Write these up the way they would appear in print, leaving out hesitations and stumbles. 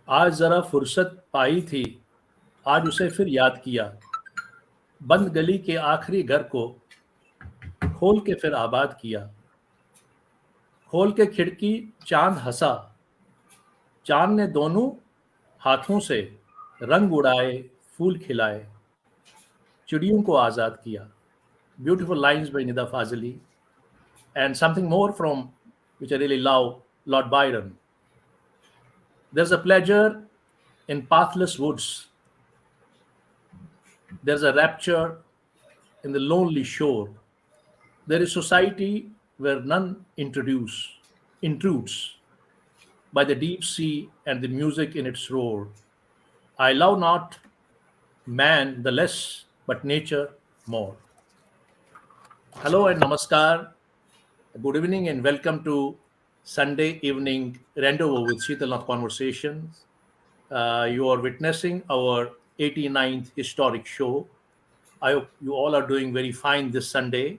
आज जरा फुर्सत पाई थी, आज उसे फिर याद किया। बंद गली के आखिरी घर को खोल के फिर आबाद किया। खोल के खिड़की, चांद हंसा। चांद ने दोनों हाथों से रंग उड़ाए, फूल खिलाए, चिड़ियों को आजाद किया। Beautiful lines by Nida Fazili, and something more from which I really love, Lord Byron. There's a pleasure in pathless woods. There's a rapture in the lonely shore. There is society where none intrudes by the deep sea and the music in its roar. I love not man the less, but nature more. Hello and namaskar. Good evening and welcome to Sunday evening rendezvous with Sheetalnath Conversations. You are witnessing our 89th historic show. I hope you all are doing very fine this Sunday.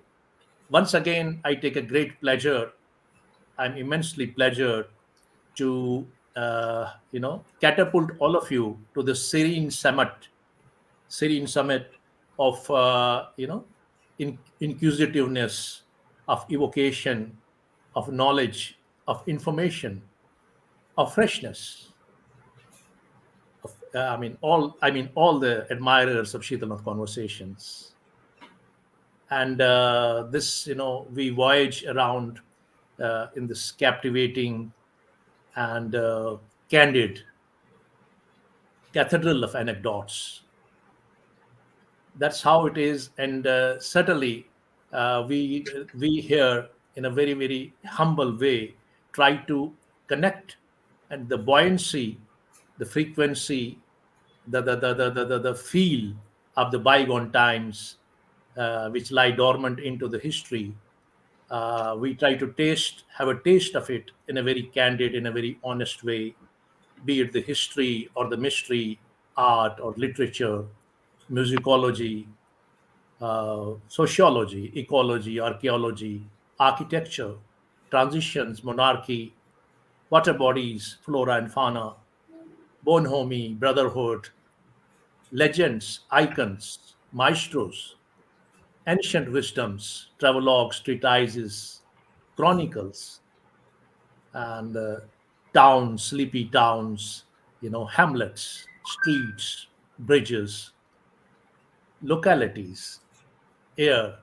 Once again, I take a great pleasure. I'm immensely pleasured to catapult all of you to the serene summit of inquisitiveness, of evocation, of knowledge, of information, of freshness. All the admirers of Sheetalnath Conversations, and this we voyage around in this captivating and candid cathedral of anecdotes. That's how it is, and certainly we here in a very very humble way try to connect, and the buoyancy, the frequency, the feel of the bygone times which lie dormant into the history. We try to have a taste of it in a very candid, in a very honest way, be it the history or the mystery, art or literature, musicology, sociology, ecology, archaeology, architecture, transitions, monarchy, water bodies, flora and fauna, bonhomie, brotherhood, legends, icons, maestros, ancient wisdoms, travelogues, treatises, chronicles, and towns, sleepy towns, hamlets, streets, bridges, localities, air,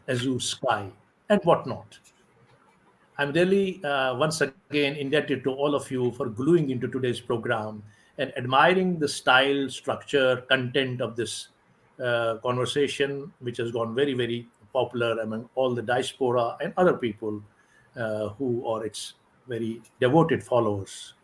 azure sky, and whatnot. I'm really once again indebted to all of you for gluing into today's program and admiring the style, structure, content of this conversation, which has gone very, very popular among all the diaspora and other people who are its very devoted followers.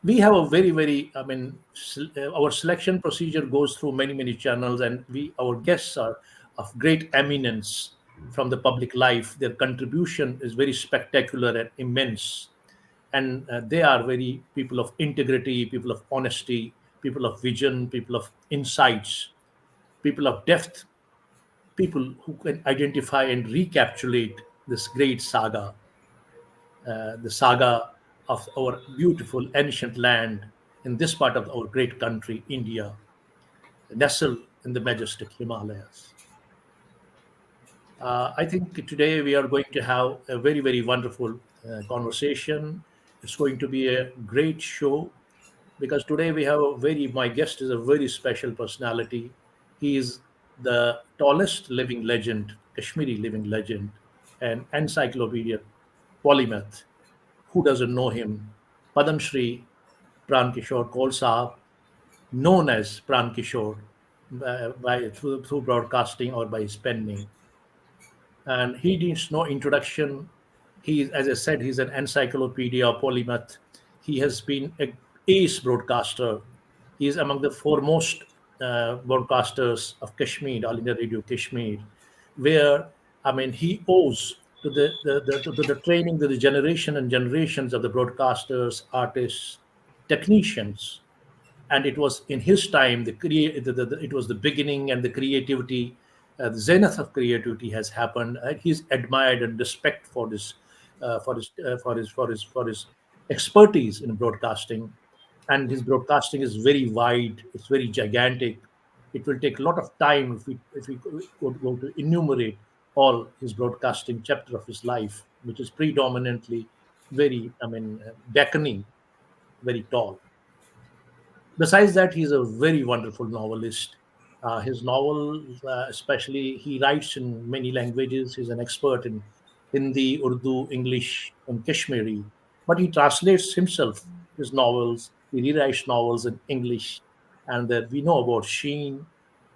We have a very very our selection procedure goes through many many channels, and we our guests are of great eminence from the public life. Their contribution is very spectacular and immense, and they are very people of integrity, people of honesty, people of vision, people of insights, people of depth, people who can identify and recapitulate this great saga, the saga of our beautiful ancient land in this part of our great country, India, nestled in the majestic Himalayas. I think today we are going to have a very, very wonderful conversation. It's going to be a great show because today we have my guest is a very special personality. He is the tallest living legend, Kashmiri living legend, an encyclopedia polymath. Who doesn't know him? Padma Shri Pran Kishore Kaul Sahab, known as Pran Kishore through broadcasting or by his pen name. And he needs no introduction. As I said, he's an encyclopedia polymath. He has been a ace broadcaster. He is among the foremost broadcasters of Kashmir, All India Radio Kashmir, where he owes to the training to the generation and generations of the broadcasters, artists, technicians, and it was in his time it was the beginning and the creativity, the zenith of creativity has happened. He's admired and respect for his expertise in broadcasting. and his broadcasting is very wide. It's very gigantic. It will take a lot of time if we could go to enumerate all his broadcasting chapter of his life, which is predominantly very, beckoning, very tall. Besides that, he's a very wonderful novelist. His novel, especially, he writes in many languages. He's an expert in Hindi, Urdu, English, and Kashmiri. But he translates himself his novels. He rewrites novels in English, and we know about Sheen.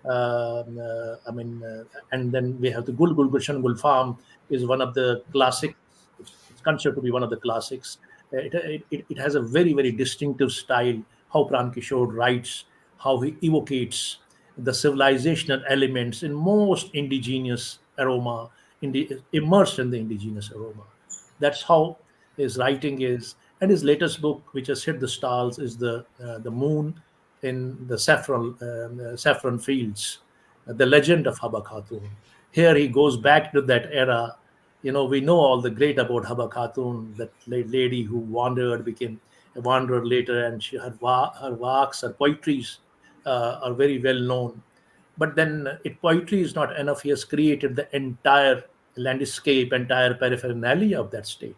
And then we have the Gul Gulshan Gulfam is one of the classics. It's considered to be one of the classics. It has a very, very distinctive style, how Pran Kishore writes, how he evocates the civilizational elements in most indigenous aroma, immersed in the indigenous aroma. That's how his writing is. And his latest book, which has hit the stars, is the Moon in the saffron fields, the legend of Haba Khatun. Here he goes back to that era. We know all the great about Haba Khatun, that lady who wandered, became a wanderer later, and her works, her poetries are very well known. But then poetry is not enough. He has created the entire landscape, entire paraphernalia of that state.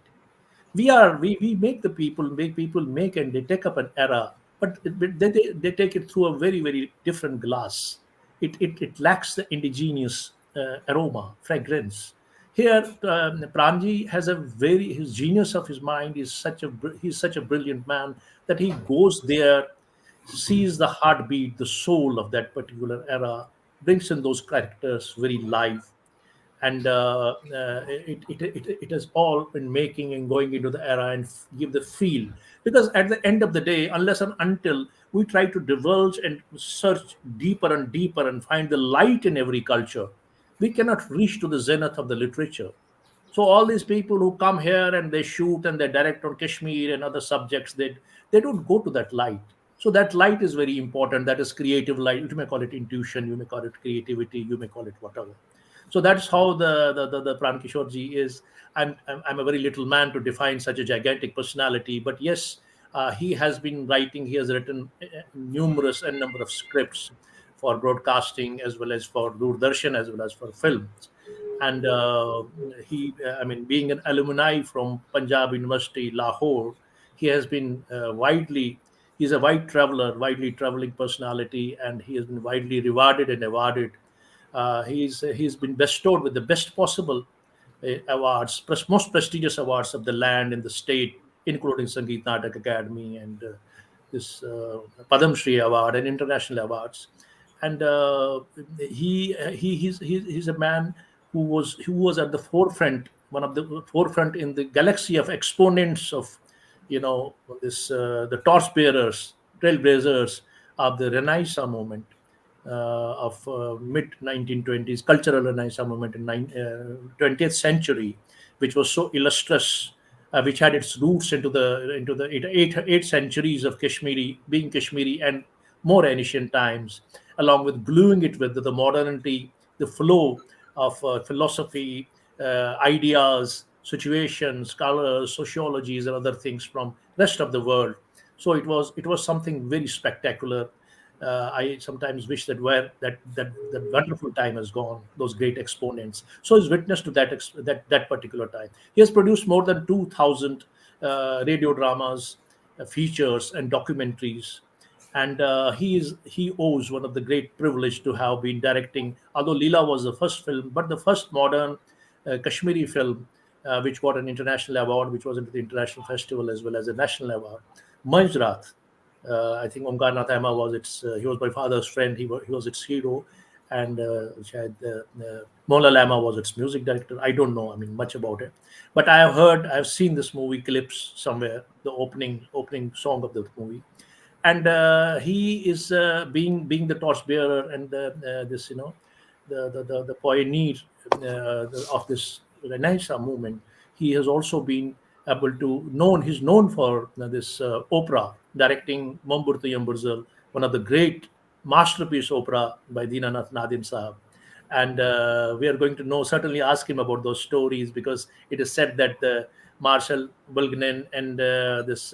We make people make, and they take up an era, but they take it through a very, very different glass. It lacks the indigenous aroma, fragrance. Here, Pranji has a very, his genius of his mind is he's such a brilliant man that he goes there, sees the heartbeat, the soul of that particular era, brings in those characters very live, and it has all been making and going into the era and give the feel. Because at the end of the day, unless and until we try to divulge and search deeper and deeper and find the light in every culture, we cannot reach to the zenith of the literature. So all these people who come here and they shoot and they direct on Kashmir and other subjects, they don't go to that light. So that light is very important. That is creative light. You may call it intuition, you may call it creativity, you may call it whatever. So that's how the Pran Kishore ji is. I'm a very little man to define such a gigantic personality, but yes, he has been writing. He has written numerous and number of scripts for broadcasting as well as for Doordarshan as well as for films. And being an alumni from Punjab University, Lahore, he has been widely. He's a wide traveler, widely traveling personality, and he has been widely rewarded and awarded. He's been bestowed with the best possible awards, most prestigious awards of the land in the state, including Sangeet Natak Academy and this Padma Shri Award and international awards. And he's a man who was at the forefront, one of the forefront in the galaxy of exponents of, the torchbearers, trailblazers of the Renaissance movement of mid 1920s, cultural Renaissance movement in 20th century, which was so illustrious, which had its roots into the eight centuries of Kashmiri, being Kashmiri and more ancient times, along with gluing it with the modernity, the flow of philosophy, ideas, situations, colors, sociologies, and other things from rest of the world. So it was something very spectacular. I sometimes wish that wonderful time has gone. Those great exponents. So he's witness to that particular time. He has produced more than 2,000 radio dramas, features, and documentaries. And he owes one of the great privilege to have been directing. Although Leela was the first film, but the first modern Kashmiri film, which got an international award, which was into the international festival as well as a national award. Manjrat, I think Omkar Nath Emma was he was my father's friend. He was its hero, and Mola Lama was its music director. I don't know, much about it, but I've seen this movie clips somewhere, the opening song of the movie, and he is being the torchbearer and this the pioneer of this Renaissance movement. He has also been able to known. He's known for this opera directing Mamburtu Yamburzal, one of the great masterpiece opera by Dinanath Nadim Sahab. And we are going to know certainly ask him about those stories, because it is said that Marshall Bulgnen and this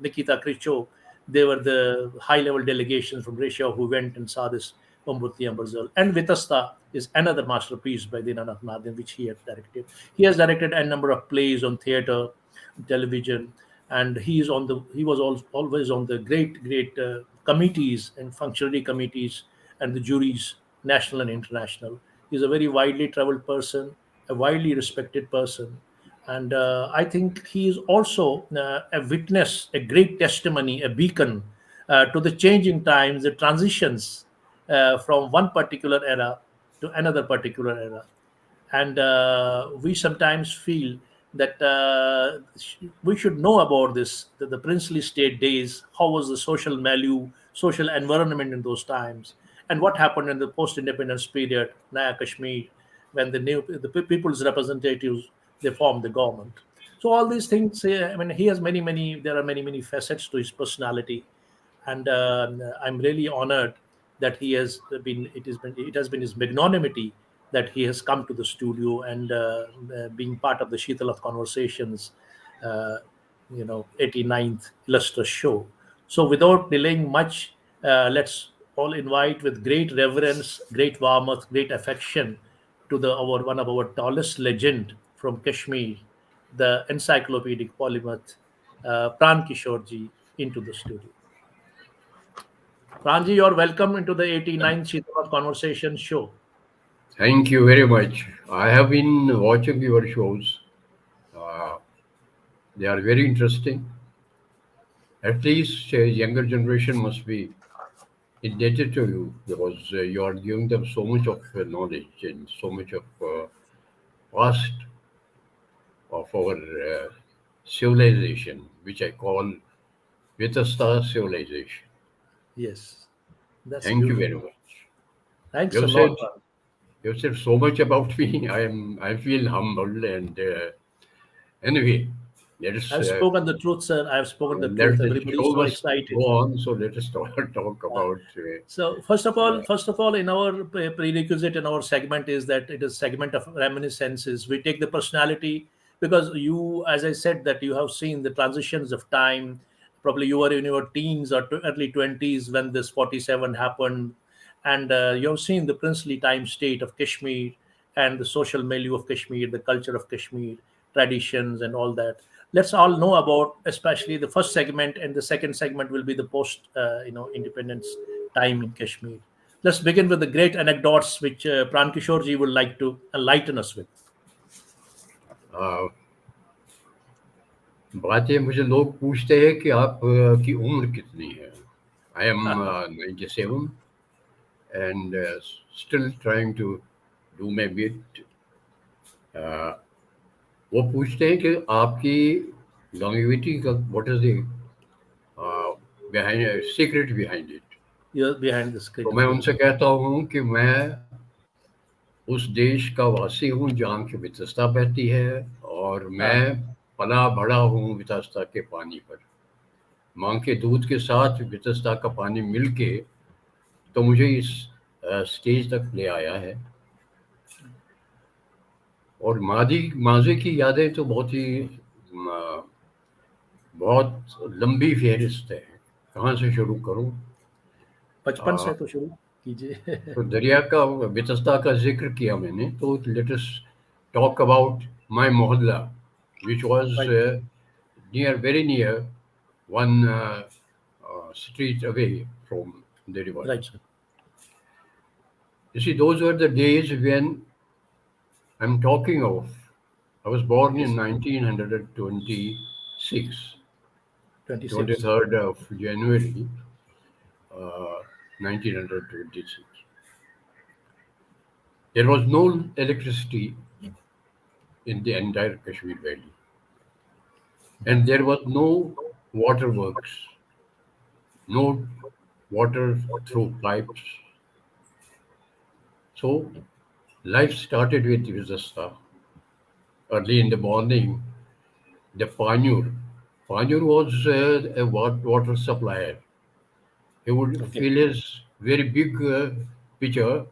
Nikita Kricho, They were the high level delegations from Russia who went and saw this Pambutti Ambarzal. And Vitasta is another masterpiece by Dinanath Madin, which he had directed. He has directed a number of plays on theatre, television, and he was always on the great committees and functionary committees and the juries, national and international. He's a very widely traveled person, a widely respected person, and I think he is also a witness, a great testimony, a beacon to the changing times, the transitions from one particular era to another particular era. And we sometimes feel that we should know about this, the princely state days, how was the social milieu, social environment in those times, and what happened in the post-independence period, Naya Kashmir, when the people's representatives, they formed the government. So all these things, I mean, he has many, there are many facets to his personality, and I'm really honored that he has been. It has been his magnanimity that he has come to the studio and being part of the Shitalath conversations, uh, 89th illustrious show. So without delaying much, let's all invite with great reverence, great warmth, great affection to the our one of our tallest legend from Kashmir, the encyclopedic polymath, Pran Kishore ji, into the studio. Pranji, you're welcome into the 89th Shitala Conversation show. Thank you very much. I have been watching your shows. Uh, they are very interesting. At least younger generation must be indebted to you because you are giving them so much of knowledge and so much of past of our civilization, which I call Vitasta civilization. Yes, that's Thank you very beautiful. much. Thanks a You've said lot, Pran. you've said so much about me. I feel humbled and anyway, let us I've spoken the truth, sir. I've spoken the let truth. the Everybody's show so must excited. go on. So let us talk about. So Uh, first of all, in our prerequisite in our segment is that it is segment of reminiscences. We take the personality because you, as I said, that you have seen the transitions of time. Probably you were in your teens or early 20s when this 47 happened, and you have seen the princely time state of Kashmir and the social milieu of Kashmir, the culture of Kashmir, traditions, and all that. Let's all know about, especially the first segment, and the second segment will be the post, independence time in Kashmir. Let's begin with the great anecdotes which Pran Kishore ji would like to enlighten us with. uh, बात ये मुझे लोग पूछते हैं कि आप की उम्र कितनी है I am 97 and still trying to do my bit. वो पूछते हैं कि आपकी longevity का what is the behind secret behind it. You're behind the screen तो of मैं course. उनसे कहता हूँ कि मैं उस देश का वासी हूँ जहाँ की वितस्ता बहती है और Ah, मैं पला बड़ा हूँ वितस्ता के पानी पर माँ के दूध के साथ वितस्ता का पानी मिलके तो मुझे इस स्टेज तक ले आया है और मादी माजे की यादें तो बहुत ही बहुत लंबी फहरिस्त है कहाँ से शुरू करूँ बचपन से तो शुरू कीजिए. तो दरिया का वितस्ता का जिक्र किया मैंने तो let us talk about my मोहल्ला which was Right, very near one street away from the river. right, sir. You see, those were the days when I'm talking of. I was born in Yes, 1926, 26. 23rd of January, 1926. There was no electricity in the entire Kashmir Valley, and there was no water works, no water through pipes. So life started with Vizasta. Early in the morning, the Panur. Panur was a water supplier. He would Okay. fill his very big pitcher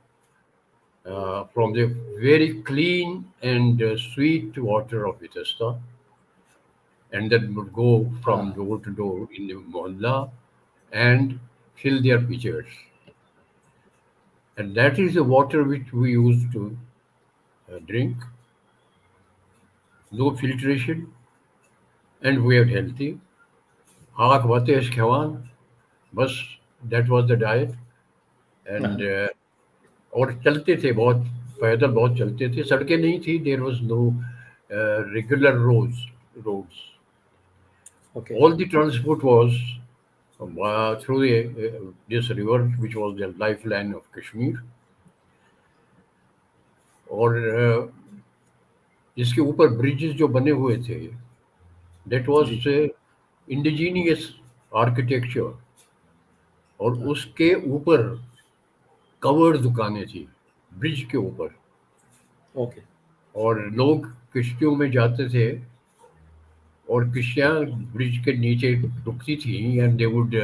from the very clean and sweet water of Vitasta and then would go from Ah, door to door in the mohalla and fill their pitchers. And that is the water which we use to drink, no filtration, and we are healthy. Hak Vatesh Khawan, bus, that was the diet. And Uh-huh. और चलते थे बहुत, पैदल बहुत चलते थे, सड़कें नहीं थी, there was no regular roads. Okay. All the transport was through this river, which was the lifeline of Kashmir. और इसके ऊपर ब्रिजेस जो बने हुए थे, दैट जी. Was indigenous architecture. और Uh, उसके ऊपर कवर्ड दुकानें थी, ब्रिज के ऊपर. okay. और लोग किश्तियों में जाते थे, और किश्तियाँ ब्रिज के नीचे रुकती थी, and they would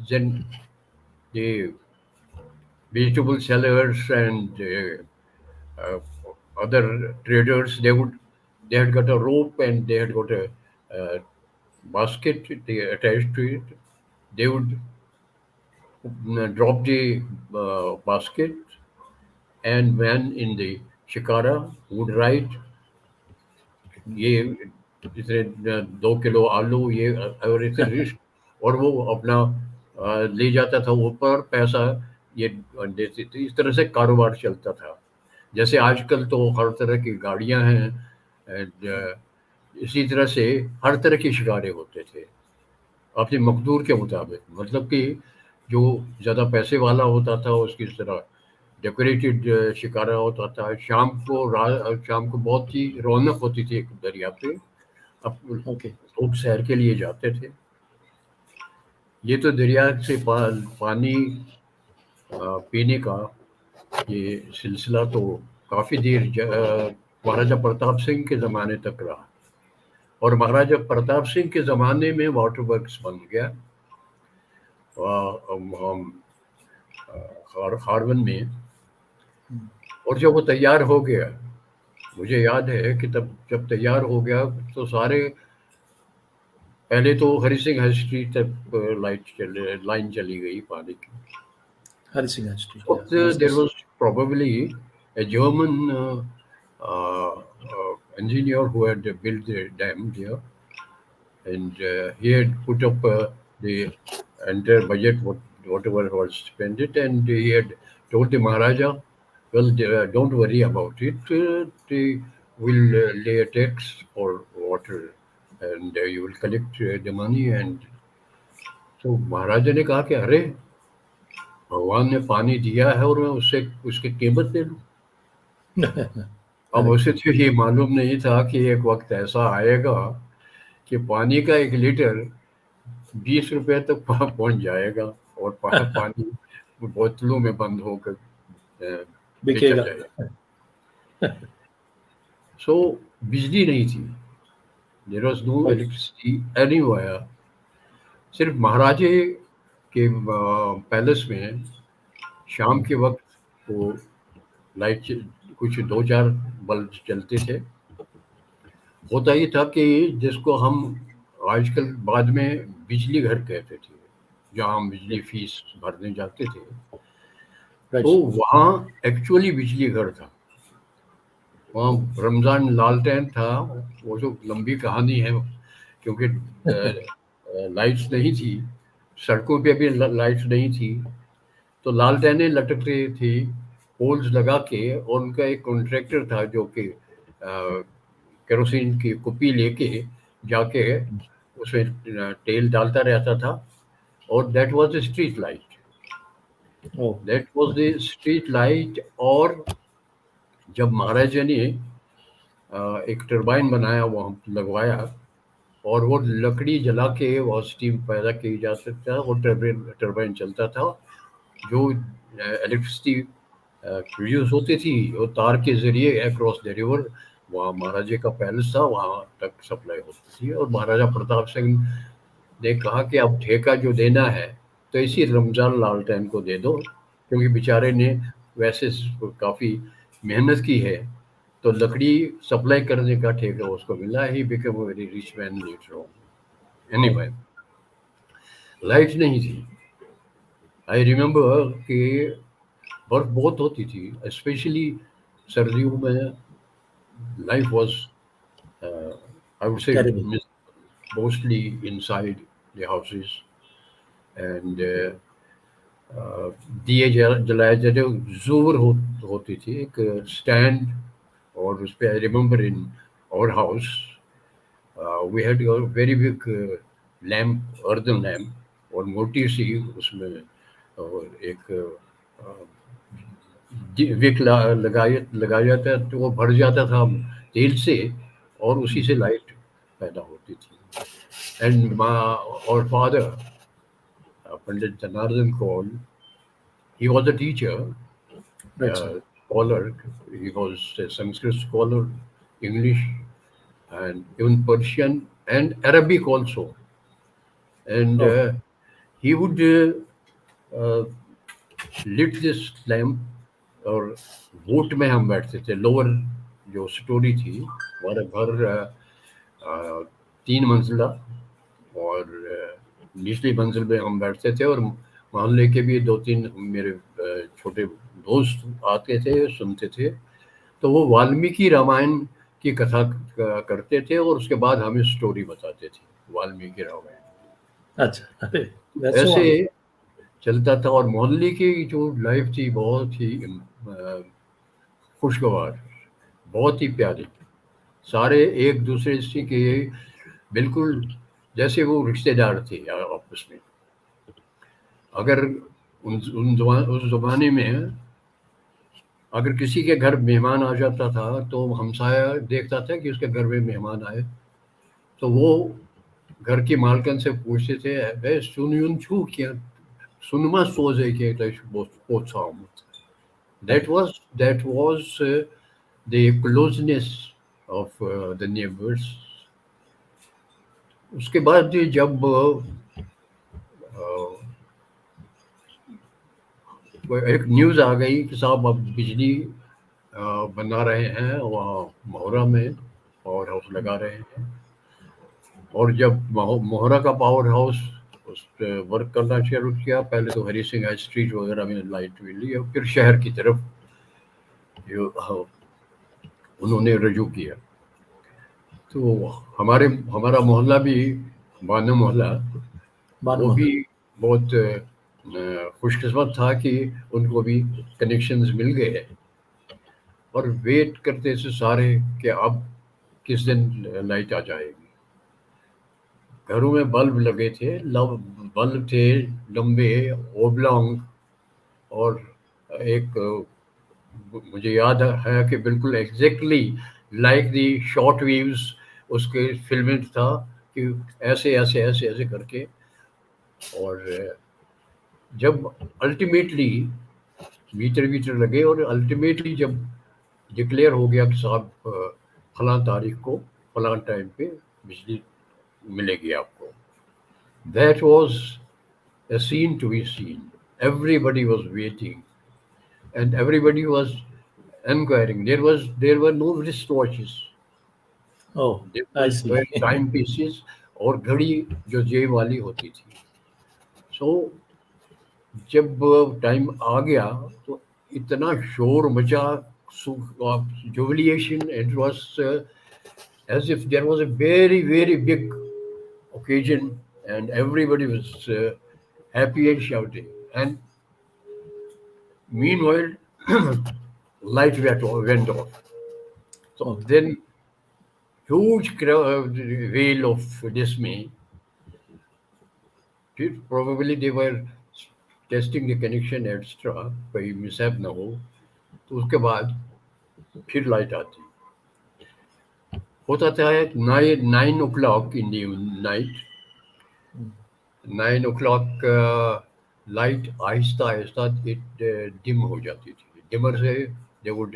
then the vegetable sellers and uh, other traders, they had got a rope, and they had got a uh, basket they attached to it. They would drop the basket, and man in the shikara would write, ये इतने 2 kilo आलू, ये और इतने risk. और वो अपना ले जाता था ऊपर पैसा, ये देते थे. इस तरह से कारोबार चलता था. जैसे आजकल तो हर तरह की गाड़ियां हैं, एंड इसी तरह से हर तरह के शिकारे होते थे अपने मकदूर के मुताबिक. मतलब कि जो ज़्यादा पैसे वाला होता था उसकी तरह डेकोरेटेड शिकारा होता था. शाम को बहुत ही रौनक होती थी एक दरिया पे. अब Okay. लोग सैर के लिए जाते थे. ये तो दरिया से पानी पीने का ये सिलसिला तो काफ़ी देर महाराजा प्रताप सिंह के ज़माने तक रहा. और महाराजा प्रताप सिंह के ज़माने में वाटर वर्क्स बन गया हारवन में. Mm. और जब वो तैयार हो गया, मुझे याद है कि तब जब तैयार हो गया तो सारे, पहले तो हरि सिंह हर स्ट्रीट तक लाइन चली गई पानी की. Hari Singh Street. Yeah. But Yes. there Yes. was probably a German engineer who had built the dam there, and he had put up the entire budget, whatever was spent it, and he had told the Maharaja, well, don't worry about it. They will lay a tax for water, and you will collect the money. And so महाराजा ने कहा कि अरे, भगवान ने पानी दिया है और मैं उससे उसकी कीमत ले लूं. अब Correct. उसे तो ये मालूम नहीं था कि एक वक्त ऐसा आएगा कि पानी का 1 लीटर 20 रुपए तक पहुंच जाएगा, और पानी बोतलों में बंद होकर बेचा बिकेगा. जाएगा. सो बिजली नहीं थी, there was no Okay. Electricity anywhere. सिर्फ महाराजे के पैलेस में शाम के वक्त वो लाइट, कुछ 2-4 बल्ब जलते थे. होता ये था कि जिसको हम आजकल बाद में बिजली घर कहते थे, जहाँ हम बिजली फीस भरने जाते थे, Right. तो वहाँ एक्चुअली बिजली घर था. वहाँ रमज़ान लालटेन था. वो जो लंबी कहानी है, क्योंकि लाइट्स नहीं थी, सड़कों पे भी लाइट्स नहीं थी, तो लालटेनें लटक रही थी पोल्स लगा के. और उनका एक कॉन्ट्रैक्टर था जो कि केरोसिन की कुप्पी लेके जाके उसमें तेल डालता रहता था. और that was the street light. Oh. That was the street light. और जब महाराजा ने एक टरबाइन बनाया, वहाँ लगवाया, और वो लकड़ी जला के वहाँ स्टीम पैदा की जा सकता है. वो टरबाइन चलता था. जो इलेक्ट्रिसिटी प्रोड्यूस होती थी वो तार के जरिए अक्रॉस द रिवर, वहाँ महाराजे का पैलेस था, वहाँ तक सप्लाई होती थी. और महाराजा प्रताप सिंह ने कहा कि अब ठेका जो देना है तो इसी रमजान लालटेन को दे दो, क्योंकि बेचारे ने वैसे काफ़ी मेहनत की है, तो लकड़ी सप्लाई करने का ठेका उसको मिला. He become a very rich man later on. Oh. Anyway, light नहीं थी। आई रिमेम्बर कि बर्फ बहुत होती थी, स्पेशली सर्दियों में। Life was, I would say, Terrible. Mostly inside the houses. And दिए जलाए जाते, जोर होती थी, एक स्टैंड। और उस पे I remember in our house we had a very big lamp, earthen lamp, और मोटी सी उसमें, और एक विक लगाया जाता है, तो वो भर जाता था तेल से, और उसी से लाइट पैदा होती थी। एंड और father, Pandit Janardan Kaul, he was a teacher, Right, sir. scholar. He was a Sanskrit scholar, English, and even Persian and Arabic also. And Oh, he would lit this lamp, और वोट में हम बैठते थे। लोअर जो स्टोरी थी, हमारा घर 3 मंजिला, और निचली मंजिल में हम बैठते थे, और मोहल्ले के भी 2-3 मेरे छोटे दोस्त आते थे, सुनते थे। तो वो वाल्मीकि रामायण की कथा करते थे, और उसके बाद हमें स्टोरी बताते थे, Valmiki Ramayan. acha. That's so ऐसे wonderful. चलता था, और मोहल्ले की जो लाइफ थी बहुत ही खुशगवार, बहुत ही प्यारी। सारे एक दूसरे से के बिल्कुल जैसे वो रिश्तेदार थे आपस में। अगर उस जमाने में अगर किसी के घर मेहमान आ जाता था, तो हमसाया देखता था कि उसके घर में मेहमान आए, तो वो घर की मालकन से पूछते थे, "बे सुन छू क्या, सुनमा सोजे के पोछा।" That was the closeness of the neighbors. उसके बाद जब एक न्यूज़ आ गई कि साहब अब बिजली बना रहे हैं वहाँ मोहरा में, पावर हाउस लगा रहे हैं। और जब मोहरा का पावर हाउस उस पे वर्क करना शुरू किया, पहले तो हरी सिंह स्ट्रीट वगैरह में लाइट मिली, और फिर शहर की तरफ जो उन्होंने रजू किया। तो हमारा मोहल्ला भी, बानो मोहल्ला, वो Banwala. भी बहुत खुशकिस्मत था कि उनको भी कनेक्शंस मिल गए। और वेट करते थे सारे कि अब किस दिन लाइट आ जाएगी। घरों में बल्ब लगे थे, बल्ब थे लंबे, ओब्लॉन्ग। और एक मुझे याद है कि बिल्कुल exactly like the short weaves उसके फिल्मेंट था, कि ऐसे ऐसे ऐसे ऐसे करके। और जब अल्टीमेटली मीटर वीटर लगे, और अल्टीमेटली जब डिक्लेयर हो गया कि साहब फलां तारीख को फलां टाइम पे बिजली मिलेगी आपको, that was a scene to be seen. Everybody was waiting, and everybody was inquiring. There were no wristwatches. Oh, There I were see. time pieces, और घड़ी जो जेब वाली होती थी। सो जब टाइम आ गया, तो इतना शोर मचा, jubilation. It was as if there was a very, very big occasion, and everybody was happy and shouting. And meanwhile, light went off. So Okay. then, huge wail of dismay. Probably they were testing the connection extra, कोई mishap ना हो। तो उसके बाद फिर light आती। होता था 9 o'clock in the night, 9 o'clock light Aahista Aahista dim हो जाती थी। डिमर से they would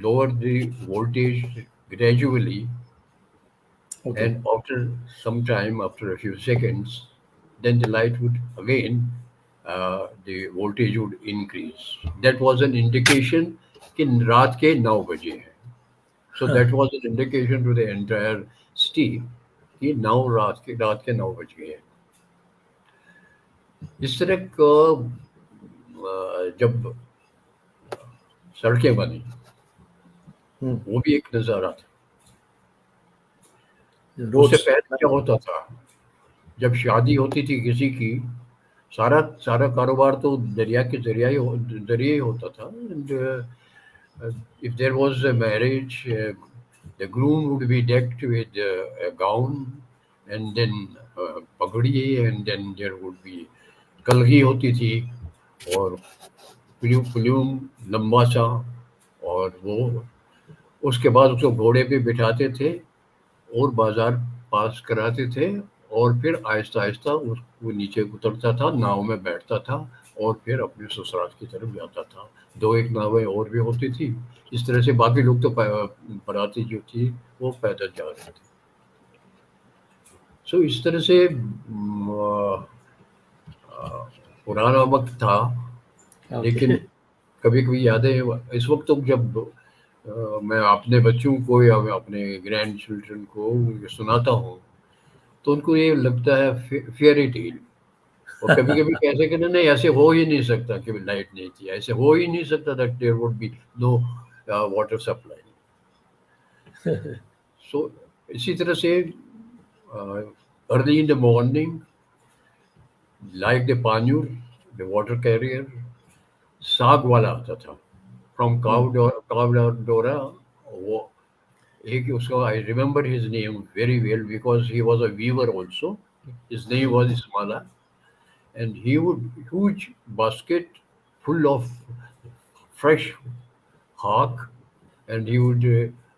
lower the voltage gradually, Okay. and after some time, after a few seconds, then the light would again, the voltage would increase. That was an indication कि रात के 9 बजे हैं. So that was an indication to the entire city कि 9 रात के 9 बज गए। इस तरह का जब सड़कें बनी, Hmm. वो भी एक नज़ारा था। उससे Roads. पहले क्या होता था, जब शादी होती थी किसी की, सारा सारा कारोबार तो दरिया के जरिए ही होता था। And if there was a marriage, the groom would be decked with a gown and then pagdi, and then there would be कलगी होती थी और पुलियूम लंबा सा, और वो उसके बाद उसको घोड़े पे बिठाते थे और बाजार पास कराते थे, और फिर आहिस्ता आहिस्ता वो नीचे उतरता था, नाव में बैठता था और फिर अपने ससुराल की तरफ जाता था। 2 एक नावें और भी होती थी। इस तरह से बाकी लोग तो बराती जो थी वो पैदल जा रहे थे। सो इस तरह से पुराना वक्त था। लेकिन Okay. कभी कभी यादें इस वक्त तो जब मैं अपने बच्चों को या मैं अपने ग्रैंड चिल्ड्रन को ये सुनाता हूँ, तो उनको ये लगता है फेयरी टेल। और कभी कभी कैसे कि नहीं, ऐसे हो ही नहीं सकता कि लाइट नहीं थी, ऐसे हो ही नहीं सकता that there would be no water supply. So इसी तरह से early in the morning, like the पान्यूर, द वाटर कैरियर, साग वाला आता था फ्रॉम Hmm. कावडोरा। वो एक उसका, I remember his name very well because he was a weaver also. His name was Ismala, and he would huge basket full of fresh haq, and he would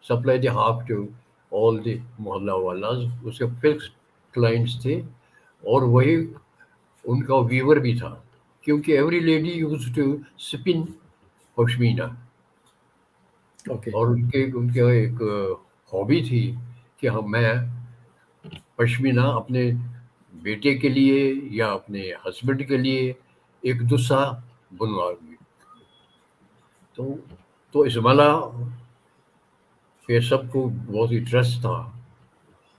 supply the haq to all the mohalla वालाज। उसके fix clients थे, और वही उनका Weaver भी था, क्योंकि every lady use to spin pashmina. Okay. और उनके उनके एक हॉबी थी कि हम मैं पश्मीना अपने बेटे के लिए या अपने हस्बैंड के लिए एक दुस्सा बुनवाऊंगी। तो इस्माला पे सबको बहुत ही ट्रस्ट था।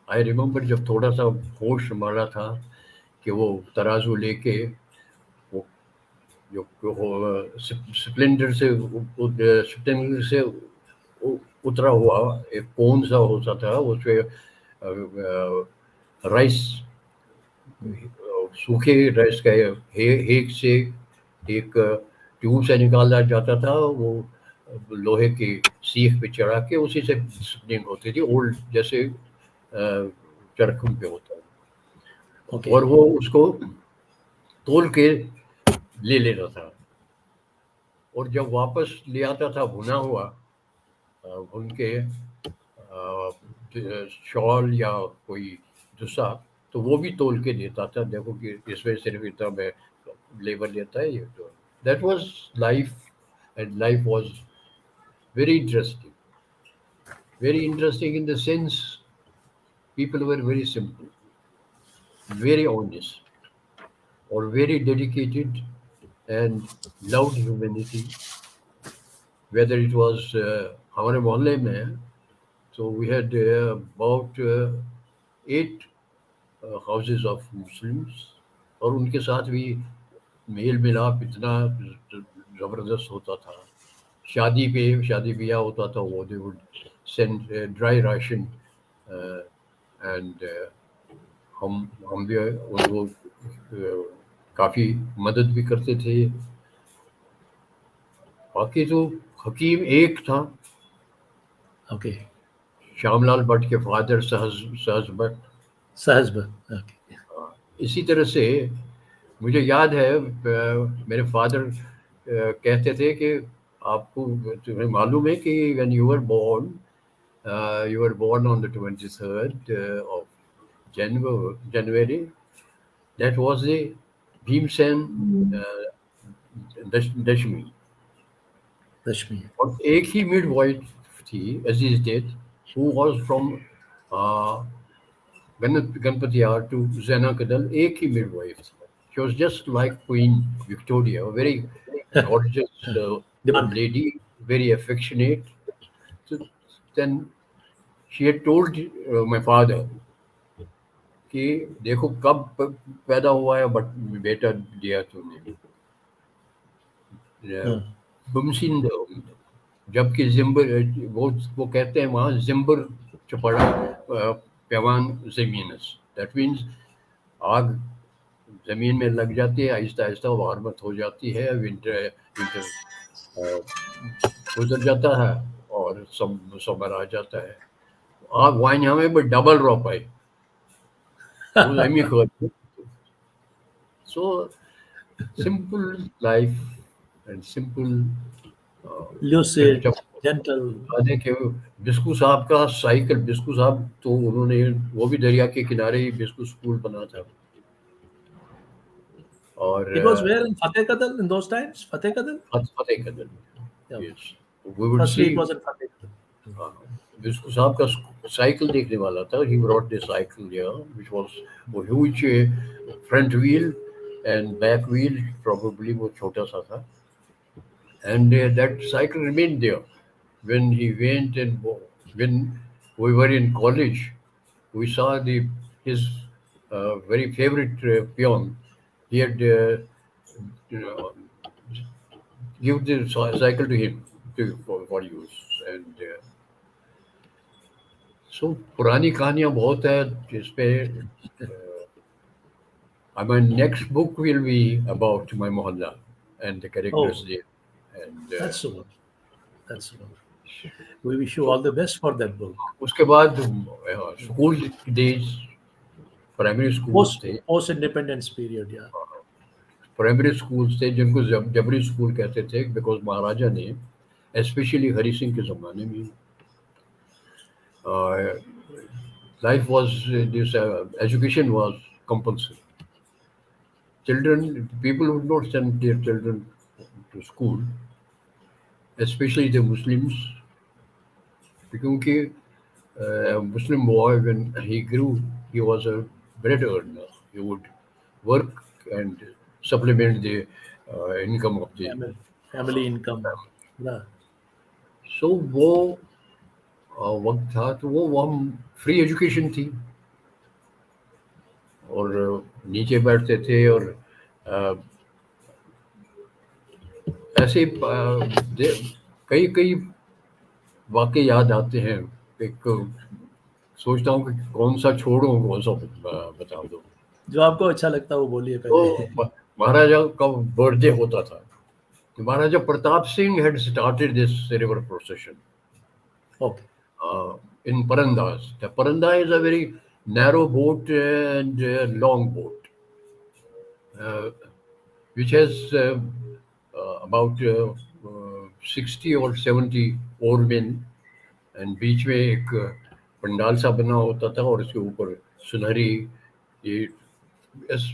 आई रिमेम्बर जब थोड़ा सा होश संभाला था कि वो तराजू लेके, वो स्प्लेंडर से स्प्लेंडर से उतरा हुआ एक कौन सा होता था, उसपे राइस, सूखे राइस का एक से एक ट्यूब से निकाला जाता था। वो लोहे की सीख पे चढ़ा के उसी से स्प्लिंग होती थी, ओल्ड जैसे चरखुम पे होता है। Okay. और वो उसको तोल के ले लेता था, और जब वापस ले आता था भुना हुआ, भून के शॉल या कोई दूसरा, तो वो भी तोल के देता था, देखो कि इसमें सिर्फ इतना मैं लेबर लेता है ये। तो that was life, and life was very interesting. Very interesting in the sense people were very simple, very honest, और very dedicated, and loved humanity. Whether it was हमारे मोहल्ले में, so we had about 8 houses of Muslims, और उनके साथ भी mail मिलाप इतना ज़बरदस्त होता था। शादी ब्याह होता था, वो they would send dry ration, and हम भी उनको काफ़ी मदद भी करते थे। बाकी तो हकीम एक था, Okay. श्यामलाल भट्ट के फादर सहज सहज भट्ट। Sahasba. Okay. इसी तरह से मुझे याद है मेरे फादर कहते थे कि आपको, तुम्हें मालूम है कि when you were born on the 23rd of January, that was the Bhimsen Dashami. Rashmi. और एक ही मिड वाइफ थी अजीज डेथ, who was from Ganpatyar to Zaina Kadal, एक ही मिड वाइफ थी। She was just like Queen Victoria, a very gorgeous old Demand. lady, very affectionate. So then she had told my father कि देखो कब पैदा हुआ है बट बेटा दिया तूने, Uh, गुमसिन, जबकि जिम्बर, वो कहते हैं वहाँ जिम्बर चपड़ा पैवान जमीनस, दैट मीन्स आग जमीन में लग जाती है, आहिस्ता आहिस्ता वार्मत हो जाती है, विंटर विंटर गुजर जाता है और समर आ जाता है। आग वाइन हमें बट डबल रॉप आई वो अमी खबर। So simple life and simple फिर lucid, जब gentle. जाने के बिस्कू साहब का साइकिल, बिस्कू साहब तो उन्होंने वो भी दरिया के किनारे ही बिस्कू स्कूल बना था। और It was where in Fateh Kadal in those times? Fateh Kadal? Fateh Kadal, Yeah. Yes, we would see Firstly, it was in Fateh Kadal. Biscoe साहब का साइकिल देखने वाला था। He brought the cycle here which was huge front wheel and back wheel probably वो छोटा सा था। And that cycle remained there when he went, and when we were in college, we saw the his very favorite peon. He had you know, give the cycle to him for use, and so पुरानी कहानियां बहुत है जिसपे my next book will be about my mohalla and the characters Oh, there, and that's so good. That's so good. We wish you all the best for that book. उसके बाद school days, primary schools थे, Post independence period, yeah. Primary schools थे जिनको जबरी school कहते थे, because महाराजा ने specially Hari Singh के ज़माने में life was this, education was compulsory. Children, people would not send their children to school, specially the Muslims, क्योंकि Muslim boy, when he grew, he was a bread earner. He would work and supplement the income of the Family income. Yeah. so वो वक्त था, तो वो हम free education थी, और नीचे बैठते थे, और अ, ऐसे कई कई वाक़े याद आते हैं। एक सोचता हूँ कि कौन सा छोड़ूं कौन सा बता दूं। जो आपको अच्छा लगता है वो बोलिए तो पहले. महाराजा का बर्थडे होता था, तो महाराजा Pratap Singh had started this river procession Okay. in Parandas. The Paranda is a very narrow boat and long boat, uh, which has about 60 or 70 oarmen, and बीच में एक पंडाल सा बना होता था, और इसके ऊपर सुनहरी ये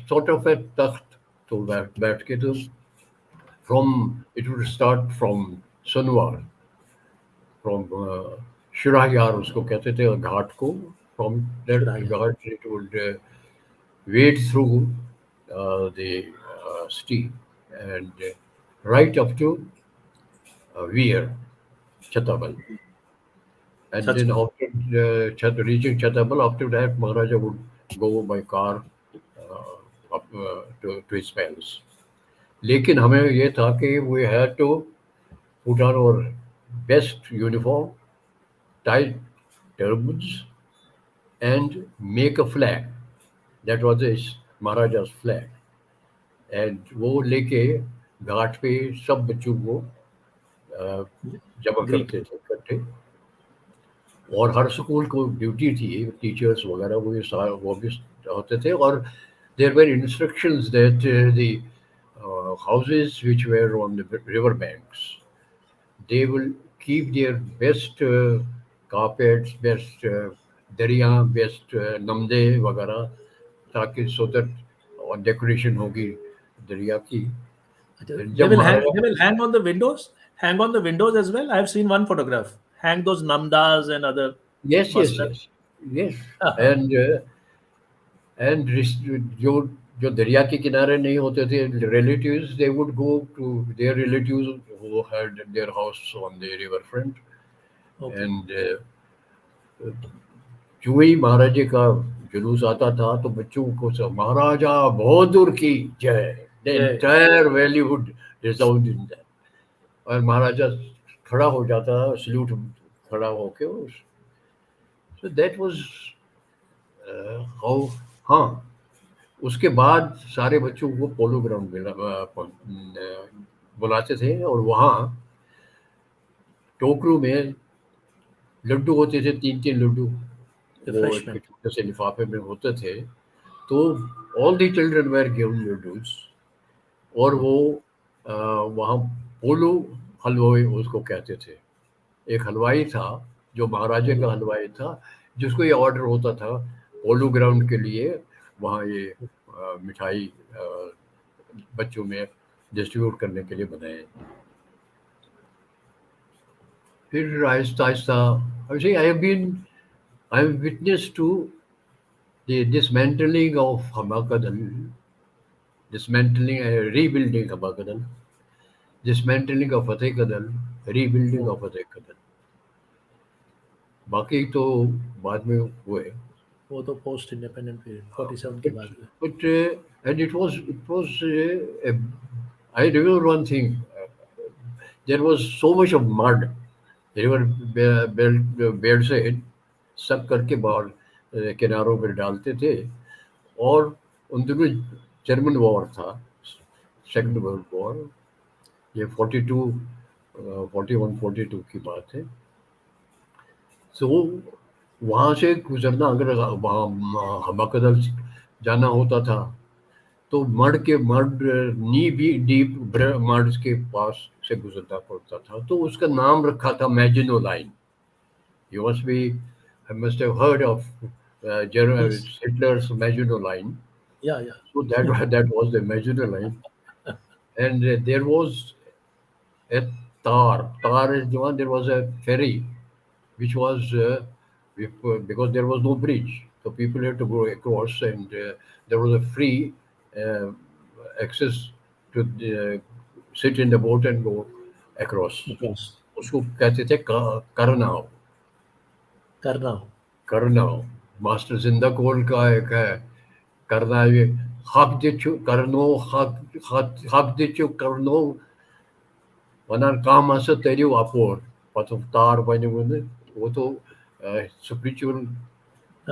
sort of a तख्त, तो बैठ के तो from it would start from Sunwar, from Shirayar उसको कहते थे घाट को, from that Shiraya. Ghat it would wade through the steep and right up to Veer, Chatabal. And such then में. after reaching Chatabal, after that Maharaja would go by car up to his palace. लेकिन हमें ये था कि we had to put on our best uniform, tie turbans, and make a flag. That was his Maharaja's flag. And वो लेके घाट पे सब बच्चों को अ, जमा Greet. करते थे इकट्ठे, और हर स्कूल को ड्यूटी थी, टीचर्स वगैरह वो भी होते थे, और there were instructions that the houses which were on the river banks, they will keep their best carpets, best दरिया, best नमदे वगैरह, ताकि सो दैट और डेकोरेशन होगी दरिया की। फिर They जब will hang. Maharaja, They will hang on the windows. Hang on the windows as well. I have seen one photograph. Hang those namdas and other yes yes mustard. Yes yes, and and जो जो दरिया के किनारे नहीं होते थे relatives, they would go to their relatives who had their house on the river front, Okay. And जो ही महाराजे का जुलूस आता था तो बच्चों को सब महाराजा बहादुर की जय, द जय। Entire valley would resound in that. और महाराजा खड़ा हो जाता था, सल्यूट खड़ा होके। So that was how. हाँ, उसके बाद सारे बच्चों को पोलो ग्राउंड में बुलाते थे, और वहाँ टोकरू में लड्डू होते थे, 3-3 लड्डू। वो एक रिफ्रेशमेंट। छोटे से लिफाफे में होते थे। तो all the children were given laddoos. और वो वहाँ पोलो हलवाई उसको कहते थे। एक हलवाई था जो महाराजा का हलवाई था, जिसको ये ऑर्डर होता था पोलो ग्राउंड के लिए वहाँ ये मिठाई बच्चों में डिस्ट्रीब्यूट करने के लिए बनाए। फिर आहिस्ता आहिस्ता I have been I have witness to the dismantling of Hamakadal, dismantling rebuilding Hamakadal, dismantling of Fateh Kadal, rebuilding of Fateh Kadal. बाकी तो बाद में हुए। वो तो पोस्ट इंडिपेंडेंट पीरियड Uh, 47 के but बाद हुए। and it was I remember one thing. There was so much of mud. They were bed से सब करके बाहर किनारों पर डालते थे। और उन दिनों जर्मन वॉर था, सेकंड वर्ल्ड वॉर। ये 42 41 42 की बात है। तो वहाँ से गुजरना, अगर वहाँ हमाकदल जाना होता था तो मड नी भी डीप मड के पास से गुजरना पड़ता था। तो उसका नाम रखा था Maginot line. You must be I must have heard of yes. Hitler's Maginot Line. या या। So that was the Maginot Line. And there was a Tar is the one. There was a ferry which was because there was no bridge, so people had to go across, and there was a free uh, access to sit in the boat and go across. Across. उसको कहते थे करनाव। करना हो। करनाव master जिंदा कोल का एक है। करना ये हक दिचु करनो हक दिचु करनो वनान काम आसा तेरी वापोर पतो तार बने बने। वो तो स्पिरिचुअल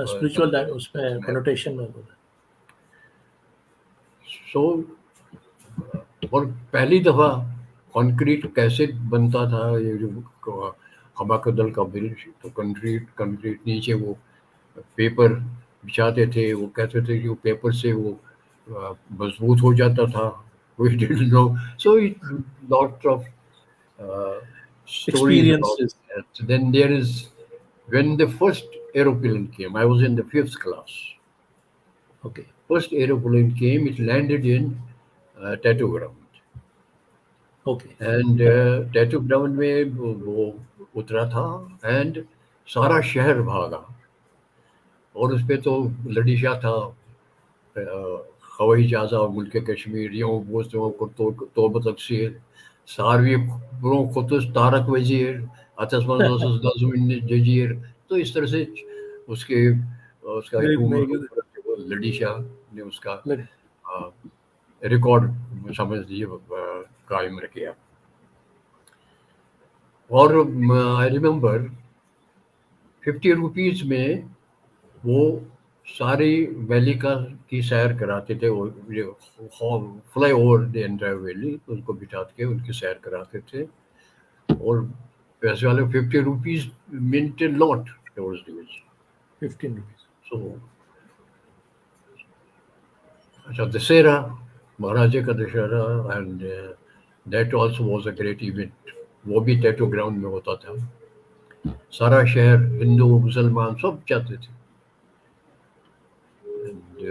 स्पिरिचुअल उसमें उसमें। कनोटेशन में होता सो और पहली दफा कंक्रीट कैसे बनता था, ये जो हमाकदल का ब्रिज, तो कंक्रीट कंक्रीट नीचे वो पेपर बिछाते थे। वो कहते थे कि वो पेपर से वो मजबूत हो जाता था। We didn't know. So it lot of stories about experiences. that. Then there is when the first aeroplane came, I was in the fifth class. Okay. First aeroplane came, it landed in Tattoo Ground. Okay. And Tattoo Ground में वो उतरा था, and सारा शहर भागा। और उस पे तो लड़ीशा था, हवाई जहाज़ मुल्क कश्मीर यूँ बोझों को तो तकसीर सारवी ब्रों खुतुस तारक वजीर आतसमान जजीर। तो इस तरह से उसके उसका मेरे ह्यूमर मेरे लड़ीशा ने उसका लग- रिकॉर्ड समझ लीजिए कायम किया। और आई रिमेम्बर 50 रुपीज़ में वो सारी वैली का की सैर कराते थे। वो fly over the entire valley उनको बिठा के उनकी सैर कराते थे। और पैसे वाले 50 rupees mint lot those days. 15 rupees. So अच्छा दशहरा, महाराजा का Dussehra, and that also was a great event. वो भी टैटू ग्राउंड में होता था। सारा शहर हिंदू मुसलमान सब जाते थे। And,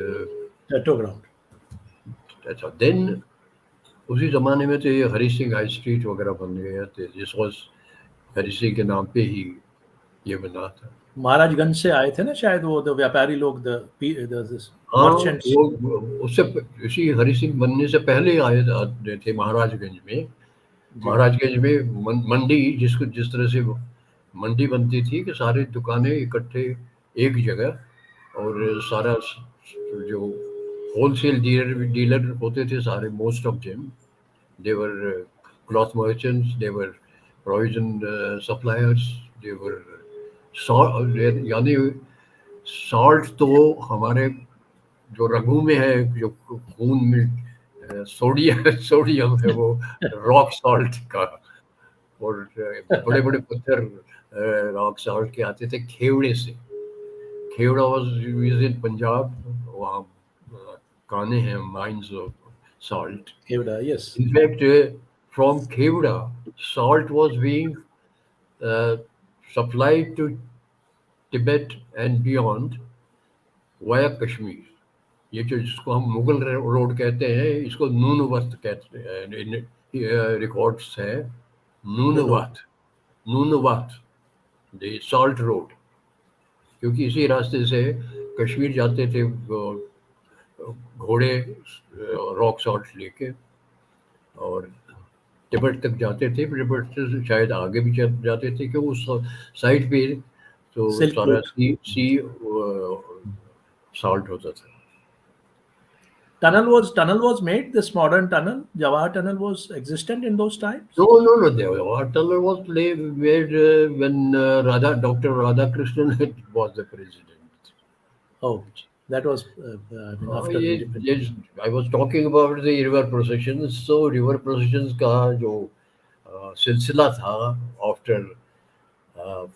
tattoo ground. अच्छा देन उसी ज़माने में तो ये हरी सिंह हाई स्ट्रीट वगैरह बन गया थे। दिस वाज हरी सिंह के नाम पे ही ये बना था। महाराजगंज से आए थे ना शायद वो व्यापारी लोग, हाँ, मर्चेंट्स। उससे इसी हरी सिंह बनने से पहले आए थे महाराजगंज में। जी। महाराजगंज में मंडी जिसको जिस तरह से मंडी बनती थी कि सारी दुकानें इकट्ठे एक जगह, और सारा जो होलसेल डीलर होते थे सारे, most of them they were cloth merchants, they were provision suppliers, they were यानी सॉल्ट तो हमारे जो रगों में है, जो खून में सोडियम सोडियम है, वो रॉक सॉल्ट का। और बड़े बड़े पत्थर रॉक सॉल्ट के आते थे खेवड़े से। Khewra was use in Punjab, वहाँ काने हैं, mines of salt. Evda, yes. In fact from Khewra salt was being uh, supplied to Tibet and beyond via Kashmir. ये जो जिसको हम मुगल रोड कहते हैं, इसको नूनवत कहते हैं, इन रिकॉर्ड्स है No, no. Nunwat, Nunwat the salt road, क्योंकि इसी रास्ते से कश्मीर जाते थे घोड़े रॉक सॉल्ट लेके, और तिब्बत तक जाते थे। तिब्बत से शायद आगे भी जाते थे, क्योंकि उस साइड पे तो Silk सारा Route. सी सॉल्ट होता था। Tunnel was made. This modern tunnel, Jawahar Tunnel, was existent in those times. No, no, no. The Waterloo was made when Dr. Radhakrishnan was the president. Oh, that was, I mean, हाँ, after ये independence. I was talking about the river processions. So river processions का जो सिलसिला था after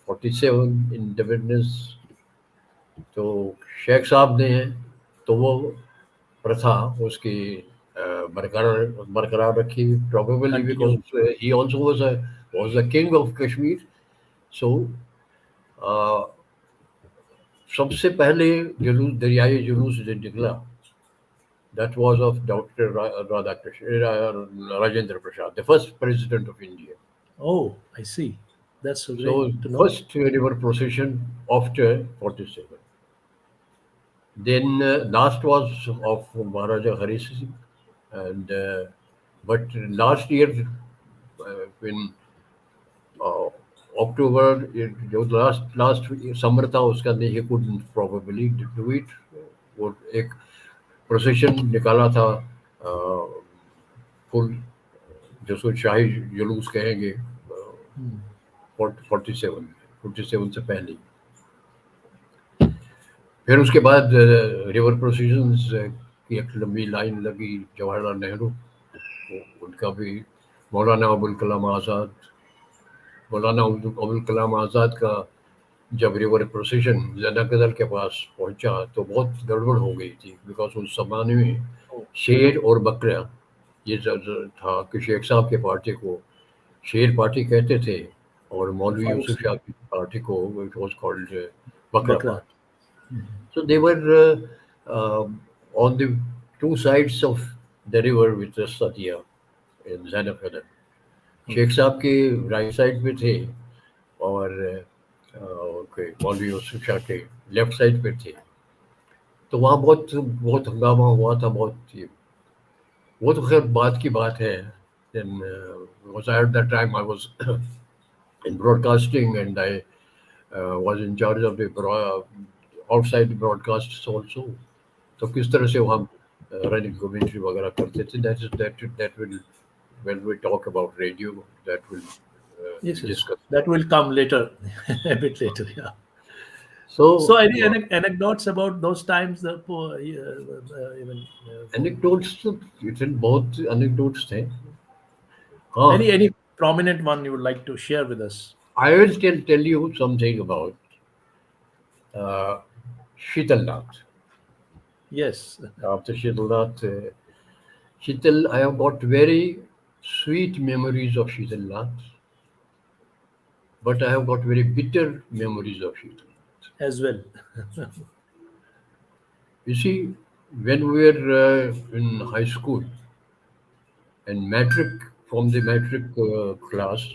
47 independence, तो शेख साहब ने तो वो प्रथा उसकी बरकरार बरकरार रखी, probably because Continued. he also was the king of Kashmir. So सबसे पहले जुलूस, दरियाई जुलूस जो निकला, that was of Dr. Rajendra Prasad, the first president of India. Oh, I see. That's so great So to know. first river procession after 47. Then last was of Maharaja Hari Singh, and but last year in uh, October, जो last summer था उसका नहीं, he couldn't probably do it. वो एक procession निकाला था full, जिसको शाही जुलूस कहेंगे, Hmm. 47 से पहले। फिर उसके बाद रिवर प्रोसीजंस की एक लंबी लाइन लगी, जवाहरलाल नेहरू, उनका भी, मौलाना अबुल कलाम आज़ाद, मौलाना अबुल कलाम आज़ाद का जब रिवर प्रोसीजन जनाकदल के पास पहुंचा तो बहुत गड़बड़ हो गई थी, बिकॉज उस जमाने में Oh, शेर और बकरा, ये था कि शेख साहब के पार्टी को शेर पार्टी कहते थे, और मौलवी Farooq यूसुफ शाह Sahib. की पार्टी को इट वाज कॉल्ड बकरा Bakra. Party. So they were on the two sides of the river with the Sadia in Zainab. Sheikh Okay. Sahab के राइट साइड पे थे, और मौलवी यूसुफ शाह के लेफ्ट साइड पे थे। तो वहाँ बहुत बहुत हंगामा हुआ था, बहुत वो तो खैर बात की बात है। Then was at that time I was in broadcasting, and I was in charge of the outside broadcasts also. तो किस तरह से हम रनिंग कमेंट्री वगैरह करते थे, that will, when we talk about radio, that will Yes, be yes. discussed. That will come later, a bit later. Yeah. So, So any anecdotes about those times? The even anecdotes तो इतने बहुत anecdotes थे। हाँ, any prominent one you would like to share with us? I will tell you something about uh, Shitalnath. Yes. After Shitalnath, Shital, I have got very sweet memories of Shitalnath, but I have got very bitter memories of Shitalnath. As well. You see, when we were in high school and matric, from the matric class,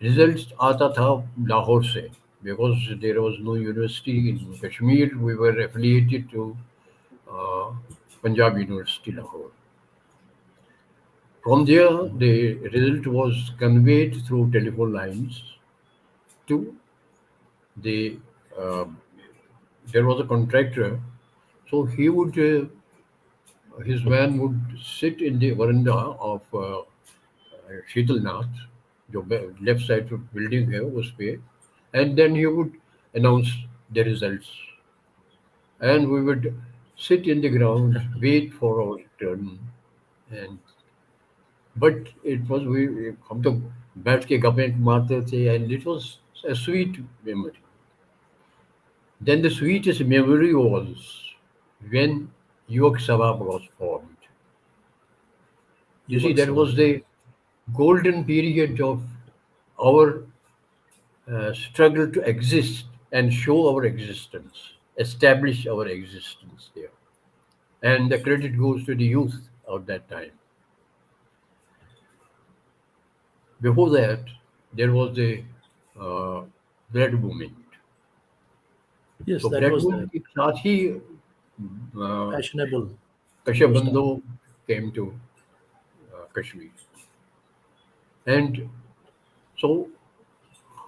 results आता था लाहौर से, because there was no university in Kashmir. We were affiliated to uh, Punjab University Lahore. From there, the result was conveyed through telephone lines to the uh, there was a contractor, so he would his van would sit in the veranda of शीतल नाथ जो left side पे building है उस पे and then he would announce the results and we would sit in the ground wait for our turn and but it was we हम तो बैठ के गप्पे मारते थे and it was a sweet memory. Then the sweetest memory was when Yuak Sabha was formed. You see, Yuvak that Sabha. was the golden period of our struggle to exist and show our existence, establish our existence there. And the credit goes to the youth of that time. Before that, there was the uh, blood movement. Yes, So that blood was movement the के साथ ही fashionable in those times. Kashabando came to Kashmir. And so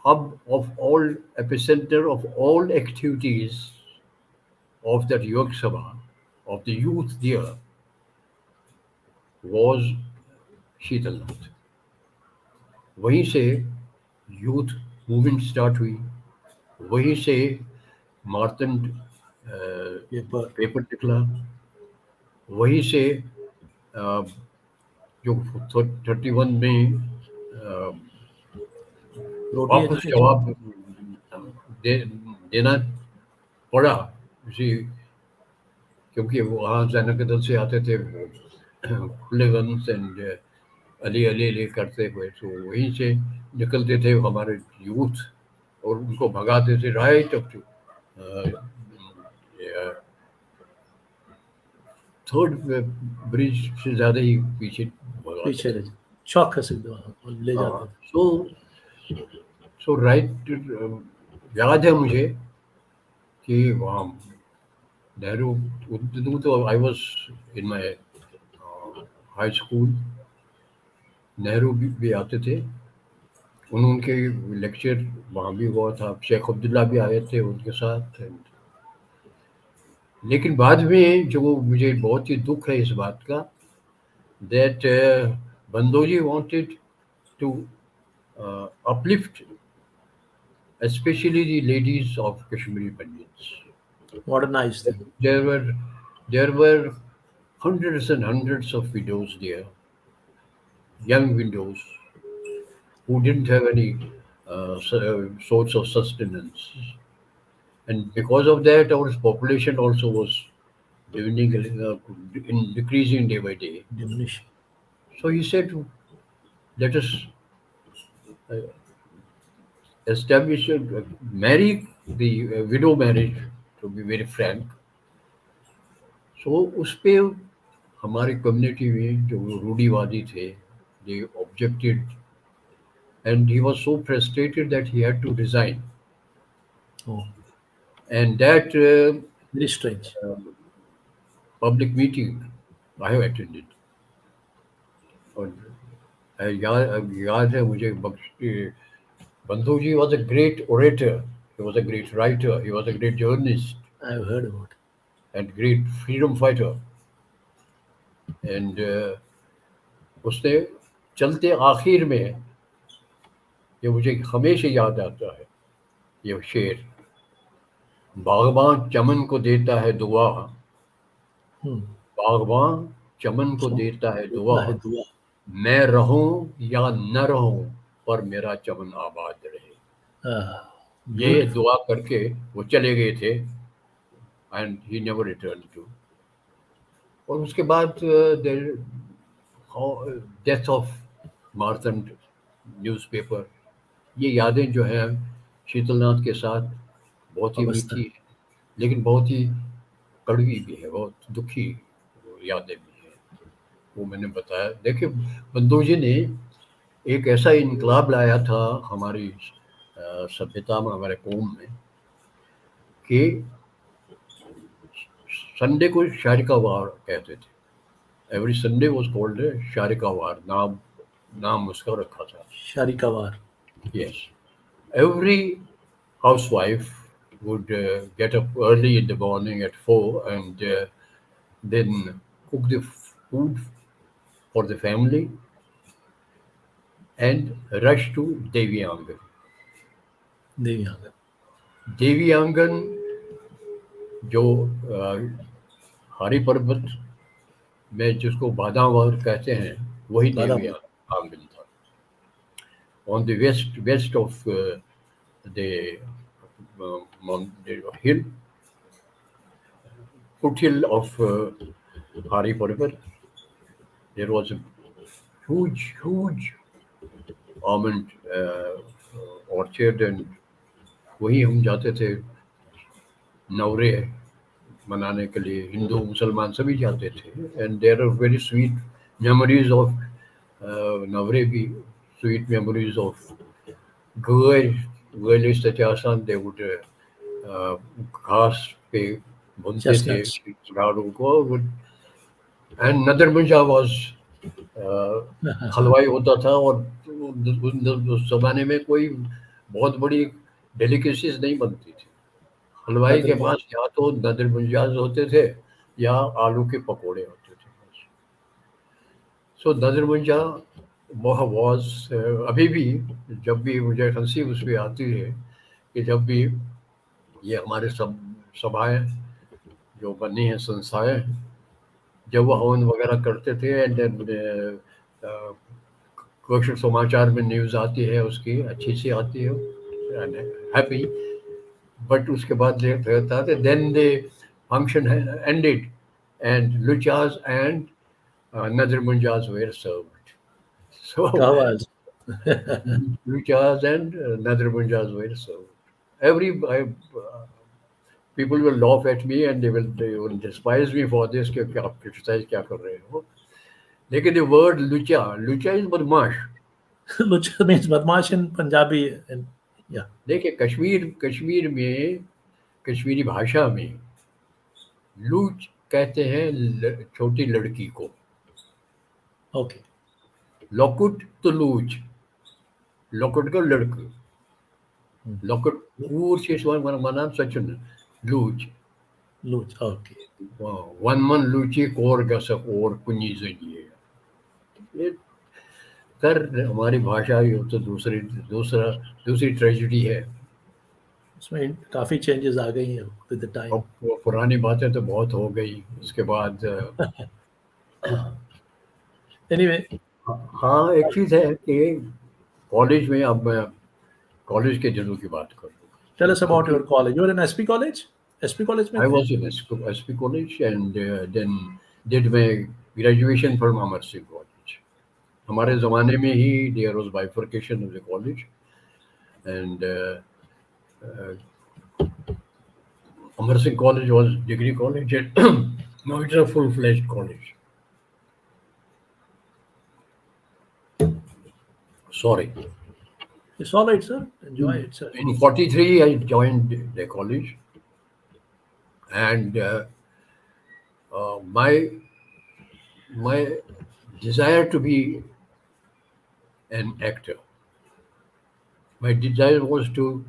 hub of all epicenter of all activities of that Yog Sabha, of the youth there, was Sheetalnath. वहीं से youth movement start हुई. वहीं से Martand Paper, paper निकला. वहीं से अ, जो 31 में roti hai वापस dushe chapati. जवाब दे, देना पड़ा. उसी क्योंकि वो वहाँ जैनक दल से आते थे खुले गन्स एंड अली अली अली करते हुए, तो वहीं से निकलते थे हमारे यूथ और उनको भगाते थे right up to third bridge से ज़्यादा ही पीछे भगाते पीछे थे. रह चौक खसक दो और ले हाँ. जाते थे. सो सो राइट याद है मुझे कि वहाँ नेहरू उन दिनों तो I was in my high school. Nehru भी आते थे. उनके लेक्चर वहाँ भी हुआ था. शेख अब्दुल्ला भी आए थे उनके साथ. लेकिन बाद में जो मुझे बहुत ही दुख है इस बात का that Bandoji wanted to uplift especially the ladies of Kashmiri Pandits. Modernized them. There were hundreds and hundreds of widows there, young widows who didn't have any source of sustenance, and because of that, our population also was decreasing day by day. Diminish. So he said, "Let us uh, establish, marry the widow marriage." To be very frank, so उस पे हमारे community में जो रूढ़िवादी थे, they objected, and he was so frustrated that he had to resign. Oh, And that very strange. public meeting I have attended. और याद है मुझे बंधु जी was a great orator, he was a great writer, he was a great journalist I've heard about it. and great freedom fighter. And उसने चलते आखिर में ये मुझे हमेशा याद आता है ये शेर. बागबान चमन को देता है दुआ, Hmm. बागबान चमन को देता है दुआ, Dua hai dua. मैं रहूं या न रहूं पर मेरा चमन आबाद रहे. Ah, ये beautiful. दुआ करके वो चले गए थे and he never return to. और उसके बाद डेथ ऑफ मार्तंड न्यूज़पेपर, ये यादें जो हैं शीतलनाथ के साथ बहुत ही मीठी Pabastan. है, लेकिन बहुत ही कड़वी भी है, बहुत दुखी यादें भी हैं. वो मैंने बताया. देखिए बंदू जी ने एक ऐसा इनकलाब लाया था हमारी सभ्यता में, हमारे कौम में, कि संडे को शारिका वार कहते थे. Every Sunday was called Sharikawar. नाम उसका रखा था. Sharikawar. यस. Every housewife would get up early in the morning at 4 and then cook the food for the family and rush to Devi Angan. Devyangan. देवी आंगन जो हरि पर्वत में जिसको बादामवार कहते हैं वही देवी Badam. आंगन था on the west of the, the hill foothill of Hari Parvat. There was a huge almond orchard and वहीं हम जाते थे नवरे मनाने के लिए हिंदू मुसलमान सभी जाते थे and there are very sweet memories of नवरे भी sweet memories of girl girlish आसान they would घास पे भूनते थे Chestnuts. गाड़ों को and Nadir Munja was हलवाई होता था और उस जमाने में कोई बहुत बड़ी डेलिकेसीज नहीं बनती थी हलवाई के Nadir. पास या तो नदर मुंजाज होते थे या आलू के पकोड़े होते थे सो नदर मुंजा वॉज अभी भी जब भी मुझे हंसी उस पर आती है कि जब भी ये हमारे सब सभाएं जो बनी हैं संस्थाएं जब वो हवन वगैरह करते थे एंड कौशल समाचार में न्यूज़ आती है उसकी अच्छी सी आती है हैप्पी बट उसके बाद रहता था then they function ended and luchas and another munjas were served so Kavas. luchas and another munjas were served every people will laugh at me and they will despise me for this कि आप criticize क्या कर रहे हो लेकिन the word lucha is बदमाश Lucha means badmash in Punjabi. And yeah. देखिए कश्मीर में कश्मीरी भाषा में लूच कहते हैं छोटी लड़की को Okay. लॉकुट तो लूच लॉकुट का लड़क लॉकुट ऊर से मना सचिन लूच Lucha. Okay. वन मन लूची कोर गसक और कुंजी जगिए ये कर हमारी भाषा ही हो तो दूसरी ट्रेजिडी है उसमें काफी चेंजेस आ गई हैं विद द टाइम. अब वो पुरानी बातें तो बहुत हो गई उसके बाद Anyway, हाँ एक चीज़ है कि कॉलेज में अब मैं कॉलेज के दिनों की बात करूँ tell us about क्योंकि your college. You were in SP college? SP college में I थे? was in SP college and then did my graduation from Amar Singh College. हमारे ज़माने में ही there was bifurcation of the college and Amar Singh College was degree college and now it's a full-fledged college. Sorry. It's all right, sir. Enjoy it, sir. In 43, I joined the college and my desire to be an actor, my desire was to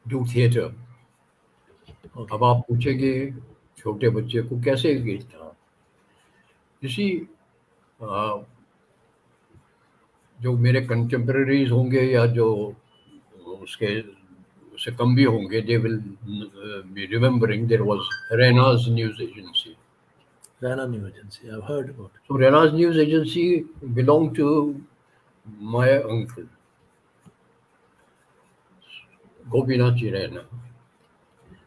do theatre. Okay. अब आप पूछेंगे छोटे बच्चे को कैसे ये था किसी जो मेरे कंटेम्प्रेरीज होंगे या जो उसके उससे कम भी होंगे they will be remembering there was Rana's news agency Rana New Agency. I've heard about it. So Rena's news agency belonged to my uncle, Gopinath ji Raina.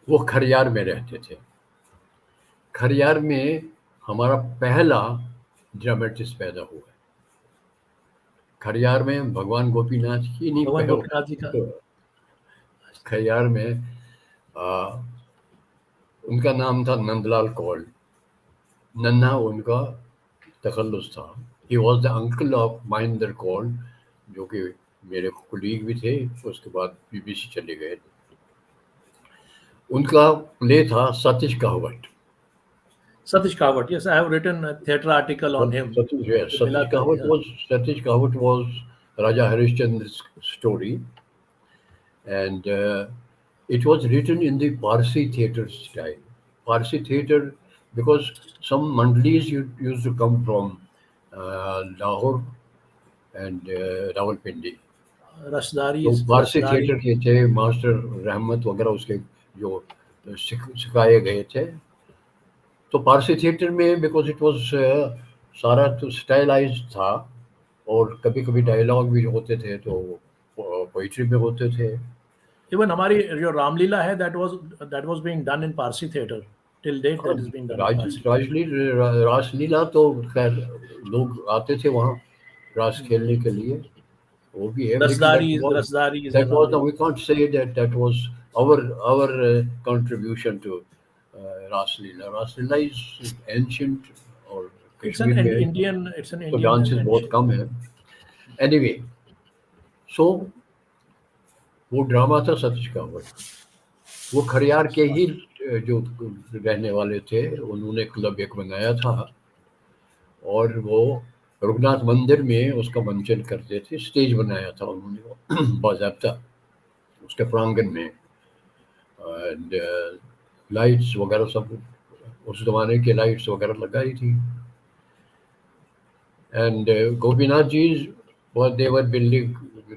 वो खरियार में रहते थे. खरियार में हमारा पहला ड्रामेटिस्ट पैदा हुआ. खरियार में भगवान गोपीनाथ की नहीं भगवान गोपीनाथ जी का खरियार में उनका नाम था नंदलाल कौल. नन्हा उनका तखल्लुस था. He was the uncle of Mahendra Kaul जो कि मेरे कोलीग भी थे. उसके बाद BBC चले गए. उनका प्ले था Satish कहवट. Satish Kawat. Yes, I have written a theatre article on him. Satish Kahut was Raja Harishchandra's story, and It was written in the Parsi theatre style. Parsi theatre, because some mandalis used to come from Lahore and Rawalpindi. तो Rasdaris, Parsi Rasdari. Theatre के थे master रहमत वगैरह उसके जो सिखाए गए थे तो पारसी थिएटर में बिकॉज इट वाज सारा तो स्टाइलाइज था और कभी कभी डायलॉग भी होते थे तो पोइट्री में होते थे Even हमारी जो रामलीला है, that was being done in Parsi theater. Till date, हाँ, that is being done in Raj Parsi theater. Rajli रासलीला तो खैर लोग आते थे वहाँ रास खेलने के लिए वो भी है लेकिन Rasdaris that and was Ramlila. we can't say that that was our contribution to Raslila. Raslila is ancient और कश्मीर में It's an तो Indian डांसेस and बहुत कम है एनीवे सो वो ड्रामा था सतीश कावड़ वो खरियार के ही जो रहने वाले थे उन्होंने क्लब एक बनाया था और वो रघुनाथ मंदिर में उसका मंचन करते थे स्टेज बनाया था उन्होंने बाजाबता उसके प्रांगण में एंड लाइट्स वगैरह सब उस जमाने के लाइट्स वगैरह लगाई थी and Gopinath ji what they were building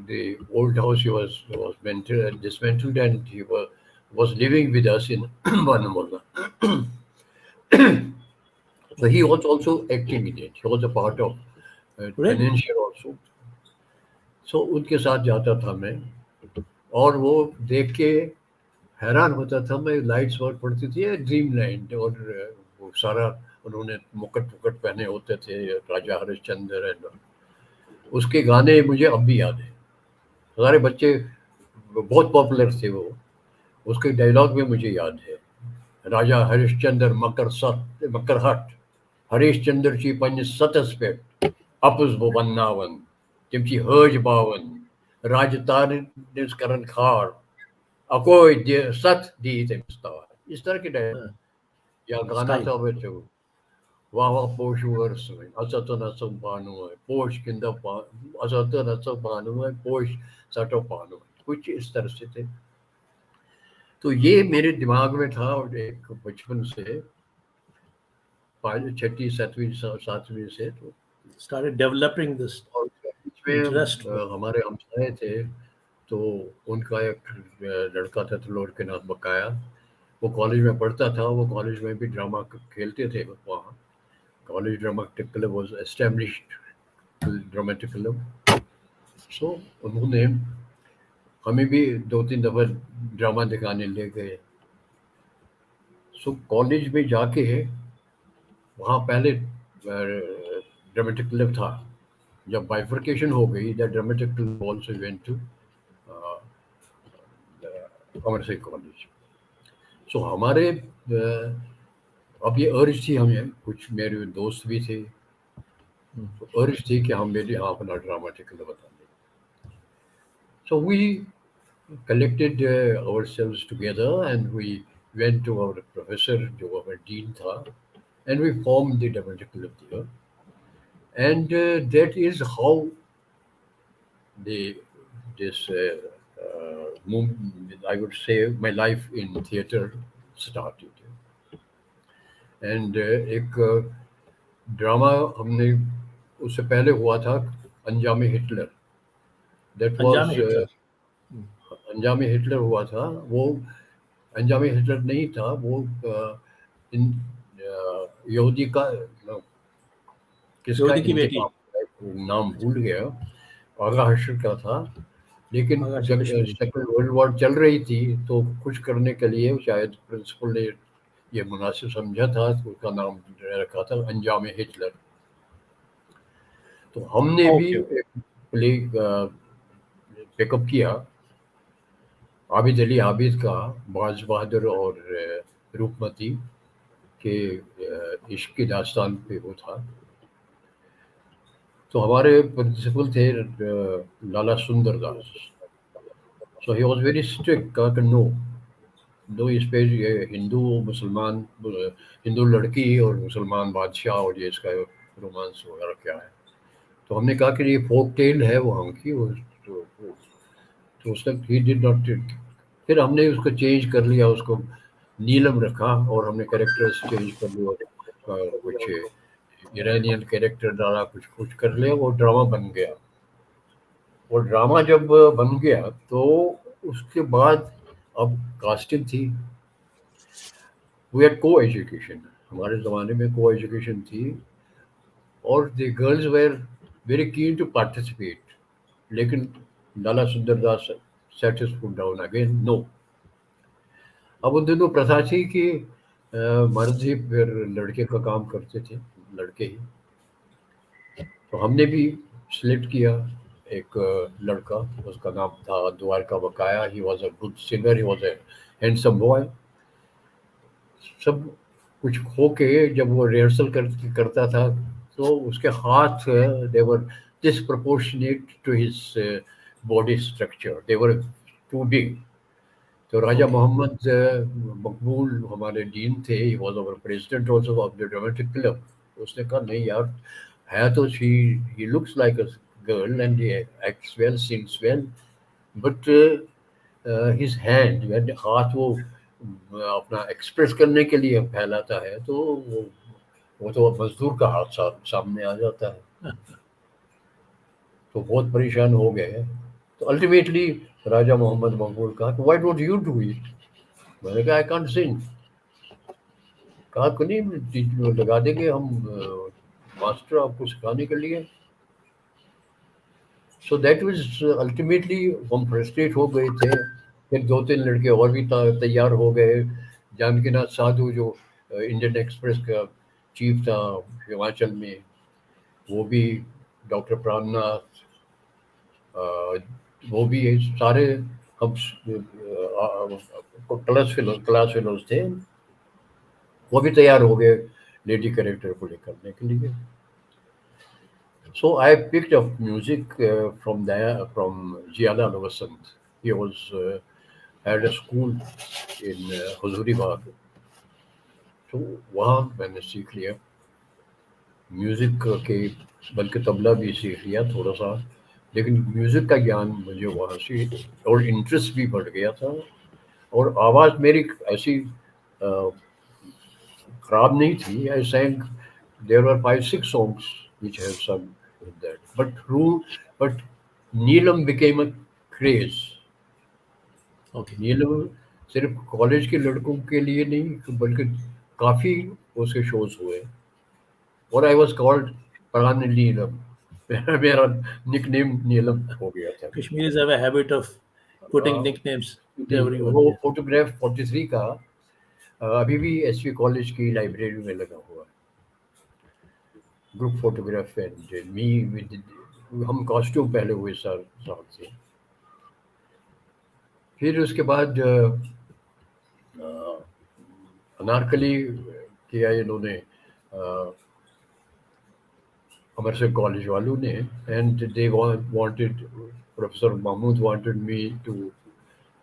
the old house he was dismantled and he was living with us in Banamola. So he was also acting in it. He was a part of really. financial also. So उनके साथ जाता था मैं और वो देख के हैरान होता था मैं लाइट्स बहुत पड़ती थी ड्रीम लैंड और वो सारा उन्होंने मुकुट मुकुट पहने होते थे राजा हरिश्चंद्र एंड उसके गाने मुझे अब भी याद है सारे बच्चे बहुत पॉपुलर थे वो उसके डायलॉग भी मुझे याद है राजा हरिश्चंद्र मकर हट हरिश्चंद्रची पंज सतस पे अपस वो बनावन तिमची हज बावन राजतार करन खार अकोय सत दी तमिस तार इस तरह के डायलॉग Uh, या गाना style. था वो तो वाह वाह पोश वर्ष में असतन असम पानु है पोश किंद असतन असम पानु है पोश सटो पानु है कुछ इस तरह से थे तो ये मेरे दिमाग में था और एक बचपन से छठी सातवीं से तो Started developing this और बीच interest. में हमारे हमसाए थे तो उनका एक लड़का था तो लड़के नाम बकाया वो कॉलेज में पढ़ता था वो कॉलेज में भी ड्रामा खेलते थे वहाँ college dramatic club was established dramatic club so उन्होंने हमें भी दो तीन दफा ड्रामा दिखाने ले गए सो कॉलेज में जाके वहाँ पहले ड्रामेटिक क्लब था जब बाइफर्केशन हो गई that dramatic club also went to commerce college so हमारे अब ये अर्ज थी हमें कुछ मेरे दोस्त भी थे तो अर्ज थी कि हम मेरे यहाँ अपना ड्रामेटिक क्लब बता दें so we collected ourselves together and we went to our professor जो our dean था and we formed the dramatic club there and that is how the this I would say my life in theater started. And एक drama हमने उससे पहले हुआ था अंजाम Hitler that Anjam was Hitler. अंजाम हिटलर हुआ था वो अंजाम हिटलर नहीं था वो इन यहूदी का किसका Yodi ki beti. इंतकाम नाम भूल गया आगा हशर का था लेकिन Agha जब Kashmiri. सेकंड वर्ल्ड वॉर चल रही थी तो कुछ करने के लिए शायद प्रिंसिपल ने ये मुनासिब समझा था तो उसका नाम रखा था अंजाम हिटलर तो हमने भी Okay. एक प्ले पिकअप किया आबिद अली आबिद का बाज बहादुर और रूपमती के इश्क की दास्तान पे वो था तो हमारे प्रिंसिपल थे लाला सुंदर दास सो ही वाज वेरी स्ट्रिक्ट कहा कि नो दो इस पे ये हिंदू मुसलमान हिंदू लड़की और मुसलमान बादशाह और ये इसका रोमांस वगैरह क्या है तो हमने कहा कि ये फोक टेल है वहाँ की तो उसने ही डिड नॉट फिर हमने उसको चेंज कर लिया, उसको नीलम रखा, और हमने कैरेक्टर्स चेंज कर लिए, और कुछ ईरानियन कैरेक्टर डाला, कुछ कुछ कर लिया, वो ड्रामा बन गया। वो ड्रामा जब बन गया तो उसके बाद अब कास्टिंग थी। वी हैड को एजुकेशन, हमारे ज़माने में को एजुकेशन थी, और the girls were very keen to participate. लेकिन Lala Sundardas set his foot down again, no. अब उन दिनों प्रथा थी कि मर्द ही फिर लड़के का काम करते थे, लड़के ही। तो हमने भी सिलेक्ट किया एक लड़का, उसका नाम था द्वारका बकाया। He was a good singer, he was a handsome boy. सब कुछ खो के जब वो रिहर्सल करता था, तो उसके हाथ they were disproportionate to his body structure, they were too big. तो राजा Okay. मोहम्मद मकबूल हमारे डीन थे, he was our president also of the dramatic club. उसने कहा नहीं यार, है तो he looks like a girl and he acts well, sings well, but his hand, हाथ वो अपना एक्सप्रेस करने के लिए फैलाता है, तो वो तो मजदूर का हाथ सामने आ जाता है। तो बहुत परेशान हो गए। तो अल्टीमेटली राजा मोहम्मद मकबूल कहा, why don't you do it? मैंने कहा आई कांट सिंग। कहा कि नहीं, लगा देंगे हम मास्टर आपको सिखाने के लिए। सो दैट वाज अल्टीमेटली, हम फ्रस्ट्रेट हो गए थे। फिर दो तीन लड़के और भी तैयार हो गए। जानकीनाथ साधु जो इंडियन एक्सप्रेस का चीफ था हिमाचल में, वो भी, डॉक्टर प्राणनाथ, अ, वो भी, सारे हम क्लास फेलोज थे। वो भी तैयार हो गए लेडी कैरेक्टर को करने के लिए। So I picked up music from there, from Jiala Vasant. He was had a school in Huzuri Bagh. तो वहाँ मैंने सीख लिया म्यूजिक के, बल्कि तबला भी सीख लिया थोड़ा सा। लेकिन म्यूजिक का ज्ञान मुझे वहाँ से, और इंटरेस्ट भी बढ़ गया था। और आवाज़ मेरी ऐसी खराब नहीं थी। आई sang, there were 5 6 songs which I have sung with that. But Neelam became a craze. Okay. नीलम सिर्फ कॉलेज के लड़कों के लिए नहीं, बल्कि काफ़ी उसके शोज हुए, और आई वॉज कॉल्ड प्राण नीलम। मेरा निकनेम नीलम हो गया था फिर। Kashmiris have a habit of putting हाँ, nicknames to जी, everyone. वो Yeah. फोटोग्राफ 43 का अभी भी एसवी कॉलेज की लाइब्रेरी में लगा हुआ है। Group photograph and me with, हम कॉस्ट्यूम पहले हुए सर साथ से। फिर उसके बाद अनारकली किया इन्होंने, अमरसर कॉलेज वालों ने। And they wanted, professor Mahmood wanted me to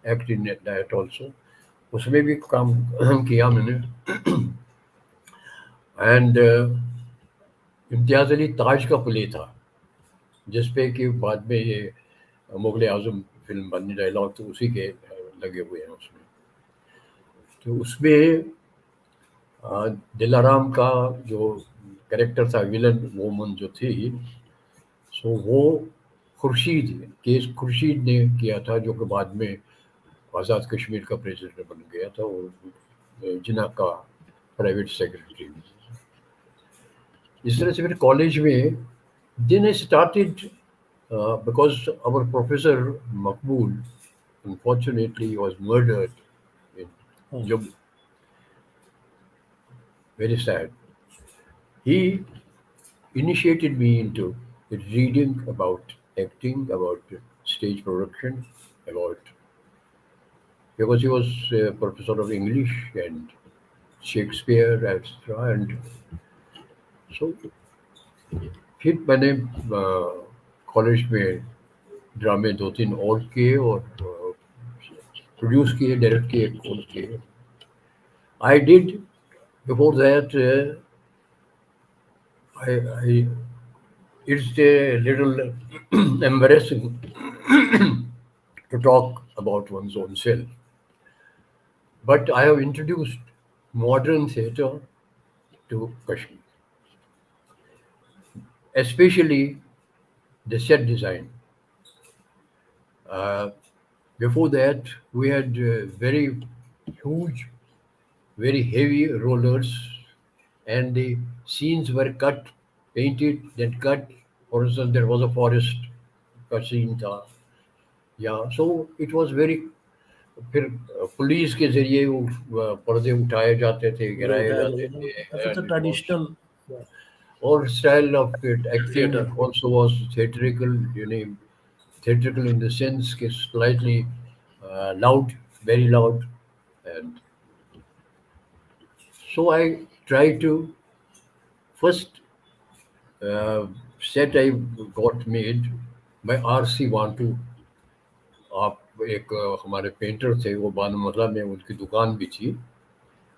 act in that also. उसमें भी काम किया मैंने। एंड इम्तियाज अली ताज का प्ले था, जिसपे कि बाद में ये मुगल आजम फिल्म बनी, डायलॉग तो उसी के लगे हुए हैं उसमें। तो उसमें दिलाराम का जो कैरेक्टर था, विलन वोमन जो थी, सो वो खुर्शीद, केस खुर्शीद ने किया था, जो कि बाद में आज़ाद कश्मीर का प्रेसिडेंट बन गया था, और जिना का प्राइवेट सेक्रेटरी। इस तरह से फिर कॉलेज में then I started, because our professor Maqbool unfortunately was murdered in Oh, Jugal. Very sad. He initiated me into reading about acting, about stage production, about, because he was a professor of English and Shakespeare, etc. And so फिर मैंने college में ड्रामे दो तीन और किए, और produce किए, डायरेक्ट किए, और किए। I did before that, I it's a little embarrassing to talk about one's own self. But I have introduced modern theatre to Kashmir, especially the set design. Uh, Before that, we had very huge, very heavy rollers, and the scenes were cut, painted, then cut. For instance, there was a forest का scene था. Yeah, so it was very. फिर police के जरिए वो पर्दे उठाए जाते थे, They गिराए had, जाते थे, that's such a and it was traditional or style of it. Acting theater. also was theatrical, theatrical in the sense कि slightly loud, very loud, and so I try to first uh, set I got made by R.C. Wantu. आप एक हमारे painter थे, वो बानमला में उनकी दुकान भी थी,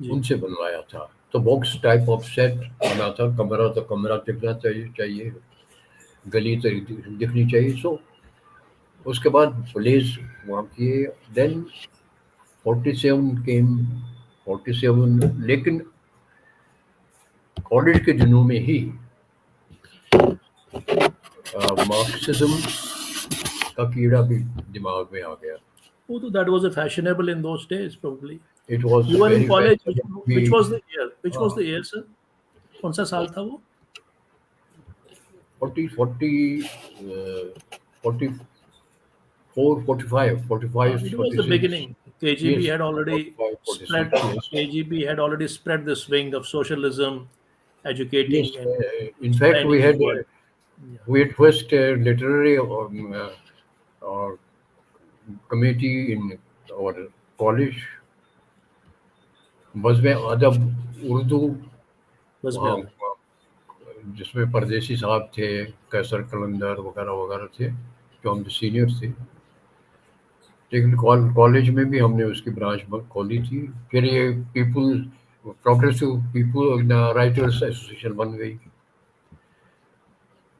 जी. उनसे बनवाया था. तो बॉक्स टाइप ऑफ सेट बना था. कमरा तो कमरा दिखना चाहिए, गली तो दिखनी चाहिए. सो उसके बाद प्लेस वहाँ किए. देन 47 केम 47. लेकिन कॉलेज के दिनों में ही मार्क्सिज्म का कीड़ा भी दिमाग में आ गया. Oh, so that was a fashionable in those days, probably. It was You were in very college. Fashionable भी. Which was the year? Which was हाँ, the year, sir? कौन सा साल था वो? 40 40 44 45 45 It was the 46. beginning. KGB Yes, had already 45 spread. 46. Yes. KGB had already spread this wing of socialism, Yes, educating and in fact, expanding in the world. Yeah. we had first literary or committee in our college. बज़्म अदब उर्दू बस में वहाँ आदत. जिसमें परदेसी साहब थे, कैसर कलंदर वगैरह वगैरह थे, जो हम सीनियर थे. लेकिन कॉलेज में भी हमने उसकी ब्रांच खोली थी. फिर ये people progressive people writers association बन गई.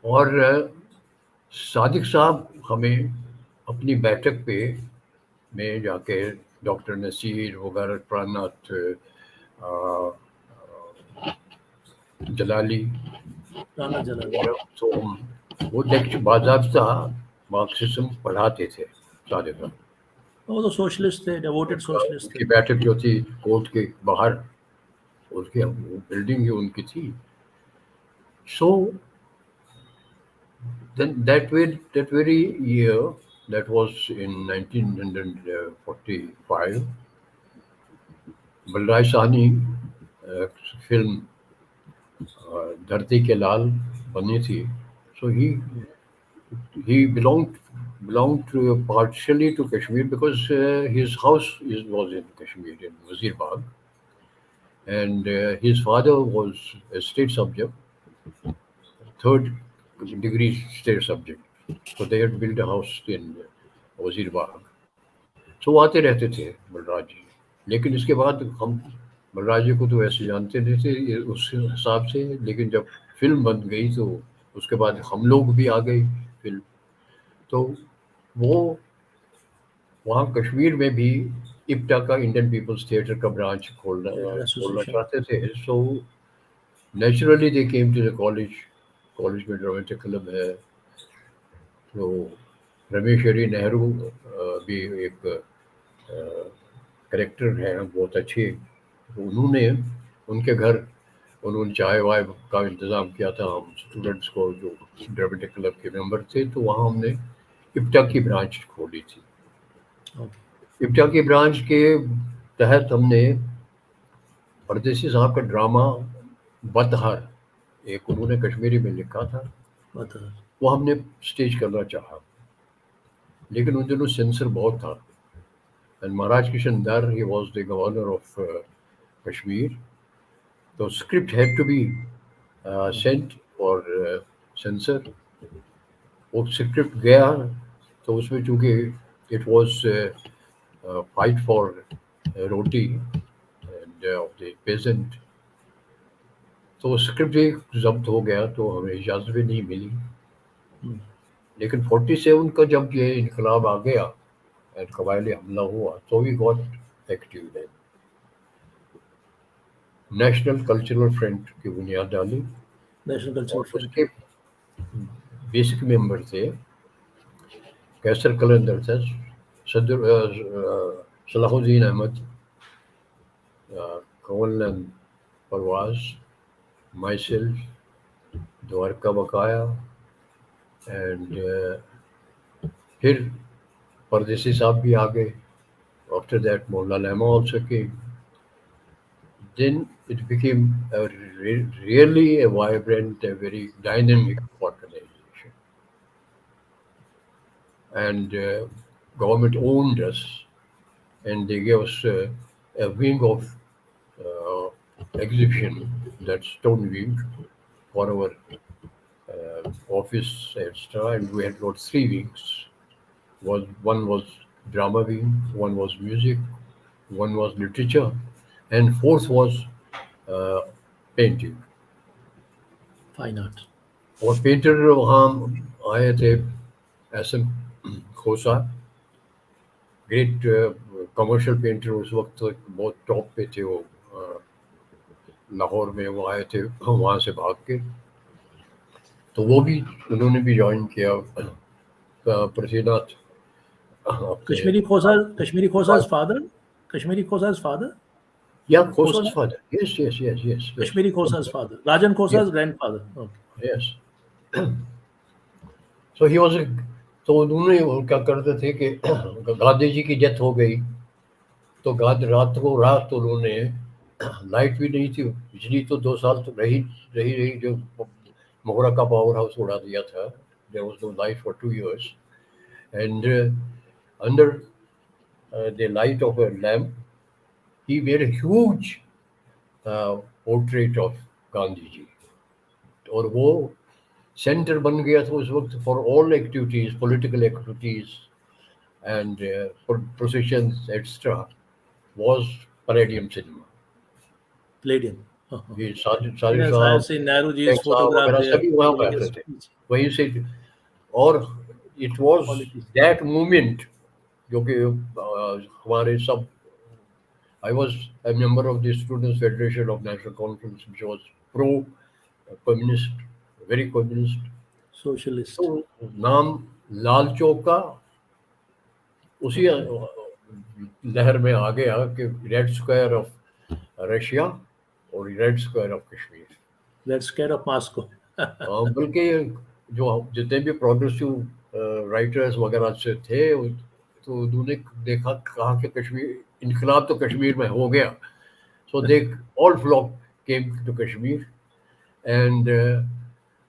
और सादिक साहब हमें अपनी बैठक पे में जाके डॉक्टर नसीर वगैरह, प्राणनाथ जलाली राना जलाली. वगैरह, तो हम वो लेक्चर बाज़ाब्ता मार्क्सिज्म पढ़ाते थे सादिक साहब. वो तो सोशलिस्ट थे, डिवोटेड सोशलिस्ट थे. उनकी बैठक जो थी कोर्ट के बाहर, उसकी बिल्डिंग ही उनकी थी. सो then that very year, that was in 1945, Balraj Sahni film धरती के लाल बनी थी. So he belonged to partially to Kashmir because his house was in Kashmir in Wazirbagh, and his father was a state subject, third degree state subject. So they had built a house in Wazirbagh. So वो आते रहते थे बलराज जी. लेकिन इसके बाद हम बलराज जी को तो ऐसे जानते नहीं थे उस हिसाब से. लेकिन जब फिल्म बन गई तो उसके बाद हम लोग भी आ गए फिल्म. तो वो वहाँ कश्मीर में भी इप्टा का, इंडियन पीपल्स थिएटर का ब्रांच थिएटर खोलना एसोसिएशन. चाहते थे. So naturally they came to the college. College में ड्रामेटिक क्लब है. तो रमेश हरी नेहरू भी एक करेक्टर हैं, बहुत अच्छे. तो उन्होंने उनके घर उन्होंने चाय वाय का इंतज़ाम किया था. हम स्टूडेंट्स को जो ड्रामेटिक क्लब के मेंबर थे, तो वहाँ हमने इप्टा की ब्रांच खोली थी. Okay. इप्टा की ब्रांच के तहत हमने परदेसी साहब का ड्रामा बतहर, एक उन्होंने कश्मीरी में लिखा था, बता. वो हमने स्टेज करना चाहा. लेकिन उन दिनों सेंसर बहुत था. And Maharaj Kishan Dar, he was the governor of Kashmir. तो script had to be sent for censor. वो स्क्रिप्ट गया, तो उसमें चूंकि it was fight for roti and of the pageant, तो स्क्रिप्ट भी जब्त हो गया, तो हमें इजाज़त भी नहीं मिली. लेकिन 47 का जब ये इनकलाब आ गया एंड कबायली हमला हुआ, तो we got active then. National cultural front की बुनियाद डाली National Cultural और Front. उसके बेसिक मेंबर थे कैसर कलंदर थे, सदर सलाहुद्दीन अहमद, कमल परवाज, myself, द्वारका बकाया, एंड फिर परदेसी साहब भी आ गए. After that, Moulana Lama also came. Then it became really a vibrant, a very dynamic organization. And government owned us, and they gave us a wing of uh, exhibition, that stone wing, for our office, etc. And we had got three wings. One was drama wing, one was music, one was literature, and fourth was uh, painting. Fine art. और painter वहाँ आए थे, S M खोसा, great commercial painter उस वक्त, बहुत top पे थे वो. लाहौर में वो आए थे वहाँ से भाग के, तो वो भी उन्होंने भी ज्वाइन किया प्रसिद्धार्थ अपने. Kashmiri Khosa's father. Kashmiri Khosa's father. या खोसा's Khosa. father, yes, yes, yes, yes, yes, Kashmiri Khosa's father. Rajan yes, Khosa's grandfather. Okay. yes. So he was a, तो उन्होंने वो क्या करते थे कि गांधी जी की डेथ हो गई, तो रात को रात उन्होंने, लाइट भी नहीं थी, बिजली तो 2 साल तो रही रही रही, जो मोहरा का पावर हाउस उड़ा दिया था. There was no light for 2 years, and under the light of a lamp he made a huge portrait of Gandhi ji. और वो सेंटर बन गया था उस वक्त for all activities, political activities, and processions extra, was Palladium cinema. Palladium. Uh-huh. ये Sajid Yes, I साहब, have seen Nehruji's Sheikh साहब photograph वगैरह there सभी वहाँ giving a बैठते थे speech. वहीं से. और it was Politics. That movement जो कि हमारे सब, I was a member of the Students Federation of National Conference, which was pro communist, very communist. तो Socialist. नाम लाल चौक का उसी Okay. लहर में आ गया कि रेड स्क्वायर ऑफ रशिया और red square of Kashmir. That's scared of Moscow. बल्कि जो जितने भी प्रोग्रेसिव राइटर्स वगैरह से थे, तो उन्होंने देखा, कहा कि कश्मीर, इनकलाब तो कश्मीर में हो गया. So they all flock came to Kashmir, and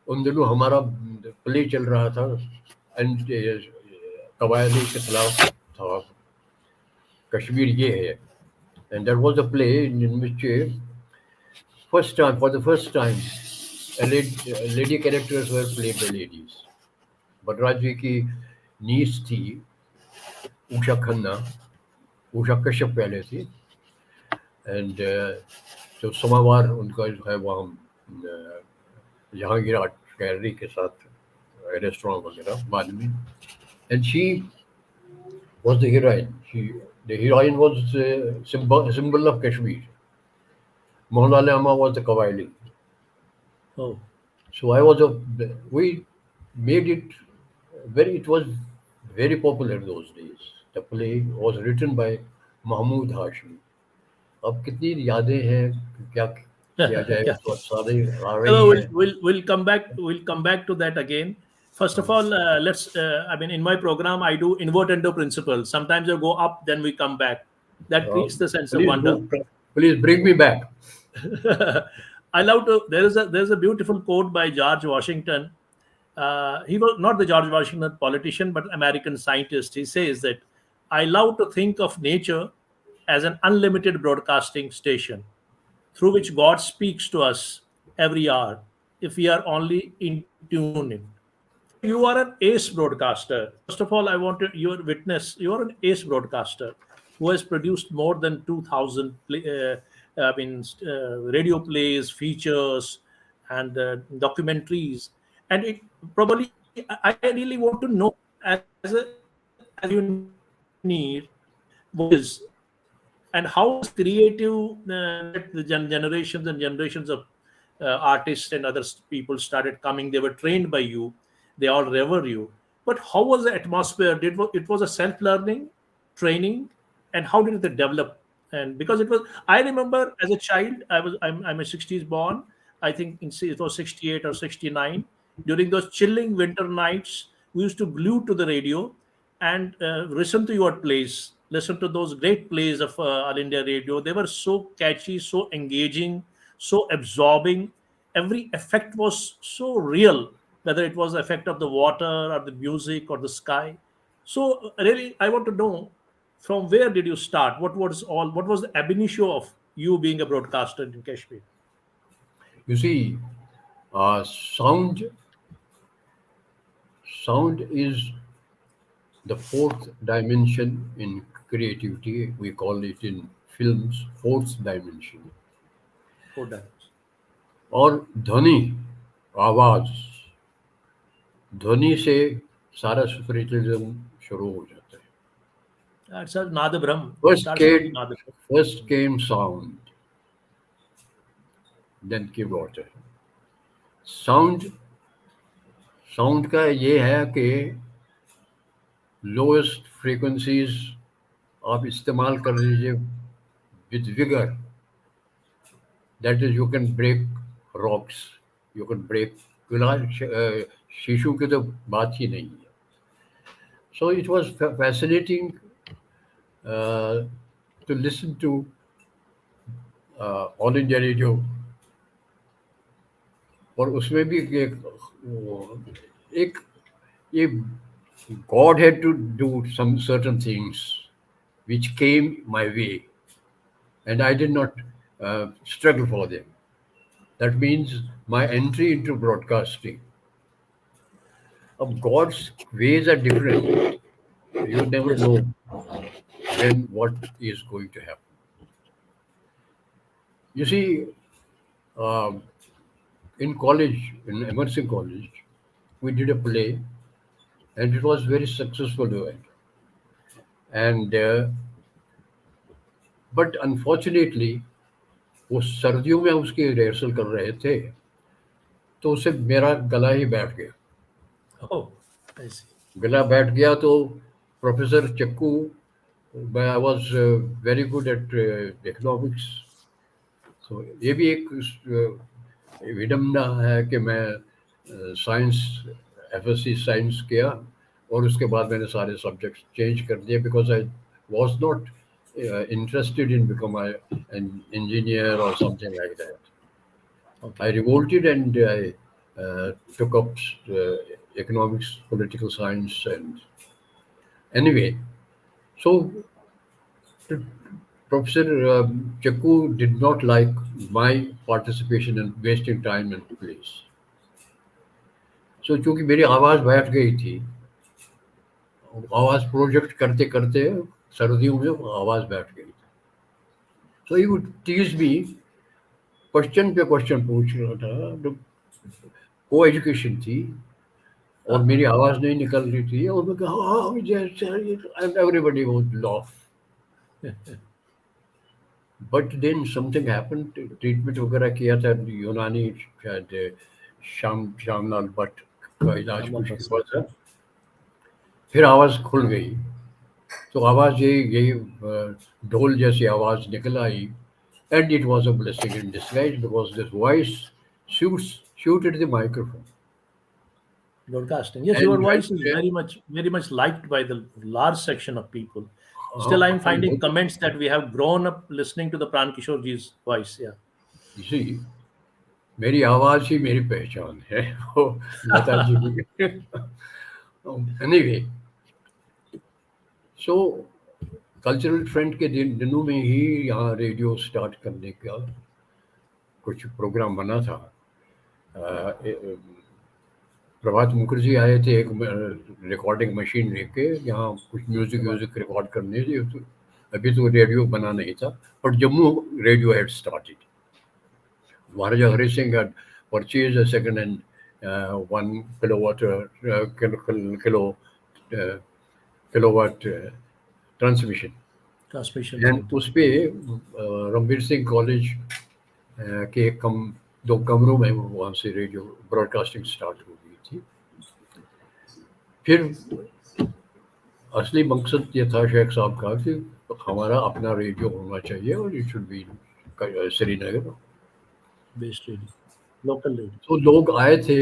उन दिनों हमारा प्ले चल रहा था, एंड कबायली के खिलाफ था, कश्मीर ये है. And that was a play in which first time, for the first time, lady characters were played by ladies. Butraj ji की नीस थी उषा खन्ना, उषा कश्यप पहले थी, एंड जो समावार उनका जो है वहाँ जहांगीर आर्ट गैलरी के साथ रेस्टोरेंट वगैरह बाद में. And she was the heroine. The heroine was symbol of Kashmir. Mohan Lama was the कवायली. Oh, So I was a, we made it very, it was very popular those days. The play was written by Mahmood Hashmi. अब कितनी यादें हैं, क्या किया जाए, yeah. तो सारे आ रही Hello, we'll, हैं. we'll we'll come back. We'll come back to that again. First of all, let's. I mean, in my program, I do invertendo principle. Sometimes I go up, then we come back. That Uh, creates the sense of please wonder. do, please bring me back. I love to. There is a beautiful quote by George Washington. He was not the George Washington politician, but American scientist. He says that I love to think of nature as an unlimited broadcasting station through which God speaks to us every hour if we are only in tune in. So you are an ace broadcaster. First of all, I want to your witness. You are an ace broadcaster who has produced more than 2,000 radio plays, features, and documentaries. And it probably I really want to know as you need what is and how this creative that the generations and generations of artists and other people started coming. They were trained by you, they all revere you. But how was the atmosphere? It was a self-learning training, and how did it develop? And because it was, I remember as a child, I'm a 60s born. I think it was 68 or 69. During those chilling winter nights, we used to glue to the radio and listen to your plays, listen to those great plays of All India Radio. They were so catchy, so engaging, so absorbing. Every effect was so real, whether it was the effect of the water or the music or the sky. So really, I want to know, from where did you start? What was the ab initio of you being a broadcaster in Kashmir? You see, sound is the fourth dimension in creativity. We call it in films fourth dimension. Four dimensions. और ध्वनि, आवाज, ध्वनि से सारा spiritualism शुरू हो जाता है. It's a Nada Brahm. It First starts with the came, Nada first came sound, then came water. Sound sound का ये है कि लोएस्ट फ्रीक्वेंसीज आप इस्तेमाल कर लीजिए with vigour. That is you can break rocks, you can break glass, शीशों की तो बात ही नहीं है. So it was fascinating to listen to All India Radio. और उसमें भी एक ये God had to do some certain things which came my way, and I did not struggle for them. That means my entry into broadcasting. Of God's ways are different. You never Yes. know when what is going to happen. You see, um, in college, in Emerson College, we did a play, and it was very successful event. And but unfortunately, वो सर्दियों में उसकी rehearsal कर रहे थे, तो उससे मेरा गला ही बैठ गया. Oh, I see. गला बैठ गया तो प्रोफेसर चक्कू, I was very good at economics. तो ये भी एक विडम्बना है कि मैं साइंस, एफएससी साइंस किया और उसके बाद मैंने सारे सब्जेक्ट्स चेंज कर दिए because I was not interested in become an engineer or something like that. I Okay. revolted and I took up uh, economics, political science, and anyway. So Professor Chakku did not like my participation and wasting time and place. So चूंकि मेरी आवाज़ बैठ गई थी, आवाज़ project करते करते सर्दियों में आवाज़ बैठ गई. So he would tease me, question पे क्वेश्चन पूछ रहा था. को एजुकेशन थी और मेरी आवाज़ नहीं निकल रही थी और मैं कहा and everybody would laugh. But then something happened, treatment वगैरह किया था, यूनानी शायद श्यामलाल भट्ट का इलाज Shamlal कुछ हुआ Prasad. था, फिर आवाज़ खुल गई. तो आवाज़ यही यही ढोल जैसी आवाज़ निकल आई. And it was a blessing in disguise because this voice suited the microphone. Broadcasting. Yes, And your when voice is very much liked by the large section of people. Still, I'm हम finding बोलते, comments that we have grown up listening to the Pran Kishore ji's voice. Yeah. इसी मेरी आवाज़ ही मेरी पहचान है. वो लता जी की. Anyway, so कल्चरल फ्रंट के दिनों में ही यहाँ रेडियो स्टार्ट करने का कुछ प्रोग्राम बना था. प्रभात मुखर्जी आए थे एक रिकॉर्डिंग मशीन लेके यहाँ कुछ म्यूजिक Right. म्यूजिक रिकॉर्ड करने के. तो अभी तो रेडियो बना नहीं था, but Jammu radio had started. Maharaja Hari Singh had purchased a second hand 1 kilowatt kilowatt transmission. Transmission and होता उस पे रणबीर सिंह कॉलेज के दो कमरों में वहाँ से रेडियो ब्रॉडकास्टिंग स्टार्ट हो गई थी। फिर असली मकसद ये था शेख साहब का कि हमारा अपना रेडियो होना चाहिए और it should be Srinagar. Best radio, local radio. तो लोग आए थे,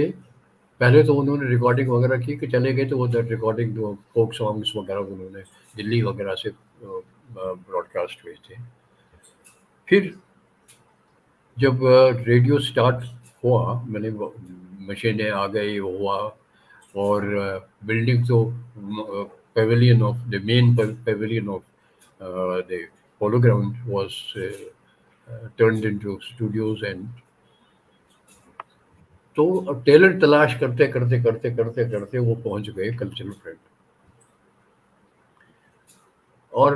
पहले तो उन्होंने रिकॉर्डिंग वगैरह की कि चले गए, तो वो दैट रिकॉर्डिंग जो फोक सॉन्ग्स वगैरह उन्होंने दिल्ली वगैरह से ब्रॉडकास्ट हुए थे। फिर जब रेडियो स्टार्ट हुआ, मैंने मशीनें आ गई, वो हुआ, और बिल्डिंग तो pavilion of the main pavilion of the polo ground was turned into studios, and तो टैलेंट तलाश करते करते करते करते करते वो पहुंच गए कल्चरल फ्रंट। और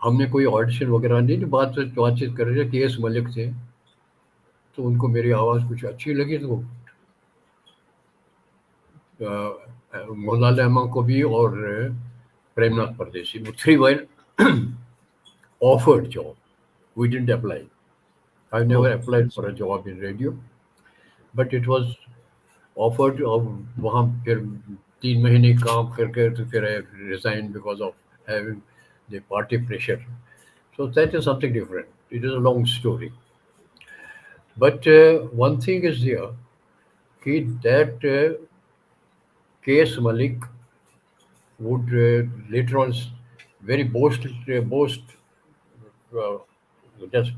हमने कोई ऑडिशन वगैरह नहीं, बातचीत कर रहे थे। के एस मलिक थे, तो उनको मेरी आवाज़ कुछ अच्छी लगी, तो मोहनलाल अहमा को भी और प्रेमनाथ परदेसी, वो three were offered job. We didn't apply. I oh, never applied for a job in radio, but it was offered. और वहाँ फिर 3 महीने काम करके तो फिर I resigned because of having the party pressure. So that is something different. It is a long story. But one thing is here, that K.S. Malik would later on very uh, just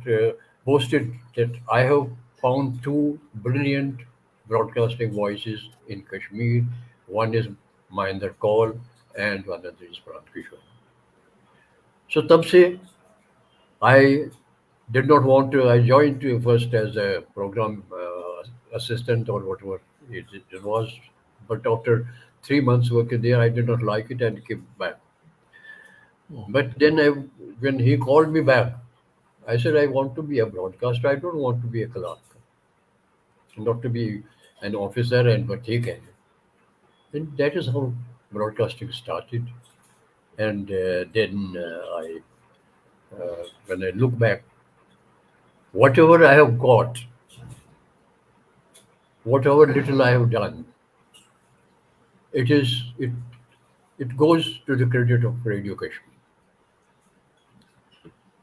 boasted that I have found two brilliant broadcasting voices in Kashmir. One is Mahinder Kaul and one is Pran Kishore. So तब से I did not want to. I joined first as a program assistant or whatever it was, but after 3 months working there, I did not like it and came back. Oh, But then when he called me back, I said I want to be a broadcaster. I don't want to be a clerk, not to be an officer and but he can. And that is how broadcasting started. And then when I look back, whatever I have got, whatever little I have done, it is it goes to the credit of Radio Kashmir.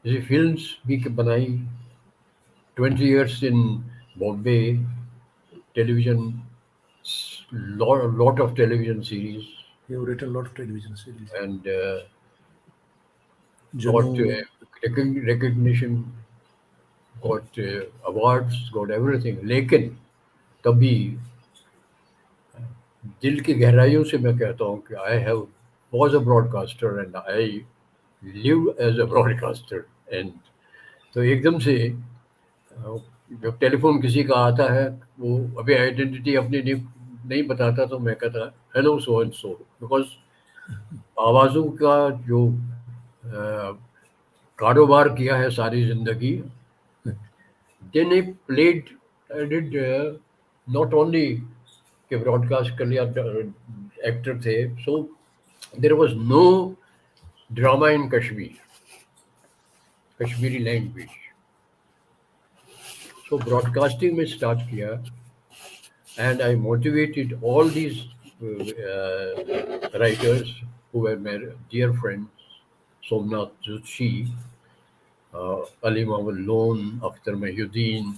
जैसे films भी बनाई, 20 years in Bombay, television, lot of television series, you have written a lot of television series. and got Junoon. recognition, got awards, got everything. लेकिन तभी दिल की गहराइयों से मैं कहता हूँ कि I have was a broadcaster and I live as a broadcaster. And तो एकदम से जब टेलीफोन किसी का आता है, वो अभी आइडेंटिटी अपनी नहीं बताता, तो मैं कहता hello so and so, because आवाज़ों का जो अ, कारोबार किया है सारी जिंदगी, then I played, I did not only के ब्रॉडकास्ट कर लिया, एक्टर थे, so there was no drama in Kashmir, Kashmiri language. So broadcasting में स्टार्ट किया, and I motivated all these writers who were my dear friends, Somnath Joshi, Ali Muhammad Lone, Akhtar Mahyuddin,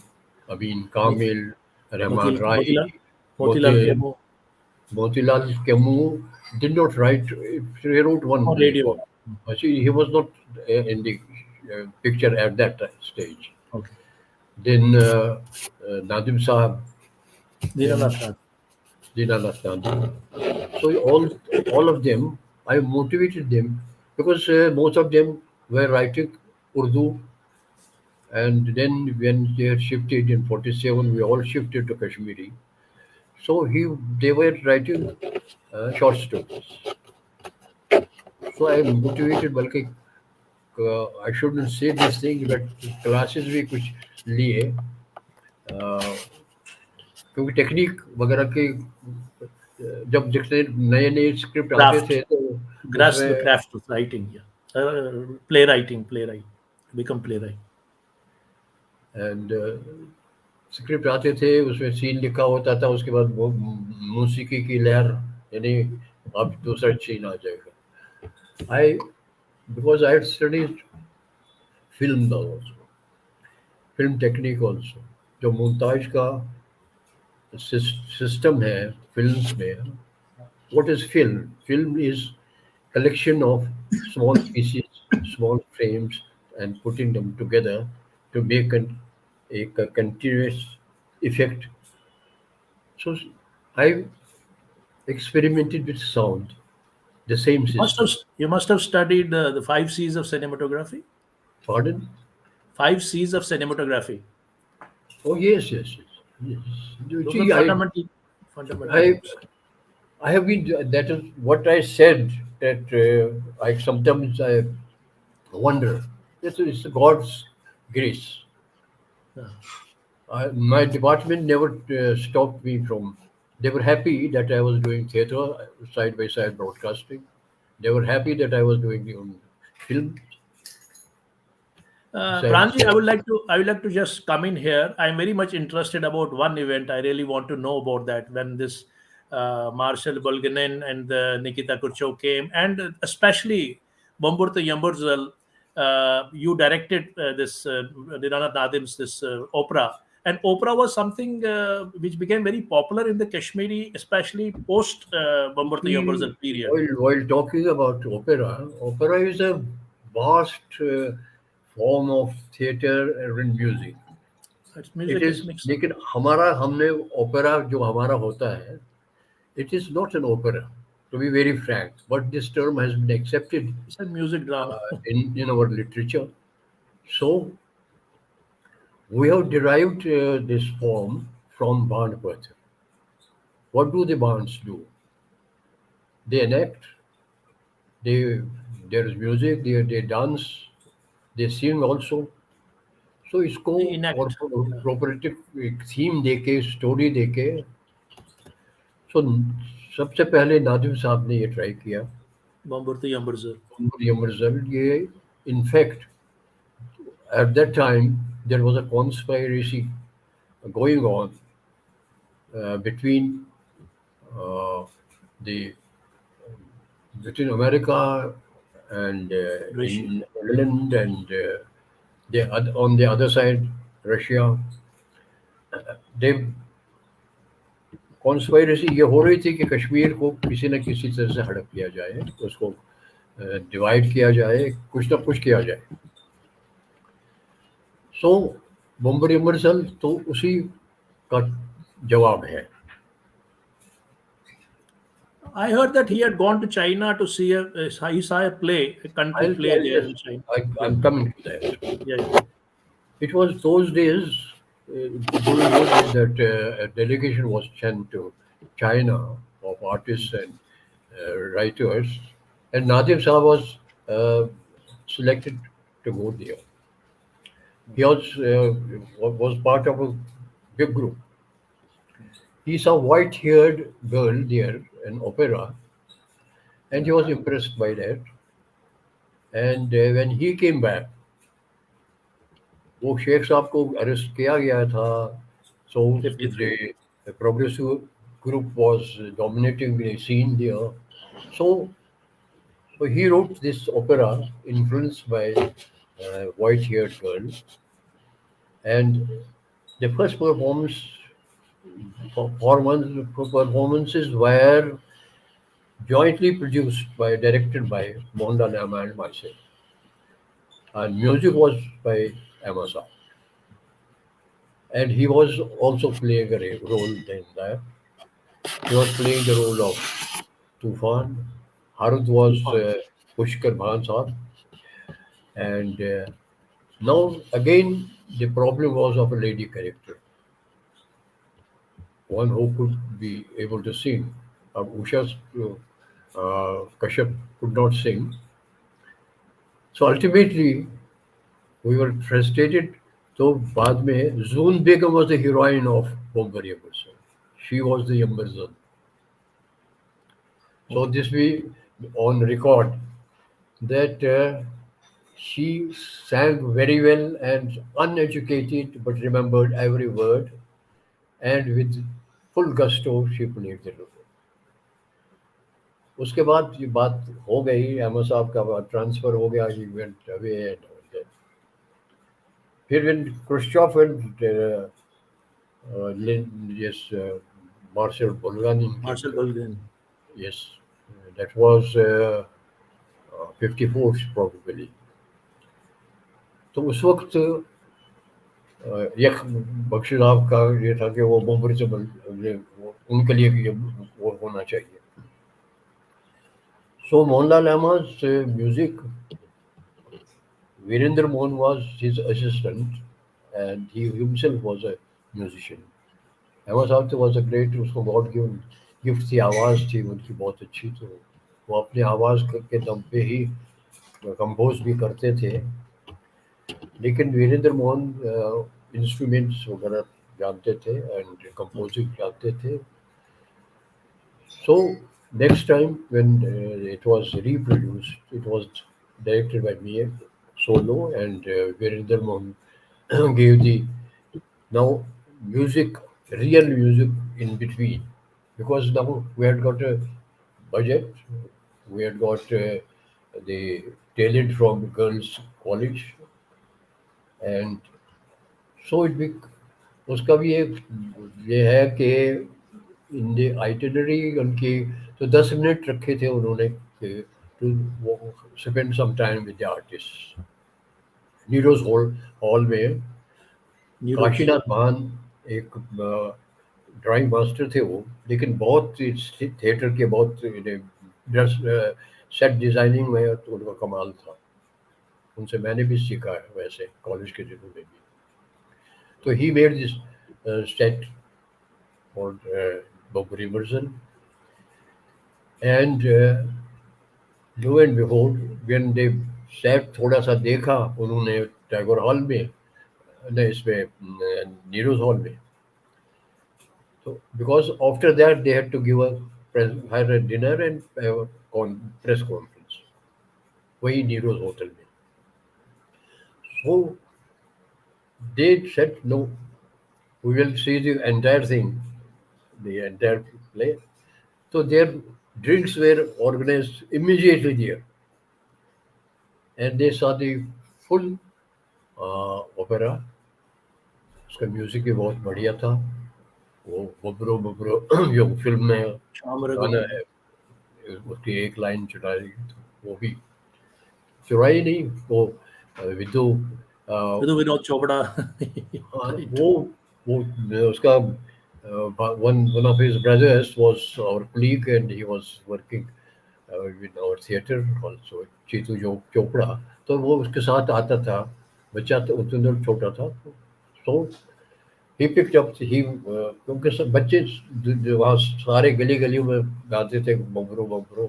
Abin Kamil, Rahman Rai, Motilal, Motilal Moti, chemo Motilal Kemu did not write, he wrote one और radio. poem. See, he was not in the picture at that stage. Okay, Then Nadim Sahab, then Dinanath Raj. Dina Lasthani. So all of them, I motivated them because most of them were writing Urdu, and then when they had shifted in '47, we all shifted to Kashmiri. So they were writing short stories. So I motivated, बल्कि I shouldn't say this thing, but classes भी कुछ लिए, क्योंकि technique वगैरह के जब जितने नए नए स्क्रिप्ट आते क्राफ्ट, थे, तो ग्रास्प द उसमें craft of writing. playwright, become playwright. And script आते थे, उसमें सीन लिखा होता था, उसके बाद वो मौसीकी की लहर, यानी अब दूसरा सीन आ जाएगा. I because I studies film also, film technique also. जो मोन्ताज का सिस्टम है फिल्म्स में, what is film? Film is collection of small pieces, small frames, and putting them together to make a continuous effect. So I experimented with sound, the same system. You must have studied the five C's of cinematography. Pardon? Five C's of cinematography. Oh yes, yes, yes, yes. You Those are see, fundamental I, things. I have been. That is what I said. That I sometimes I wonder. It's God's grace. Yeah. My department never stopped me from. They were happy that I was doing theatre, side by side broadcasting. They were happy that I was doing film. Besides, Pranji, I would like to just come in here. I'm very much interested about one event. I really want to know about that when this Marshall Bulganin and Nikita Khrushchev came, and especially Bomburta Yamburzal. You directed this Dinanath Nadim's this opera, and opera was something which became very popular in the Kashmiri, especially post Bomburta see, Yamburzal period. while talking about opera, opera is a vast form of theatre and music. Its It music is is, mixed. लेकिन हमारा हमने opera जो हमारा होता है, it is not an opera. To be very frank, but this term has been accepted It's a music drama. in our literature. So we have derived this form from Band. What do the bands do? They enact, they there is music, they dance, they sing also. So इसको They और enact. Yeah. प्रोपरेटिव theme देके, story देके, सो सबसे पहले नादिम साहब ने ये try किया. Bomburti Yamburzal. ये रिजल्ट ये in fact at that time there was a conspiracy going on between uh, the between America and Russia. in England and on the other side Russia. They conspiracy ये हो रही थी कि कश्मीर को किसी न किसी तरह से हड़प किया जाए, उसको डिवाइड किया जाए, कुछ ना कुछ किया जाए. सो बम्बरी अमरसल तो उसी का जवाब है. I heard that he had gone to China to see he saw a play, a country play I'll there just in China. I'm coming to that. Yeah, yeah. It was those days, during those days that a delegation was sent to China of artists and writers, and Nadir Shah was selected to go there. He was part of a big group. He saw white-haired girl there, an opera, and he was impressed by that. And when he came back, वो शेख साहब को arrest किया गया था. So 53. the progressive group was dominating the scene there. So, so he wrote this opera influenced by white-haired girl, and the first performances were jointly produced by directed by Mohandas Nama and myself, and music was by Amasa, and he was also playing a role in that. He was playing the role of Tufan. Harut was Tufan. Pushkar Bhan Saab, and now again the problem was of a lady character, one who could be able to sing. Usha's Kashyap could not sing. So ultimately, we were frustrated. So बाद में Zoon Begum was the heroine of Bombari Ambersal. She was the Ambersal. So Okay. this we on record that she sang very well and uneducated but remembered every word, and with full gusto she played the role. उसके बाद ये बात हो गई, अहमद साहब का transfer हो गया, he went away and all that. फिर when Khrushchev and yes, Marshal Bulganin came Marshall to, Bulgarian. yes, that was 54 probably. तो उस वक्त यक बख्शी साहब का ये था कि वो मुंबई से उनके लिए ये वो होना चाहिए. So Mohanlal Ahmad's music, Virendra Mohan was his assistant, and he himself was a musician. Ahmad साहब तो वॉज अ ग्रेट, उसको गॉड गिवन गिफ्ट थी, आवाज़ थी उनकी बहुत अच्छी, तो वो अपनी आवाज़ के दम पे ही कंपोज भी करते थे. लेकिन वीरेंद्र मोहन इंस्ट्रूमेंट्स वगैरह जानते थे एंड Okay. कंपोजिंग जानते थे. So next time when it was reproduced, it was directed by me solo, and Virendra Mohan gave the now music, real music in between, because now we had got a budget, we had got the talent from girls' college, and so it bec उसका भी एक ये है कि in the itinerary उनकी तो 10 minute रखे थे उन्होंने कि to spend some time with the artist. नीरोज हॉल में Neros. काशीनाथ महान एक ड्राइंग मास्टर थे वो, लेकिन बहुत थिएटर के बहुत सेट डिजाइनिंग में तो उनका कमाल था. उनसे मैंने भी सीखा है वैसे कॉलेज के दिनों में भी. तो he made this set for Bobri Merson, and lo and behold, when they sat थोड़ा सा देखा उन्होंने टैगोर हॉल में, नहीं इसमें नीरोज हॉल में, तो because after that they had to give a had a dinner and a press conference वही नीरोज होटल में. So they said no, we will see the entire thing, the entire play. So their drinks were organized immediately there, and they saw the full opera. उसका music भी बहुत बढ़िया था. वो बबरो बबरो जो film में गाना Chamaragan. है, उसकी एक लाइन चुराई, वो भी चुराई नहीं, वो विदु Vidhu Vinod Chopra. हाँ, Right. वो उसका one of his brothers was our colleague and he was working in our theater also, Chitu जो चोपड़ा, तो वो उसके साथ आता था. बच्चा तो उतना छोटा था. So he picked up he क्योंकि सब बच्चे वहाँ सारे गली गलियों में गाते थे बबरो बबरो.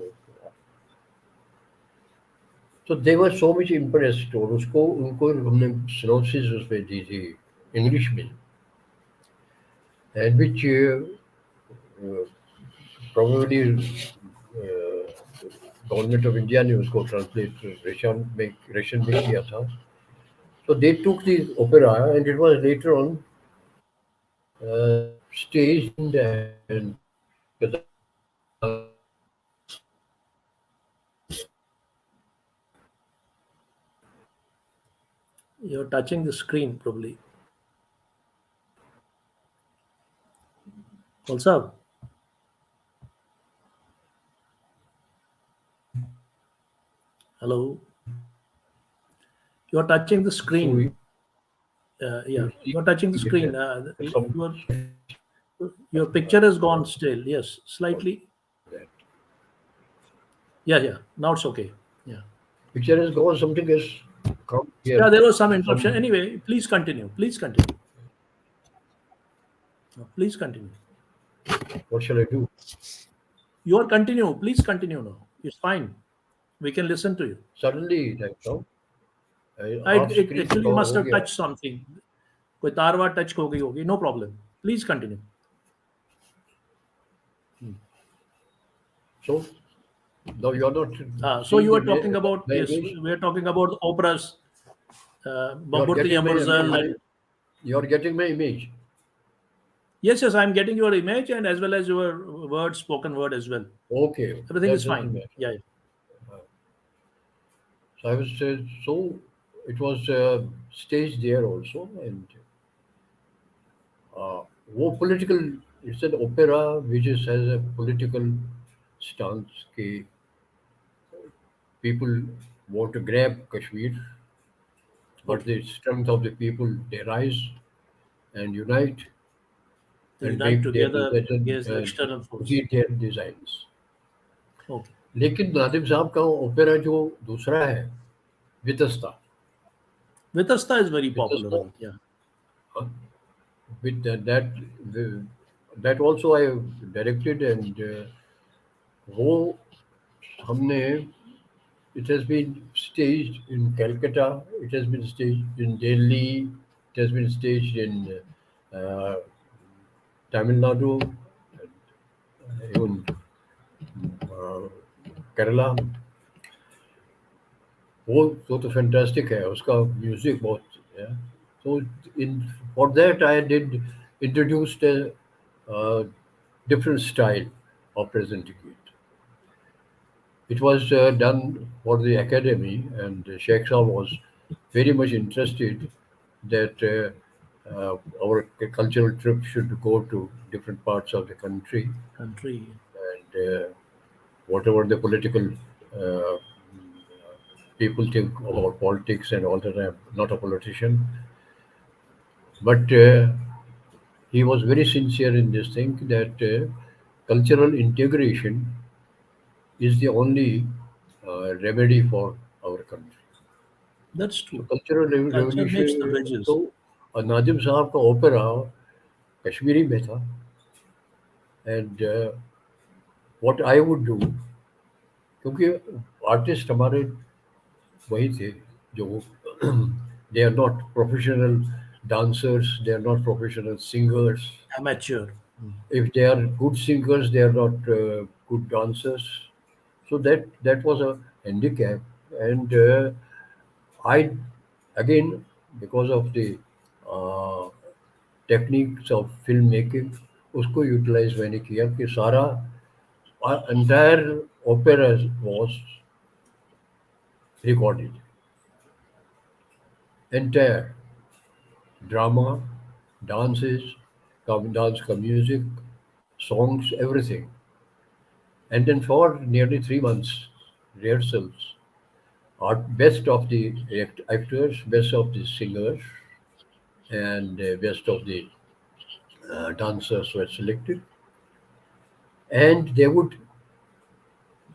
तो दे वर सो मच इम्प्रेस्ड, और उसको उनको हमने सिनॉप्सिस उसमें दी थी इंग्लिश में, and which probably government of India ने उसको ट्रांसलेट रेशन में किया था. So they took the opera and it was later on staged and You're touching the screen, probably. Also, hello. You're touching the so screen. Yeah, you see you're touching the screen. some Your picture is gone still. Yes, slightly. that Yeah, yeah. Now it's okay. Yeah. picture has gone, something has come here, Yeah, there was some interruption. some Anyway, please continue. Please continue. No, please continue. what shall I do? You are continue. Please continue now. It's fine. We can listen to you. Suddenly like now It, half it screen actually cover must हो have गया. touched something. कोई तार वार touch हो गई होगी. No problem. Please continue. So No, you are not So seeing you were talking about, my yes, image. we are talking about the operas, You are Murthy getting Amarzal, and you are getting my image. yes, yes, I'm getting your image and as well as your word, spoken word as well. Okay, Everything that is doesn't fine. matter. Yeah, yeah. So I was so it was staged there also, and वो political. It's an opera which has a political stance. कि people want to grab Kashmir, but Okay. the strength of the people they rise and unite They and unite make their together decision, against the external force. proceed their designs. Okay. लेकिन नादिम साहब का opera जो दूसरा है Vitasta Vitasta is very popular. Vitasta Yeah. with that also I directed and वो हमने it has been staged in Calcutta, it has been staged in Delhi, it has been staged in uh, Tamil Nadu, even uh, Kerala. वो तो fantastic है उसका music बहुत है तो in for that I did introduced a different style of presenting it. It was done for the academy, and Sheikh Shah was very much interested that our cultural trip should go to different parts of the country, Country. and whatever the political uh, people think about politics and all that. I'm not a politician, but he was very sincere in this thing that cultural integration is the only remedy for our country. That's So true. cultural Culture makes the revolution. bridges. तो नाजिम साहब का opera Kashmiri में था and what I would do क्योंकि artist हमारे वही थे जो they are not professional dancers, they are not professional singers. Amateur. If they are good singers, they are not good dancers. So that was a handicap, and I again because of the uh, techniques of filmmaking उसको utilise मैंने किया कि सारा entire opera was recorded, entire drama, dances, dance music, songs, everything. And then for nearly 3 months rehearsals, best of the actors, best of the singers, and best of the dancers were selected, and they would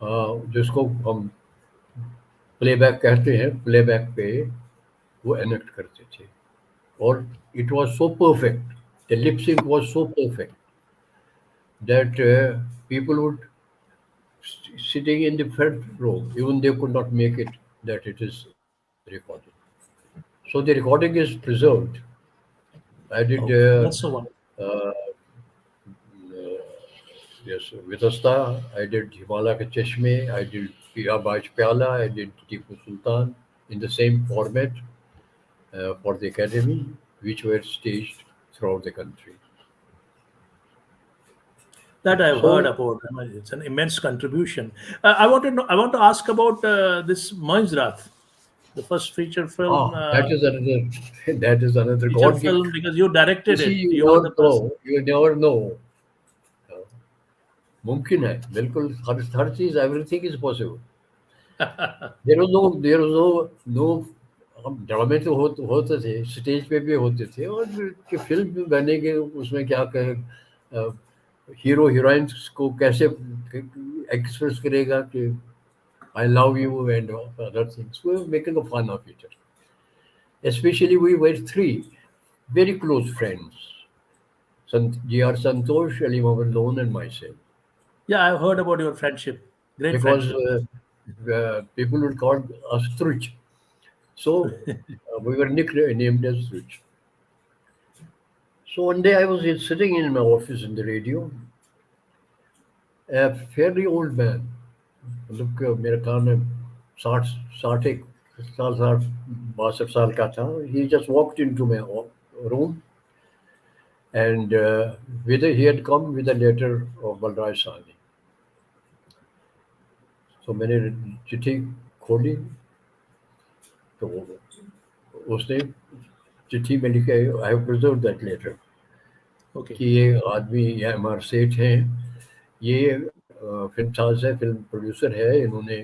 जिसको हम playback कहते हैं playback पे वो enact करते थे और it was so perfect the lip sync was so perfect that people would sitting in the front row even they could not make it that it is recorded. So the recording is preserved. I did Okay. That's the one. uh, yes, Vitasta, I did Himala Ke Cheshme, I did Pira Baj Pyala, I did Tipu Sultan in the same format for the academy, which were staged throughout the country. That I've heard So, about. I mean, it's an immense contribution. I want to know, I want to ask about this Moinzrath, the first that is another that is another feature God gift. film because you You directed see, it. You were the person. you never know. Uh, मुमकिन है बिल्कुल हर चीज everything is possible. There was no हम ड्रामे तो होते थे stage पे भी होते थे और कि फिल्म भी बनेंगे उसमें क्या कहे हीरो हीरोइंस को कैसे एक्सप्रेस करेगा कि I love you and other things we making a fun of it especially we were three very close friends G.R. Santosh, Ali Mohammed Lone and myself Yeah, I've heard about your friendship. Great because friendship. people would call us Truch. So we were nicknamed as Truch. So one day I was sitting in my office in the radio, a fairly old man. मतलब कि मेरे ख्याल में 60 61 साल 62 साल का था. He just walked into my room and he had come with a letter of Balraj Sahni. तो मैंने चिट्ठी खोली तो उसने चिट्ठी में लिखा है, I have preserve that letter, Okay. कि ये आदमी ये हमारे सेठ हैं, ये फिल्म साज है, फिल्म प्रोड्यूसर है, इन्होंने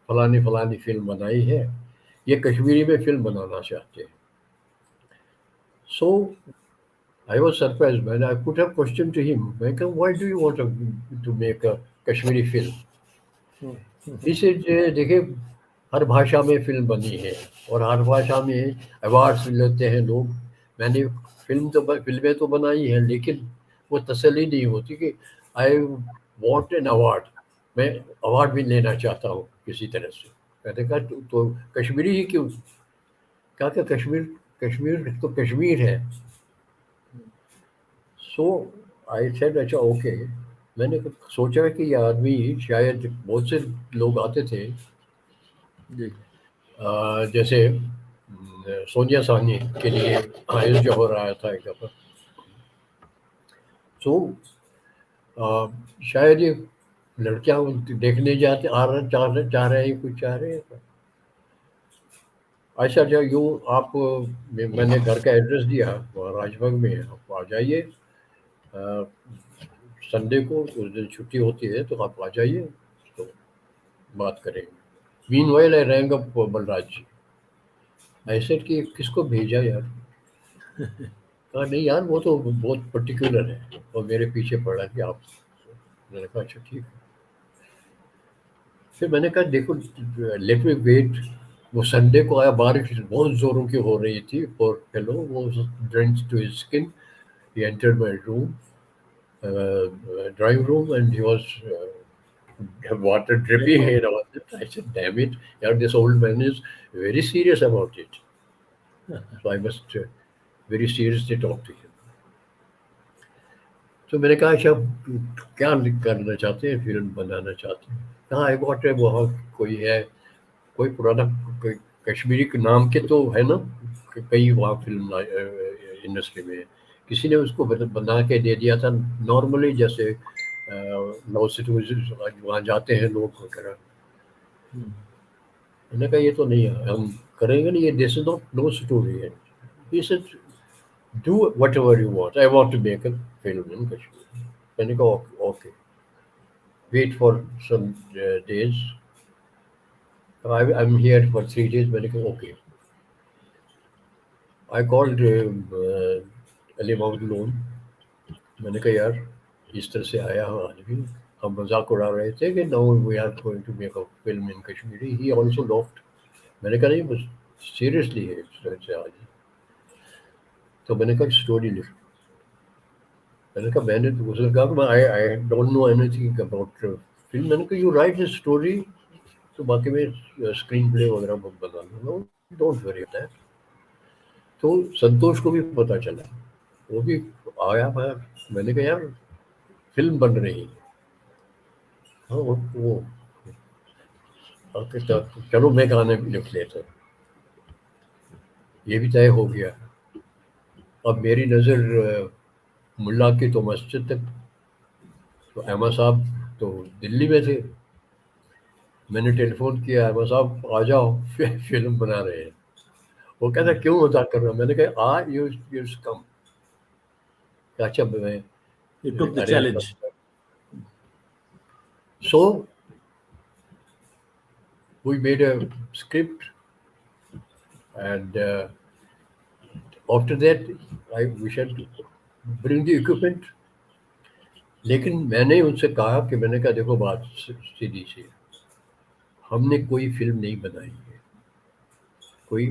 फलानी फलानी फिल्म बनाई है, ये कश्मीरी में फिल्म बनाना चाहते हैं. So I was surprise man. I put a question to him. मैं कहा why do you want to make a Kashmiri film. Hmm. इसे देखिए, हर भाषा में फिल्म बनी है और हर भाषा में अवार्ड्स लेते हैं लोग. मैंने फिल्में तो बनाई हैं, लेकिन वो तसल्ली नहीं होती कि आई वांट एन अवार्ड. मैं अवार्ड भी लेना चाहता हूँ किसी तरह से. मैंने कहा तो कश्मीरी ही क्यों. कहा कि कश्मीर कश्मीर तो कश्मीर है. सो आई सेड अच्छा ओके. मैंने सोचा कि ये आदमी शायद, बहुत से लोग आते थे जी. जैसे सोनिया साहनी के लिए आयोजन जो हो रहा था एक दफ़ा. तो शायद ये लड़कियां देखने जाते आ रहे चाह रहे हैं, कुछ चाह रहे हैं. अच्छा अच्छा यूँ आप मैंने घर का एड्रेस दिया, वहाँ राजबाग में है, आप आ जाइए. अ, संडे को उस दिन छुट्टी होती है तो आप आ जाइए, तो बात करेंगे. Meanwhile I rang up Balraj ji. ऐसे कि किसको भेजा यार. कहा नहीं यार, वो तो बहुत पर्टिकुलर है और मेरे पीछे पड़ा कि आप. मैंने कहा अच्छा ठीक है. फिर मैंने कहा देखो, लेट मी वेट. वो संडे को आया, बारिश बहुत जोरों की हो रही थी. और फेलो वो drench to his skin. He entered my room, drawing room, and he was water dripping Wow. here on it. I said, damn it, yeah, this old man is very serious about it. So I must very seriously talk to him. तो मैंने कहा अच्छा क्या करना चाहते हैं, film बनाना चाहते हैं. कहाँ आई गॉट है, वहाँ कोई है, कोई पुराना कोई कश्मीरी के नाम के तो है ना, कई वहाँ फिल्म इंडस्ट्री में. किसी ने उसको बना के दे दिया था नॉर्मली, जैसे लव सिटुएशन वहाँ जाते हैं लोग वगैरह. Hmm. मैंने कहा ये तो नहीं है, हम करेंगे नहीं, ये this is not no story है. He said do whatever you want, I want to make a film in Kashmir. मैंने कहा okay okay, wait for some days. I am here for 3 days. मैंने कहा okay. I called Ali Mohammad Lone. मैंने कहा यार, इस तरह से आया हूँ आदमी, हम मजाक उड़ा रहे थे कि now we are going to make a film in Kashmiri. He also laughed. मैंने कहा नहीं, बस सीरियसली है इस तरह से आज. तो मैंने कहा स्टोरी लिख. मैंने कहा मैंने तो उसने कहा कि I I don't know anything about film. मैंने कहा यू राइट ए स्टोरी, तो बाकी मैं स्क्रीन प्ले वगैरह बना लूँगा, डोंट वरी दैट. तो संतोष को भी पता चला, वो भी आया बाहर. मैंने कहा यार फिल्म बन रही है. हाँ वो आके चलो मैं गाने लिख लेता हूँ. ये भी तय हो गया. अब मेरी नज़र मुल्ला की तो मस्जिद तक. तो अहमद साहब तो दिल्ली में थे. मैंने टेलीफोन किया, अहमद साहब आ जाओ, फिल्म बना रहे हैं. वो कहता क्यों मजाक कर रहा हूँ. मैंने कहा आ यू यू कम. अच्छा मैं You took the arrange challenge. कर. So we made a script and after that I we should bring the equipment. लेकिन मैंने उनसे कहा कि मैंने कहा देखो बात सीधी सी है, हमने कोई फिल्म नहीं बनाई है कोई.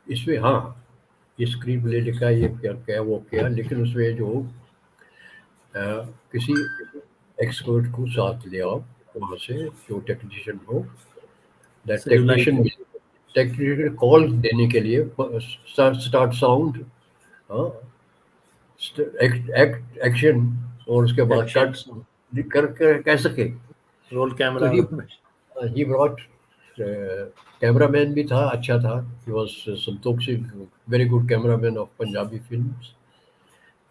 इसमें हाँ, ये स्क्रीन प्ले लिखा, ये क्या क्या वो क्या, लेकिन उसमें जो अ, किसी एक्सपर्ट को साथ ले आओ वहाँ से, जो टेक्नीशियन हो. That Cellulite. Technician technician call देने के लिए स्टार्ट साउंड, हाँ, एक्ट एक्ट एक्शन, और उसके बाद कट Actions. कर कह सके. रोल तो कैमरा ही रोल में. ही ब्रॉट कैमरामैन भी था, अच्छा था. He was Santosh Singh, very good cameraman of Punjabi films.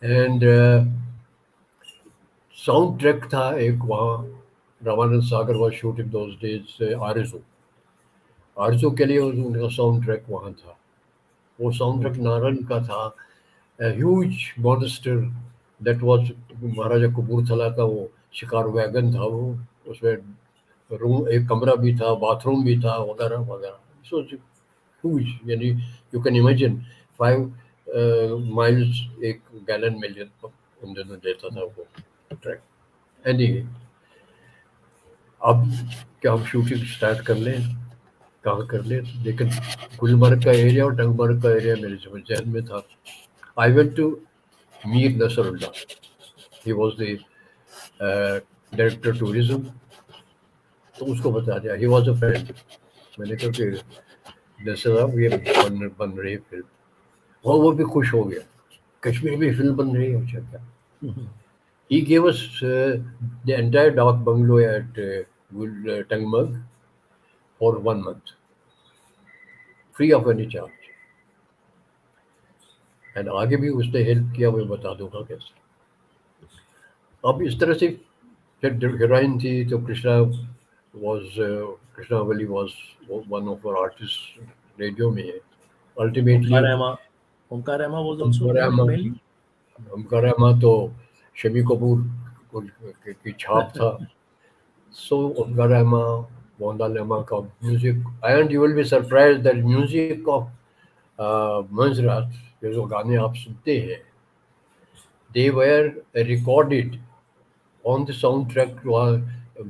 And sound track था एक वहाँ. Ramanand Sagar was shooting those days आरजू. आरजू के लिए उनका साउंड ट्रैक वहाँ था. वो साउंड ट्रैक नारन का था. ह्यूज मॉन्स्टर दैट वाज महाराजा कपूरथला का वो शिकार वैगन था वो. उसमें रूम, एक कमरा भी था, बाथरूम भी था, वगैरह वगैरह. सो ह्यूज, यानी यू कैन इमेजिन 5 माइल्स एक गैलन में उन दिनों देता था वो ट्रैक. एनी, अब क्या हम शूटिंग स्टार्ट कर लें, कहाँ कर लें? लेकिन गुलमर्ग का एरिया और टंगमर्ग का एरिया मेरे जहन में था. I went to Mir Nasrullah. He was the director tourism. तो उसको बता दिया, ही वॉज अ फ्रेंड. मैंने कहा कि नसर साहब ये बन रही है फिल्म. और वो भी खुश हो गया. कश्मीर में फिल्म बन रही है, अच्छा क्या. He gave us the entire dark bungalow at Tangmug for 1 month, free of any charge. And आगे भी उसने हेल्प किया, मैं बता दूंगा कैसे. अब इस तरह से जब हीरोइन थी तो was Krishna Wali was one of our artists radio में. Ultimately Omkar Emma. Omkar Emma was also हमकर there अहमा mainly. हमकर अहमा तो शमी कपूर की छाप था. So Garama, Mondalema of music, and you will be surprised that music of Manjrat, ये जो गाने आप सुनते हैं, they were recorded on the soundtrack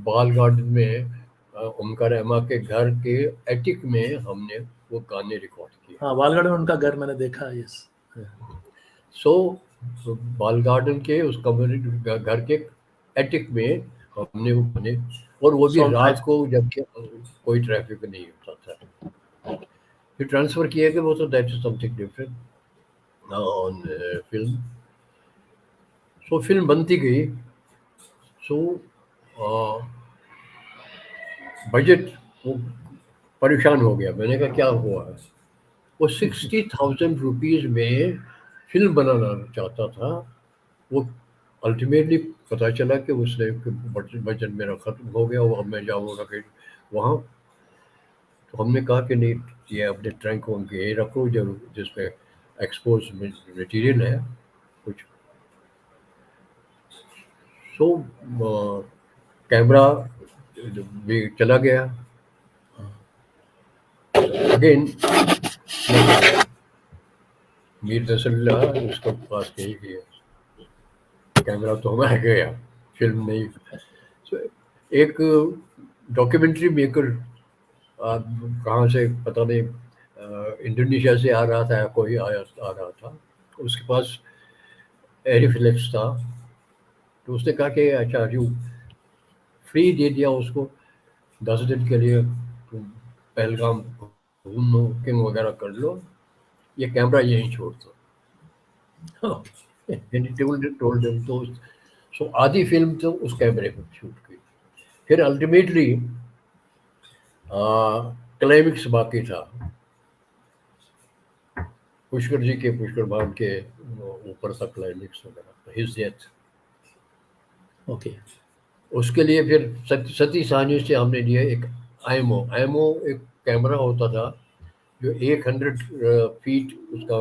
बाल गार्डन में. ओमकार अहमा के घर के एटिक में हमने वो गाने रिकॉर्ड किए. हाँ, वालगढ़ में उनका घर मैंने देखा. यस. सो बाल गार्डन के उस कमरे घर के एटिक में हमने वो गाने, और वो भी साउंड रात ट्रैक. को जब कोई ट्रैफिक नहीं होता था. फिर ट्रांसफ़र किया कि वो तो that is something different on film. So film बनती गई. सो बजट वो परेशान हो गया. मैंने कहा क्या हुआ है. वो 60,000 रुपीज़ में फिल्म बनाना चाहता था. वो अल्टीमेटली पता चला कि उसने बजट बजट मेरा ख़त्म हो गया. वो अब मैं जाऊँगा कि वहाँ. तो हमने कहा कि नहीं, ये अपने ट्रंक वंक यहीं रखो जो जिसमें एक्सपोज मटेरियल है कुछ. सो कैमरा भी चला गया. अगेन मीर नसरुल्लाह उसके पास यही किया. कैमरा तो हमारा गया, फिल्म नहीं. So, एक डॉक्यूमेंट्री मेकर कहाँ से पता नहीं, इंडोनेशिया से आ रहा था या कोई आ रहा था. उसके पास एरिफ्लेक्स था. तो उसने कहा कि अच्छा यू फ्री दे दिया उसको 10 दिन के लिए. तुम पहलगाम घूम लो, किंग वगैरह कर लो, ये कैमरा यहीं छोड़ दो. टोल्ड तो सो आधी फिल्म तो उस कैमरे पर शूट की. फिर अल्टीमेटली क्लाइमेक्स बाकी था. पुष्कर जी के, पुष्कर भान के ऊपर था क्लाइमेक्स वगैरह, हिज डेथ. ओके. उसके लिए फिर सती साहनी से हमने लिया एक आईएमओ. आईएमओ एक कैमरा होता था जो 800 फीट उसका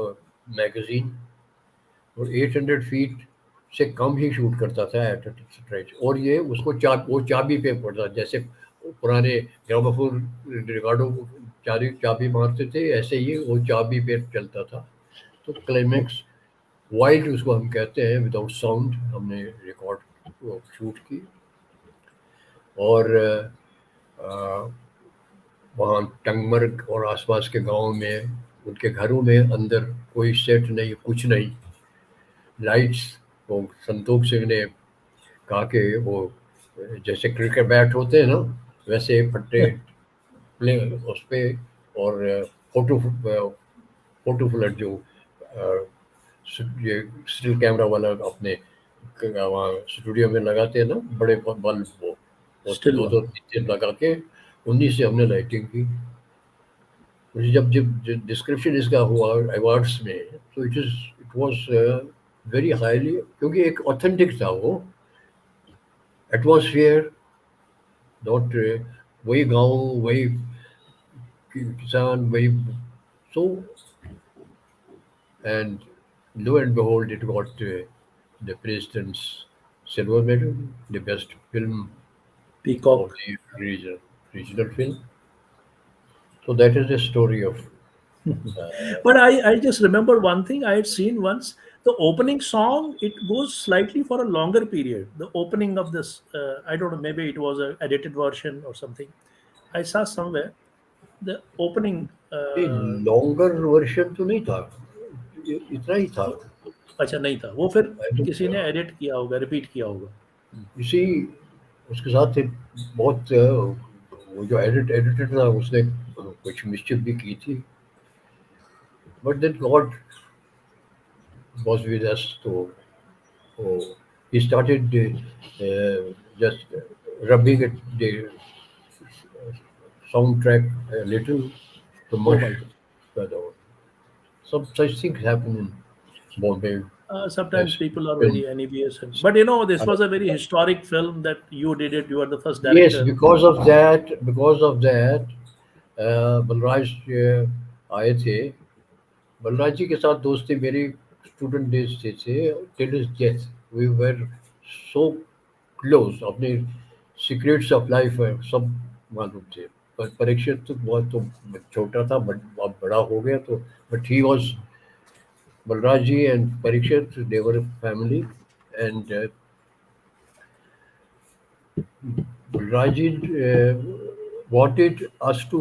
मैगजीन, और 800 फीट से कम ही शूट करता था एट स्ट्रेच. और ये उसको वो चाबी पे पड़ता, जैसे पुराने ग्रामोफोन रिकॉर्डों को चाबी मारते थे, ऐसे ही वो चाबी पे चलता था. तो क्लाइमेक्स वाइल्ड उसको हम कहते हैं, विदाउट साउंड हमने रिकॉर्ड शूट की. और वहाँ टंगमर्ग और आसपास के गांव में उनके घरों में अंदर कोई सेट नहीं, कुछ नहीं. लाइट्स, वो संतोष सिंह ने कहा कि वो जैसे क्रिकेट बैट होते हैं ना, वैसे फट्टे प्ले उस पे. और फोटो फोटो फ्लड जो ये स्टिल कैमरा वाला अपने वहाँ स्टूडियो में लगाते हैं ना, बड़े बल्ब वो, और Still दो one. दो तीन तीन लगा के उन्हीं से हमने लाइटिंग की। मुझे जब जब डिस्क्रिप्शन इसका हुआ अवार्ड्स में, तो इट वाज वेरी हाईली, क्योंकि एक ऑथेंटिक था वो एटमॉस्फेयर, नॉट वही गांव, वही किसान, वही। So and lo and behold, it got the President's Silver Medal, the best film of Peacock. the regional film. So that is the story of. But I just remember one thing I had seen once. The opening song, it goes slightly for a longer period. The opening of this, I don't know, maybe it was a edited version or something. I saw somewhere the opening. ये longer version तो नहीं था, इतना ही था। अच्छा नहीं था वो, फिर आई थिंक किसी ने एडिट किया होगा, रिपीट किया होगा। इसी उसके साथ एक बहुत वो जो एडिटर था उसने कुछ मिस्टेक भी की थी, but then God was with us. तो he started just rubbing it, the soundtrack a little to Oh mush my God. that out. Some such things happen in Bombay Sometimes as people are film. very envious, but this was a very historic film that you did it. You are the first Yes, director. because of that, Balraj आए थे। बलराज जी के साथ दोस्ती मेरी student days से थे, till his death we were so close. अपने secrets of life सब मालूम थे। पर परीक्षित तो बहुत तो छोटा था, बट अब बड़ा हो गया तो। But he was Balraj ji and Parikshit, they were family. And Balraj ji wanted us to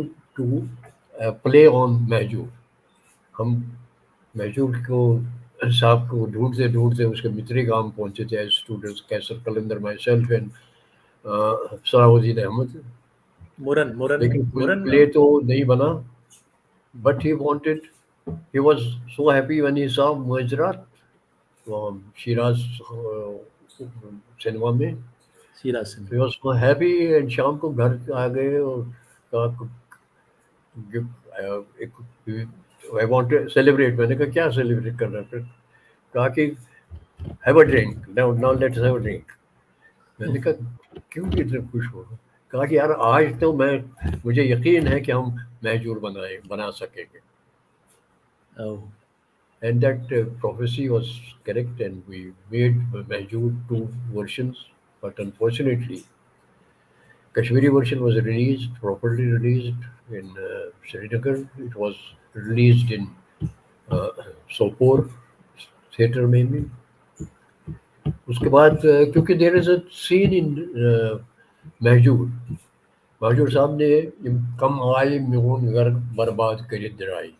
play on Mahjoor. हम महजूर को साहब को ढूंढते ढूंढते उसके मित्री गांव पहुंचे थे as students, Kaiser Qalandar, myself and Salahuddin Ahmed. Muran, Muran, लेकिन Muran. प्ले तो नहीं बना, but he wanted, he was so happy when he saw मुजरात शिराज सिनेमा में। Sirasin. He was so happy and शाम को घर आ गए और कहा आई वांट टू सेलिब्रेट। मैंने कहा क्या सेलिब्रेट करना है? फिर कहा कि have a drink, now now let's have a drink. मैंने कहा क्यों इतने खुश हो? कहा कि यार आज तो मैं, मुझे यकीन है कि हम महजूर बना सकेंगे। Oh, And that prophecy was correct, and we made Mahjur two versions. But unfortunately, Kashmiri version was released, properly released in Srinagar. It was released in uh, Sopor theatre mainly. उसके बाद क्योंकि there is a seen in Mahjoor, Mahjoor साहब ने कम आय में घर बर्बाद कर दराई।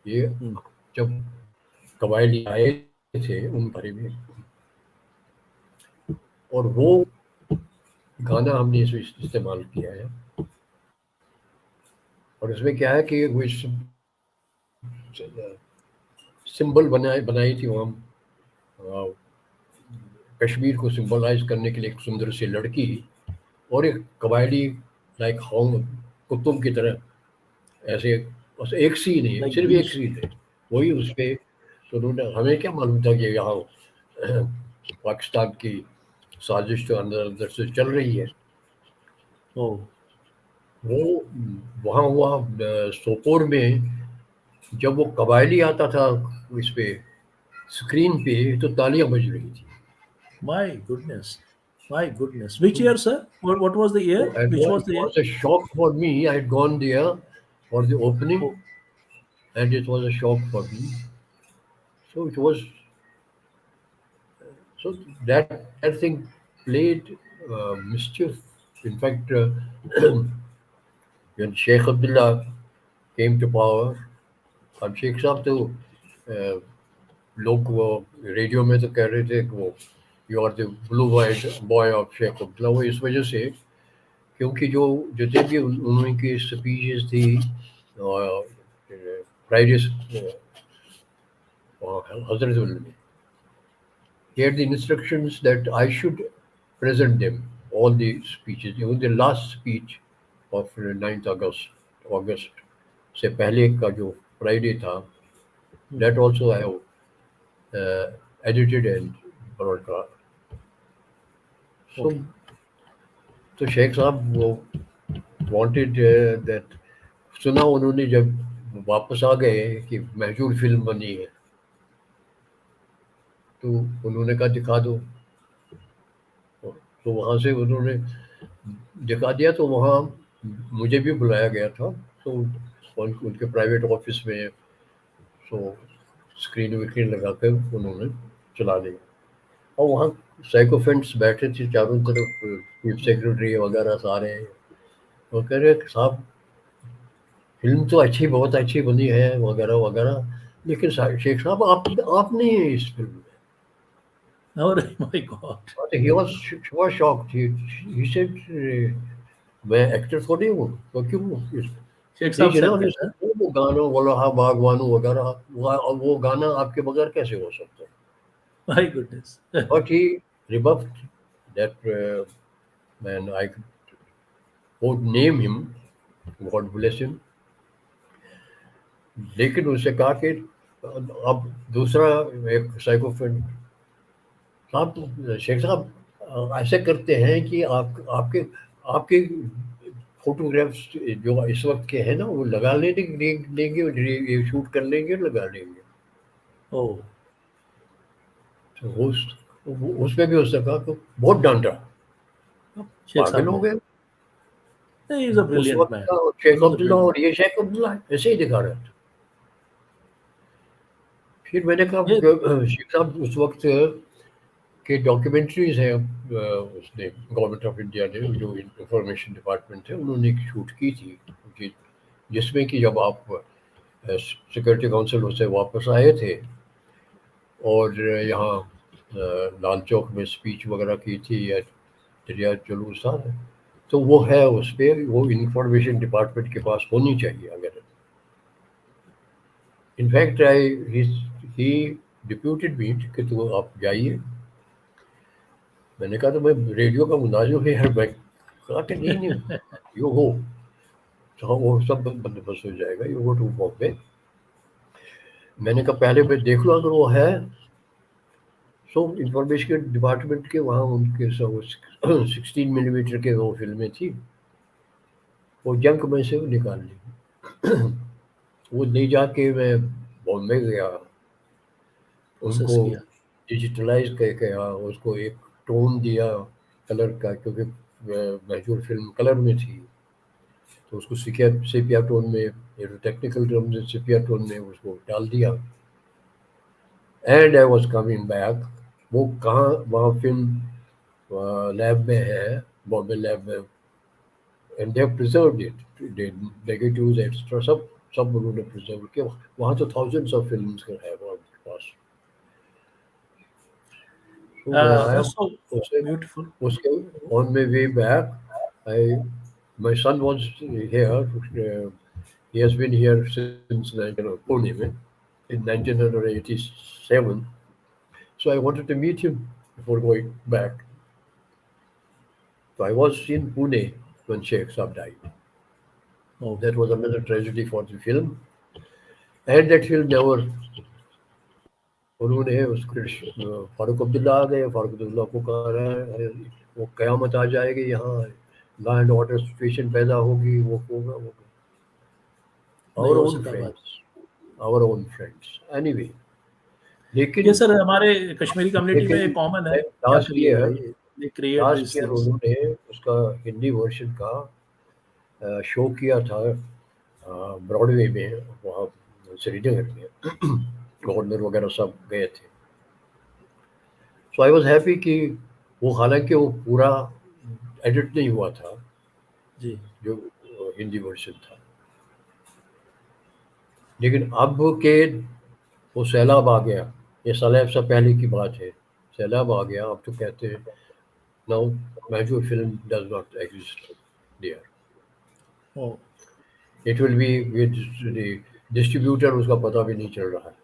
ये hmm. जब कबायली आए थे उन बारे में, और वो गाना हमने इसमें इस्तेमाल किया है। और इसमें क्या है कि वो सिंबल बनाई थी वहाँ कश्मीर को सिंबलाइज करने के लिए एक सुंदर सी लड़की और एक कबायली, लाइक हॉन्ग कुतुब की तरह ऐसे। बस एक सीन है, Like सिर्फ एक beast. सीन है वही उस पे। तो उन्होंने, हमें क्या मालूम था कि यहाँ पाकिस्तान की साजिश तो अंदर अंदर से चल रही है। Oh, वो वहाँ हुआ सोपोर में, जब वो कबायली आता था इस पे स्क्रीन पे, तो तालियां बज रही थी। my goodness. My goodness. Which year, sir? What was the So, year? and Which was it the year? was a shock for me. I had gone there for the Oh, opening, and it was a shock for me. So it was, so that thing played mischief. In fact, when Sheikh Abdullah came to power, अब शेख साहब तो अ, लोग वो radio में तो कह रहे थे कि वो you are the blue white boy of Sheikh Abdullah. वो इस वजह से क्योंकि जो जितने भी उनकी स्पीचेस थी फ्राइडे हजरत में, he had the instructions that I should present them all the speeches, even the last speech of 9th August से पहले का जो फ्राइडे था, that also I have edited and broadcast. So Okay. तो शेख साहब वो wanted that, सुना उन्होंने जब वापस आ गए कि महजूर फिल्म बनी है, तो उन्होंने कहा दिखा दो, तो वहाँ से उन्होंने दिखा दिया, तो वहाँ मुझे भी बुलाया गया था, तो उनके प्राइवेट ऑफिस में, तो स्क्रीन विक्रीन लगा कर उन्होंने चला दिया, और वहाँ साइकोफेंट्स बैठे थे चारों तरफ, चीफ सेक्रेटरी वगैरह सारे, वो कह रहे साहब फिल्म तो अच्छी, बहुत अच्छी बनी है वगैरह वगैरह, लेकिन शेख साहब आप नहीं है इस फिल्म में। Oh my God. तो he was shocked. He said, मैं एक्टर थोड़ी हूँ, तो क्यों शेख साहब प्लीज है ना, सर उन्हें कहता है, वो गाना बोला हाँ बागवानों वगैरह, वो गाना आपके बगैर कैसे हो सकता है, my goodness. But he rebuffed that man. I would name him, God bless him, लेकिन उससे कहा कि अब दूसरा एक साइकोफेंट साहब, शेख साहब ऐसे करते हैं कि आपके आपके फोटोग्राफ्स जो इस वक्त के हैं ना, वो लगा लेंगे और ये शूट कर लेंगे और लगा लेंगे, Oh, तो उसमें भी उसने कहा तो बहुत डांटा, शेख पागल साहब हो ने, गए he is a उस brilliant वक्त man. का। और Sheikh He is a Abdullah, brilliant. और ये शेख अब्दुल्ला ऐसे ही दिखा रहा था। फिर मैंने कहा ये शेख साहब उस वक्त के डॉक्यूमेंट्रीज हैं, उसने गवर्नमेंट ऑफ इंडिया ने, जो इंफॉर्मेशन डिपार्टमेंट है, उन्होंने एक शूट की थी जिसमें कि जब आप सिक्योरिटी काउंसिल से वापस आए थे और यहाँ लाल चौक में स्पीच वगैरह की थी या दरिया जुलूस था, तो वो है उस पर, वो इंफॉर्मेशन डिपार्टमेंट के पास होनी चाहिए अगर। इनफैक्ट ही डिप्यूटेड मी कि तो आप जाइए, मैंने कहा तो मैं रेडियो का मुलाजिम हूँ यार, मैं कहा कि नहीं नहीं यू हो, तो हाँ वो सब बंदोबस्त हो जाएगा, यू गो टू बॉम्बे। मैंने कहा पहले मैं देख लो अगर वो है, सो इंफॉर्मेशन डिपार्टमेंट के वहाँ उनके सब 16 मिलीमीटर के वो फिल्में थी, वो जंक में से वो निकाल ली, वो ले जाके मैं बॉम्बे गया, प्रोसेस उनको किया। डिजिटलाइज करके उसको एक टोन दिया कलर का, क्योंकि मैजूर फिल्म कलर में थी, तो उसको सेपिया टोन में, टेक्निकल टर्म से सेपिया टोन में उसको डाल दिया, and I was coming back. वो कहाँ, वहाँ फिल्म लैब में है, बॉम्बे लैब में, and they have preserved it, negatives extra सब उन्होंने प्रिजर्व किया। वहाँ तो थाउजेंड्स ऑफ फिल्म्स का है वहाँ के पास। तो मैं आया That's so उसे, beautiful. उसके on my way back, I my son was here, he has been here since 19 Pune में, in 1987. So I wanted to meet him before going back. So I was in Pune when Sheikh Saab died. Oh, That was another tragedy for the film. And that film never, उन्होंने उसको फारूक अब्दुल्ला आ गए, फारूक अब्दुल्ला को कहा रहा है वो कयामत आ जाएगी यहाँ, लॉ एंड ऑर्डर सिचुएशन पैदा होगी, वो होगा वो, नहीं our हो own सका बात। friends, our own friends anyway। ये लेकिन सर हमारे कश्मीरी कम्युनिटी में लेकिन कॉमन है, क्या लास्ट करिएगा, ईयर ये they create last this year things. उन्होंने उसका हिंदी वर्जन का शो किया था ब्रॉडवे में, वहाँ श्रीनगर में, गवर्नर वगैरह सब गए थे। सो आई वाज हैप्पी कि वो, हालांकि वो पूरा एडिट नहीं हुआ था जी जो हिंदी वर्जन था, लेकिन अब के वो सैलाब आ गया, ये सैलाब से पहले की बात है, सैलाब आ गया, अब तो कहते हैं now Mahjoor film does not exist there, or it will be with the distributor, उसका पता भी नहीं चल रहा है।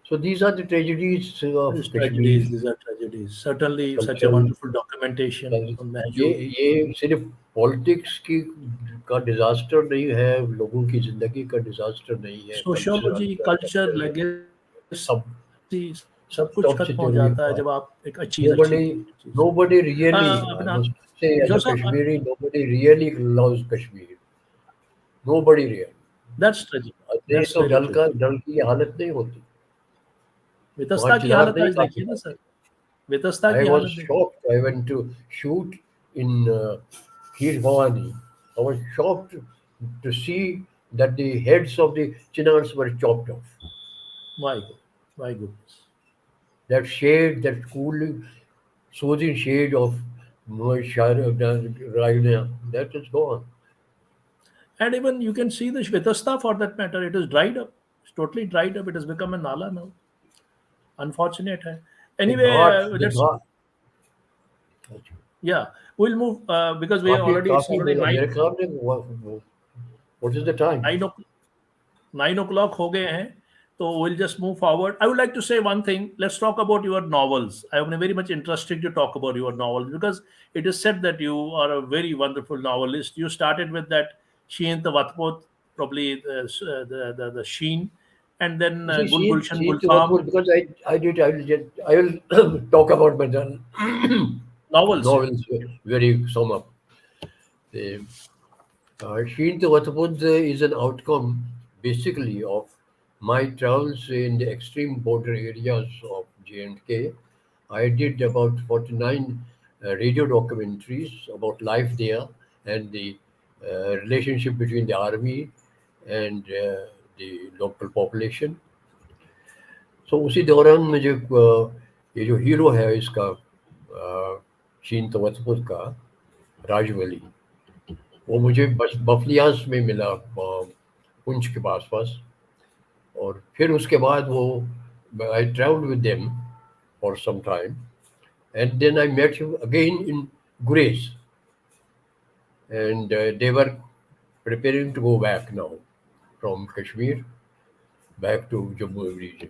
So these are the tragedies of these Kashmir tragedies, these are tragedies, certainly such a cultural wonderful implementation पर on ये जो ये सिर्फ पॉलिटिक्स की का डिजास्टर नहीं है, लोगों की जिंदगी का डिजास्टर नहीं है, कल्चर सोशियोलॉजी, कल्चर, कल्चर सब लेगेसी, सब कुछ खत्म सब हो टॉप जाता है जब सिक्योरिटी आप पास. एक अच्छी Nobody, cheese nobody really, I अपना must say, as जो a सब Kashmiri, nobody really loves Kashmir. Nobody really. That's tragic, देश दैट्स तो वेरी ट्रेजिक। डल की हालत नहीं होती. वहाँ वितस्ता की चिनार हालत नहीं आज काटे देखिए ना सर, जाते. वितस्ता I की was हालत देखिए। shocked. I went to shoot in Kir Bhavani. I was shocked to see that the heads of the chinars were chopped off. My God, my goodness. That shade, that cool, soothing shade of Rayuna, that is gone. And even you can see the Shvetasta for that matter, it is dried up. It's totally dried up. It has become a nala now. Unfortunate है. Anyway, The let's, ghat, yeah, we'll move because we काफी already, it's काफी already बोला मेरे ख्याल में what is the time? 9 o'clock हो गए हैं. So we'll just move forward. I would like to say one thing. Let's talk about your novels. I am very much interested to talk about your novels because it is said that you are a very wonderful novelist. You started with that Sheen the Watpot, probably the Sheen, and then See, Gul Gulshan she to what Gulfam because I will talk about my novels. Yeah. novels very sum up. The Sheen to Watapud is an outcome basically of my travels in the extreme border areas of J&K. I did about 49 radio documentaries about life there and the relationship between the army and the local population. सो उसी दौरान मुझे ये जो hero है इसका शीन तवत्तुत का राजवली वो मुझे बस बफलियाज में मिला पुंछ के पास पास और फिर उसके बाद वो I travelled with them for some time and then I met him again in Gurez and they were preparing to go back now from Kashmir back to Jammu region.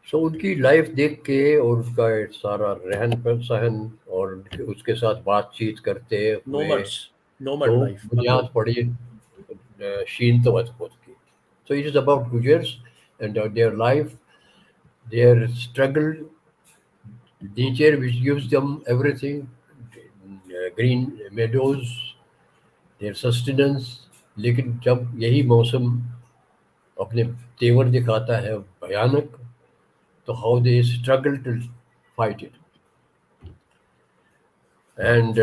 सो उनकी लाइफ देख के और उसका सारा रहन सहन और उसके साथ बातचीत करते हुए Nomads, तो nomad life. बुनियाद पड़ी शीन तवत्तुत की. So it is about Gujars and their life, their struggle, nature which gives them everything, green meadows, their sustenance. लेकिन जब यही मौसम अपने तेवर दिखाता है भयानक, तो how they struggle to fight it. And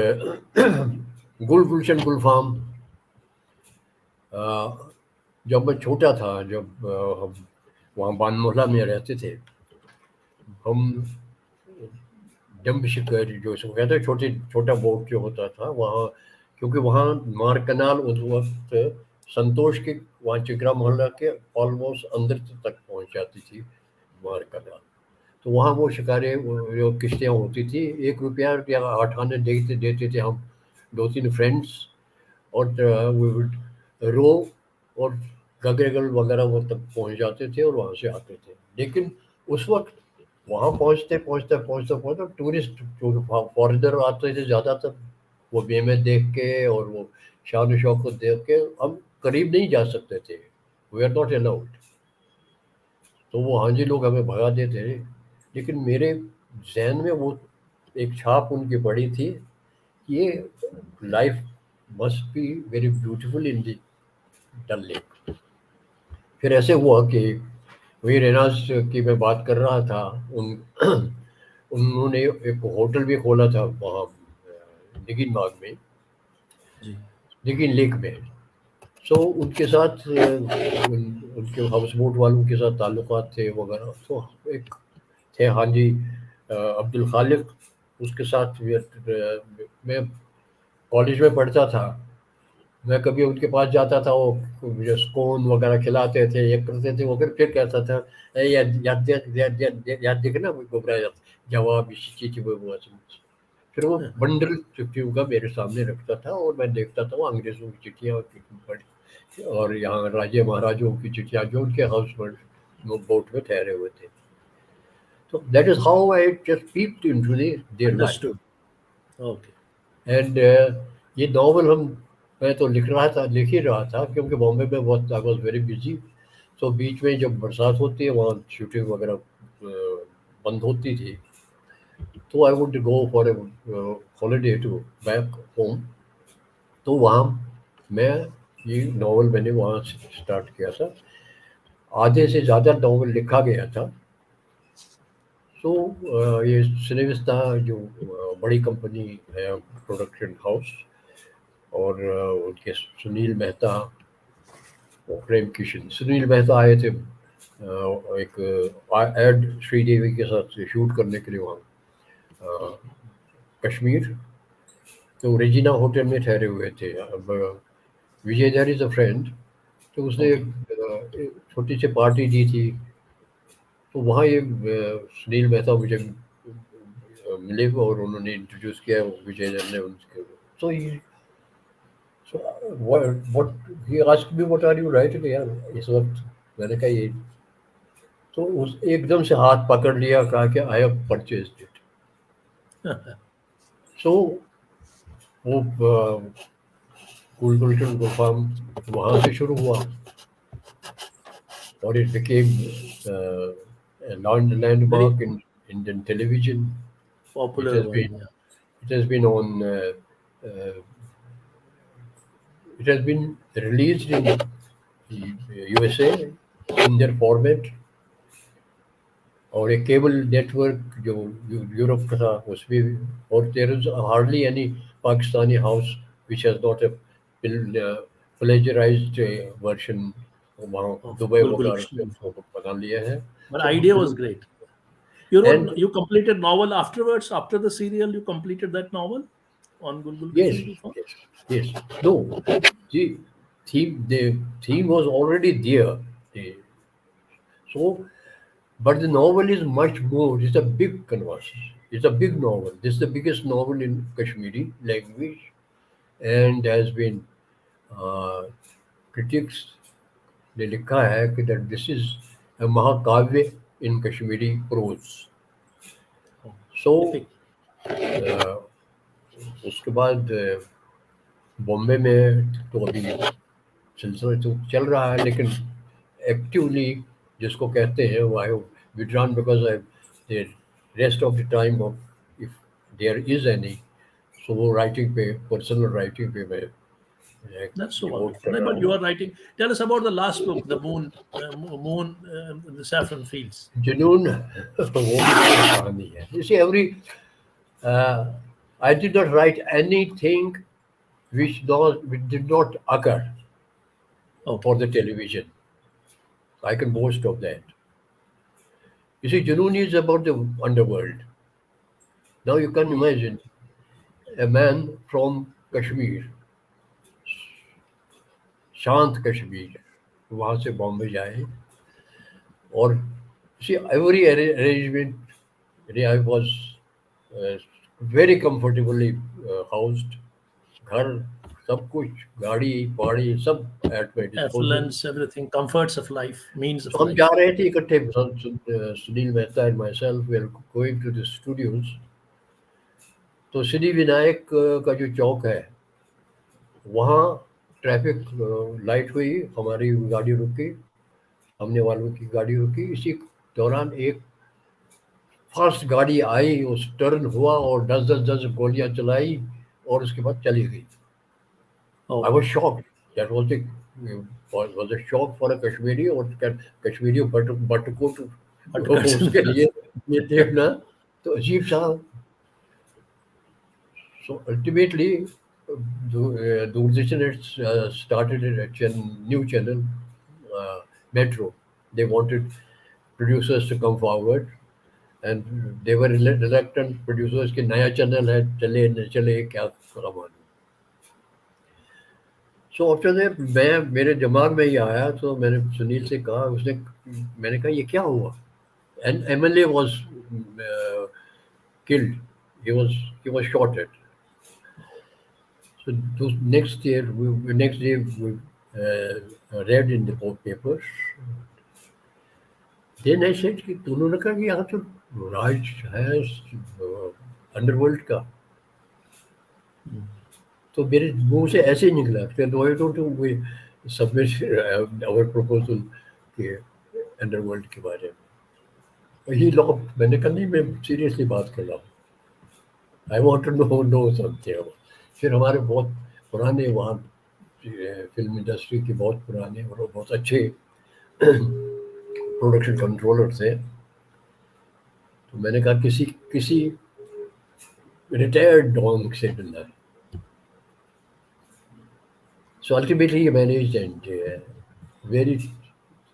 गुल गुलशन गुलफाम जब मैं छोटा था जब हम वहाँ बानमोहला में रहते थे हम डम्ब शिकार जो इसको कहते हैं छोटा बोट जो होता था वहाँ क्योंकि वहाँ मार कनाल उस वक्त संतोष के वहाँ चिकरा मोहल्ला के ऑलमोस्ट अंदर तक पहुँच जाती थी मार कनाल. तो वहाँ वो शिकारें जो किश्तियाँ होती थी 1 रुपया या 8 आने देते देते थे हम 2-3 फ्रेंड्स और वी वुड रो और गगरेगल वगैरह वो तक पहुँच जाते थे और वहाँ से आते थे. लेकिन उस वक्त वहाँ पहुँचते टूरिस्ट जो फॉरेनर आते थे ज़्यादातर वो बेमें देख के और वो शान शौकत देख के हम करीब नहीं जा सकते थे. We are not allowed. तो वो हांजी लोग हमें भगा देते थे. लेकिन मेरे जहन में वो एक छाप उनकी पड़ी थी कि ये life must be very beautiful in the Dal Lake. फिर ऐसे हुआ कि वही रेनाज की मैं बात कर रहा था उन उन्होंने एक होटल भी खोला था वहाँ दिगिन बाग में जी. दिगिन लेक में. सो उनके साथ उनके हाउस बोट वालों के साथ ताल्लुकात थे वगैरह. तो एक थे हाजी अब्दुल खालिक उसके साथ मैं कॉलेज में पढ़ता था. मैं कभी उनके पास जाता था वो मुझे स्कोन वगैरह खिलाते थे ये करते थे. वो फिर कहता था याद देखना घबरा जाता जवाब इसी चीज वो. फिर वो बंडल चिट्ठियों का मेरे सामने रखता था और मैं देखता था वो अंग्रेजों की चिट्ठियाँ और यहाँ राजे महाराजों की चिट्ठियाँ जो उनके हाउस पर बोट में ठहरे हुए थे. So that is how I just peeped into their life. Understood. Okay. And ये नॉवल हम मैं तो लिख ही रहा था क्योंकि बॉम्बे में बहुत आई वॉज वेरी बिजी. तो बीच में जब बरसात होती है वहाँ शूटिंग वगैरह बंद होती थी. तो I would go for a holiday to back home. तो वहाँ मैं ये नॉवल मैंने वहाँ से स्टार्ट किया था. आधे से ज़्यादा नॉवल लिखा गया था. सो ये सिनेमिस्ता जो बड़ी कंपनी है प्रोडक्शन हाउस. और उनके सुनील मेहता और प्रेम किशन सुनील मेहता आए थे एक एड श्रीदेवी के साथ शूट करने के लिए वहाँ कश्मीर. तो रेजिना होटल में ठहरे हुए थे. अब विजय देयर इज़ अ फ्रेंड. तो उसने Okay. एक छोटी सी पार्टी दी थी. तो वहाँ ये सुनील मेहता मुझे मिले और उन्होंने इंट्रोड्यूस किया विजय देयर ने उनके. तो So what he asked me what are you writing यार इस वक्त. मैंने कहा ये. तो उस एकदम से हाथ पकड़ लिया कहा कि आई हैव परचेज्ड इट. सो वो कुलभूषण गुफाम वहाँ से शुरू हुआ और it became Very landmark in Indian television. It popular has one. been Yeah. it has been on uh, it has been released in USA in their format. और एक cable network जो Europe का था उसमें भी. और there is hardly any Pakistani house which has not a plagiarised version. वहाँ Of Dubai Gulgul वगैरह से Kishore. उसको बना लिया है. But so idea was great. You wrote, and you completed novel afterwards, after the serial, you completed that novel on Gulgul yes, Kishore Gupta? yes, yes. No, the theme was already there. The, so but the novel is much more. It's a big canvas. It's a big novel. This is the biggest novel in Kashmiri language and has been uh, critics ने लिखा है कि that this is a महाकाव्य in Kashmiri prose. Oh, So epic. uh, उसके बाद बॉम्बे में तो अभी सिलसिला तो चल रहा है लेकिन एक्टिवली जिसको कहते हैं वो I withdrawn because I the rest of the time of if there is any. So वो राइटिंग पे पर्सनल राइटिंग पे मैं That's so डिवोट wonderful. कर No, रहा but you हूँ. are writing. Tell us about the last book, The Moon, the Saffron Fields. जुनून वो भी कहानी है. You see every I did not write anything which did not occur for Okay. the television. I can boast of that. You see, Junoon is about the underworld. Now you can Hmm. imagine a man from Kashmir, शांत कश्मीर, वहाँ से बॉम्बे जाए और see every arrangement. I was very comfortably housed. घर सब कुछ गाड़ी पाड़ी सब at my disposal. Affluence, everything, comforts of life, means तो of हम जा life. रहे थे इकट्ठे. Sunil Mehta and myself we are going to the studios. तो सिद्धि विनायक का जो चौक है वहाँ ट्रैफिक लाइट हुई. हमारी गाड़ी रुकी. हमने वालों की गाड़ी रुकी. इसी दौरान एक फास्ट गाड़ी आई. उस टर्न हुआ और 10 10 10 गोलियां चलाई और उसके बाद चली गई. आई Oh, was shocked. That was a shock for a Kashmiri. और कश्मीरी बट को but cuts in उसके the लिए ये देखना तो अजीब सा. So ultimately, Doordarshan had started a new channel, Metro. They wanted producers to come forward, and they were reluctant producers कि नया channel है चले न चले क्या करा मालूम. So after that मैं मेरे दिमाग में ये आया तो मैंने सुनील से कहा. उसने मैंने कहा ये क्या हुआ. And MLA was uh, killed. He was shot at. So those next day we read in the papers. Then I said कि उन्होंने कहा कि यहाँ तो राज है अंडरवर्ल्ड का. तो मेरे मुंह से ऐसे ही निकला फिर why don't we submit our proposal के अंडरवर्ल्ड के बारे में ही लॉ मैंने कहा नहीं मैं सीरियसली बात कर रहा हूँ I want to know something फिर हमारे बहुत पुराने वहाँ फिल्म इंडस्ट्री के बहुत पुराने और बहुत अच्छे प्रोडक्शन कंट्रोलर थे तो मैंने कहा किसी किसी रिटायर्ड डॉन से मिलना है सो अल्टीमेटली ये मैनेज एंड वेरी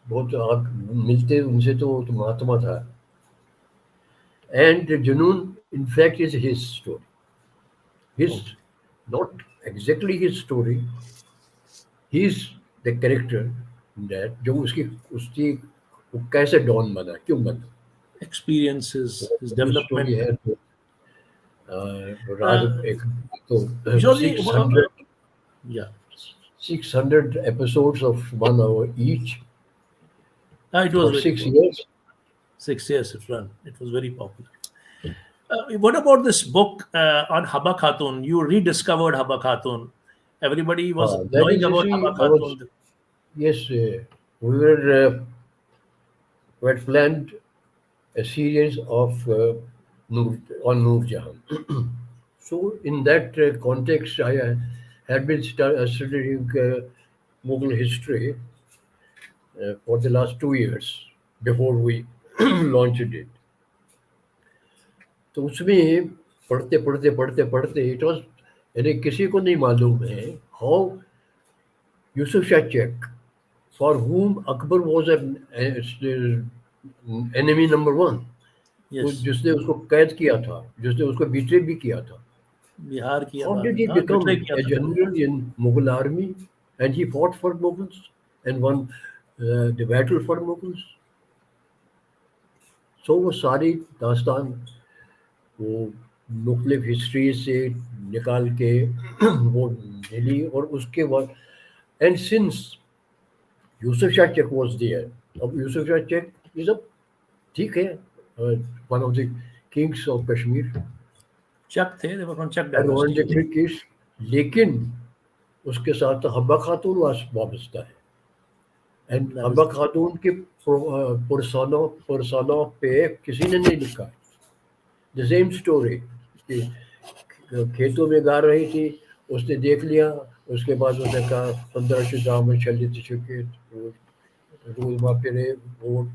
बहुत आप मिलते उनसे तो महात्मा था एंड जुनून in fact is his story his Okay. Not exactly his story he is the character that जो उसकी उसकी वो कैसे डॉन बना क्यों बना Experiences, his वो स्टोरी development. है तो Uh, रात एक तो Kishore ji, 600 yeah, 600 episodes of 1 hour each it was for very six popular. years 6 years it ran. It was very popular. What about this book on Haba Khatun? You rediscovered Haba Khatun. Everybody was that knowing is about actually Haba I was Khatun. yes we had planned a series of Noor, on Noor Jahan. So in that context, I had been studying Mughal history for the last 2 years before we launched it. तो उसमें पढ़ते पढ़ते पढ़ते पढ़ते it was यानी किसी को नहीं मालूम है how Yusuf Shah Chak for whom Akbar was enemy number one Yes, जिसने उसको कैद किया था जिसने उसको बिट्रे भी किया था बिहार की हाउ आबाद डिड ही हाँ बिकम बिट्रे किया ए था पहले general in Mughal army and he fought for Mughals and won the battle for Mughals so वो सारी दास्तान वो मुख्तलिफ हिस्ट्री से निकाल के वो मिली और उसके बाद and since Yusuf Shah Chak was there अब यूसुफ शाह चक इज अ ठीक है one of the kings of Kashmir Chak थे they were from Chak and one dynasty of the kings लेकिन उसके साथ हब्बा खातून वाबस्ता है एंड that is हब्बा खातून के पुरसानों पे किसी ने नहीं लिखा द सेम स्टोरी खेतों में गा रही थी उसने देख लिया उसके बाद उसने कहा 1500 में चलित चुके रोज फिरे वोट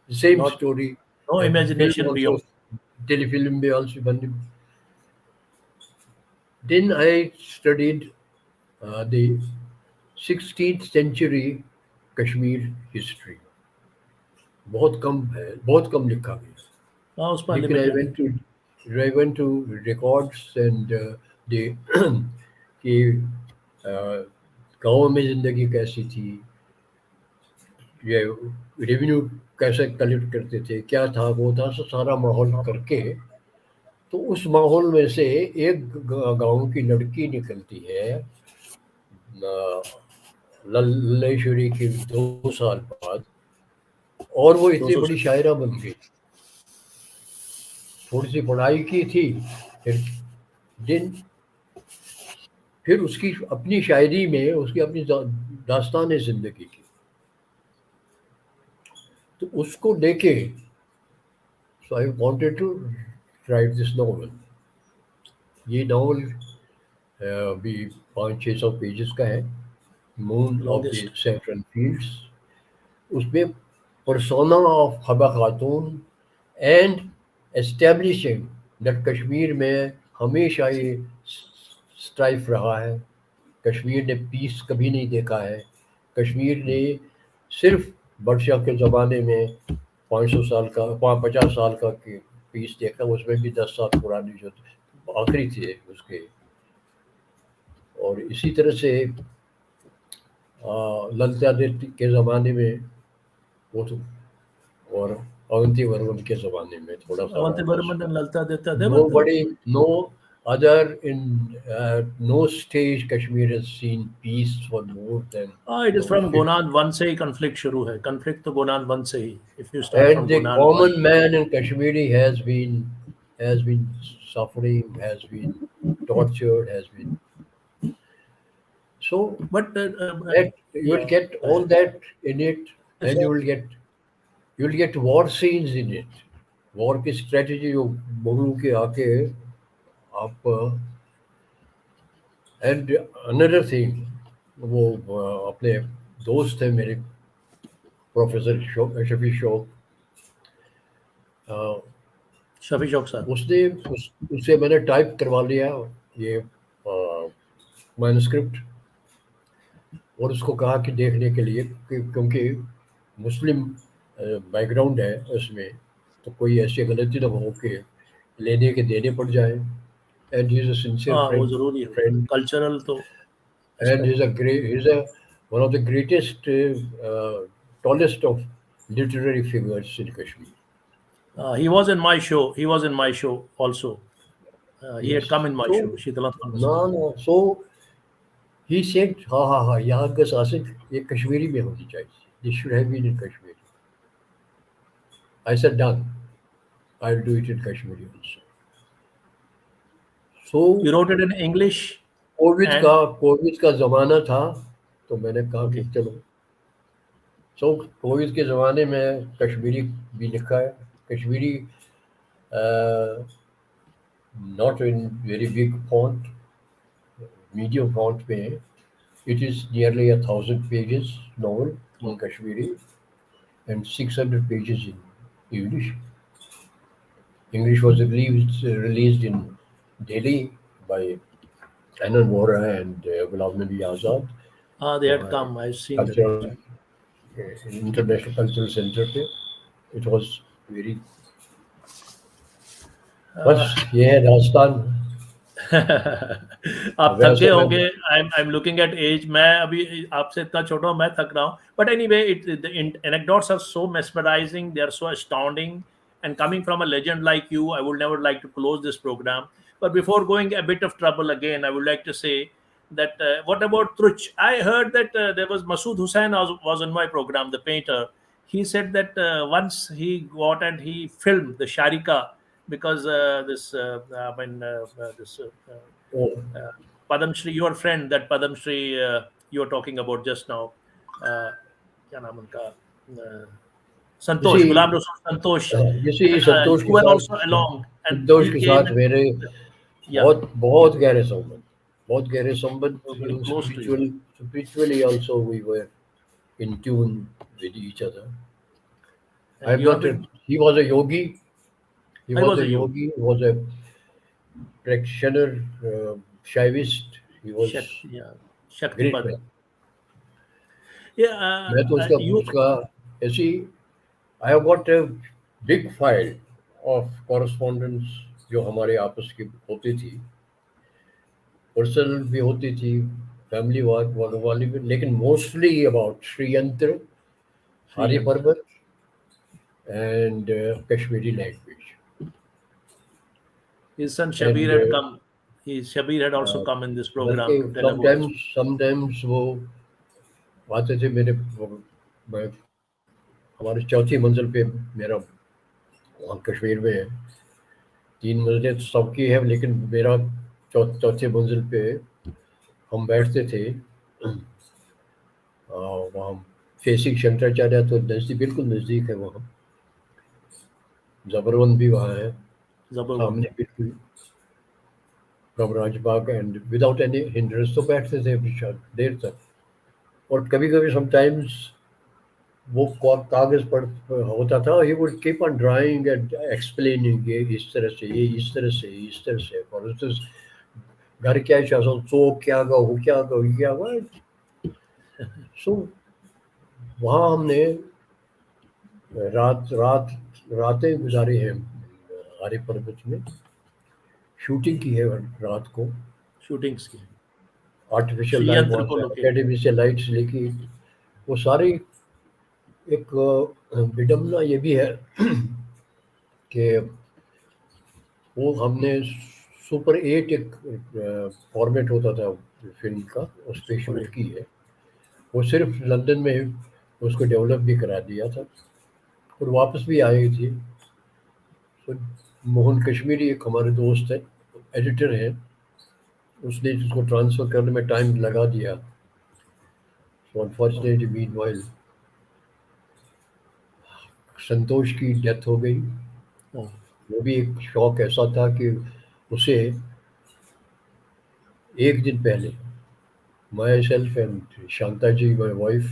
same not story no film imagination also beyond telefilm भी ऑल्सो बनी then I studied the 16th century Kashmir history बहुत कम है बहुत कम लिखा गया हाँ उस पर लेकिन लिमिटेड है I went to records and the कि गाँव में ज़िंदगी कैसी थी ये रेवेन्यू कैसे कलेक्ट करते थे क्या था वो था सारा माहौल करके तो उस माहौल में से एक गांव की लड़की निकलती है लल्लेश्वरी के 2 साल बाद और वो दो इतनी सौ बड़ी शायरा बन गई थोड़ी सी पढ़ाई की थी फिर दिन फिर उसकी अपनी शायरी में उसकी अपनी दास्तान है जिंदगी की तो उसको लेके so I wanted to write this novel ये नॉवल अभी 500-600 पेजेस का है moon of the longest saffron fields उसमें persona of Habba Khatoon and establishing that Kashmir में हमेशा ये स्ट्राइफ रहा है कश्मीर ने पीस कभी नहीं देखा है कश्मीर ने सिर्फ बादशाह के ज़माने में 500 साल का 50 साल का पीस देखा उसमें भी 10 साल पुरानी जो आखिरी थे उसके और इसी तरह से ललितादित्य के ज़माने में वो तो और अवंती वर्मन के ज़माने में थोड़ा सा अवंती रहा बस बर्मन and ललता देता they were nobody no other in no stage Kashmir has seen peace for more than it is from 50 गोनान one से ही conflict शुरू है conflict तो गोनान वन से ही if you start and from the गोनान one common man in Kashmiri has been suffering has been tortured, has been. So But that you will yeah, get I, all that in it, and so you will get war scenes in it. War की strategy जो मुगलों के आके आप and another thing वो अपने दोस्त थे मेरे प्रोफेसर शफी शौक Shafi Shok sir. उससे मैंने टाइप करवा लिया ये मैन्युस्क्रिप्ट और उसको कहा कि देखने के लिए क्योंकि मुस्लिम बैकग्राउंड है उसमें तो कोई ऐसी गलती ना हो कि लेने के देने पड़ जाए and he is a sincere हाँ, वो फ्रेंड जरूरी है, फ्रेंड कल्चरल तो and aspect. he's a one of the greatest tallest of literary figures in Kashmir. He was in my show. He was in my show also. He Yes. had come in my So show, Shitalant no, Conversation. no. So he said, "Ha, यहाँ का शासक ये कश्मीरी में होनी चाहिए. This should have been in Kashmir." I said, "Done. I'll do it in Kashmiri also." So You wrote it in English Covid का and Covid का ज़माना था तो मैंने कहा कि okay. चलो सो कोविड के ज़माने में कश्मीरी भी लिखा है Kashmiri not in very big font medium font पे it is nearly 1,000 pages novel in Oh, Kashmiri and 600 pages in English. English was released in Delhi by Anand Vora and Ghulam Nabi Azad, they had वहाँ come. I've seen that. cultural international cultural center पे. It was very Uh, बस ये है दास्तान आप थक गए वैसे मैं होंगे। I'm looking at age, मैं अभी आपसे इतना छोटा हूँ, मैं थक रहा हूँ, but anyway the anecdotes are so mesmerizing, they are so astounding, and coming from a legend like you, I would never like to close this program. But before going a bit of trouble again, I would like to say that what about Truch? I heard that there was Masood Hussain was on my program, the painter. He said that once he got and he filmed the Sharika, because this I mean this uh, Padma Shri, your friend, that Padma Shri you were talking about just now, क्या नाम उनका, इसी Santosh, Gulam Rasul Santosh, इसी you were also along, and he came and मेरे yeah, बहुत गहरे संबंध were very even close to you, spiritually also we were in tune with each other. and I'm you have not been. he was a yogi, I was a yogi, he was a practitioner, Shaivist, he was Yeah, great Shaktipat. man. Yeah, मैं तो you. उसका ऐसी I have got a big file of correspondence जो हमारे आपस की होती थी पर्सनल भी होती थी फैमिली वाली भी लेकिन mostly about श्रीयंत्र Sri Arya Yantra. पर्वत and Kashmiri language His son and Shabir had come. Shabir had also come in this program बल्कि to tell about his. Sometimes वो आते थे मेरे मैं हमारे चौथी मंजिल पे मेरा वहाँ कश्मीर में है 3 मंजिलें तो सबकी है लेकिन मेरा चौथे मंजिल पे हम बैठते थे वहाँ फेसिंग शंकराचार्य तो नज़दीक बिल्कुल नज़दीक है वहाँ जबरवन भी वहाँ है Zabarwan. सामने बिल्कुल from Rajbagh and without any hindrance तो बैठते थे देर तक और कभी कभी समटाइम्स वो कागज पर होता था he would keep on drawing and explaining ये इस तरह से ये इस तरह से इस तरह से फॉर इंस्टेंस घर क्या शासन सो क्या गा हो क्या गा हो क्या हुआ सो वहाँ हमने रात रात रातें गुजारी हैं आर्य पर्वत में शूटिंग की है रात को Shootings की आर्टिफिशियल श्री लाइट यंत्र वहाँ को से लोकेट। अकेडमी से लाइट्स लेके वो सारी एक विडम्बना ये भी है कि वो हमने सुपर 8 एक फॉर्मेट होता था फिल्म का उस पर सुपर शूट हिट। की है वो सिर्फ लंदन में उसको डेवलप भी करा दिया था और वापस भी आई थी तो मोहन कश्मीरी एक हमारे दोस्त है एडिटर हैं उसने उसको ट्रांसफ़र करने में टाइम लगा दिया। सो Oh, अनफॉर्चुनेटली मीनवाइल संतोष की डेथ हो गई। oh, वो भी एक शौक ऐसा था कि उसे एक दिन पहले myself and Shanta ji my wife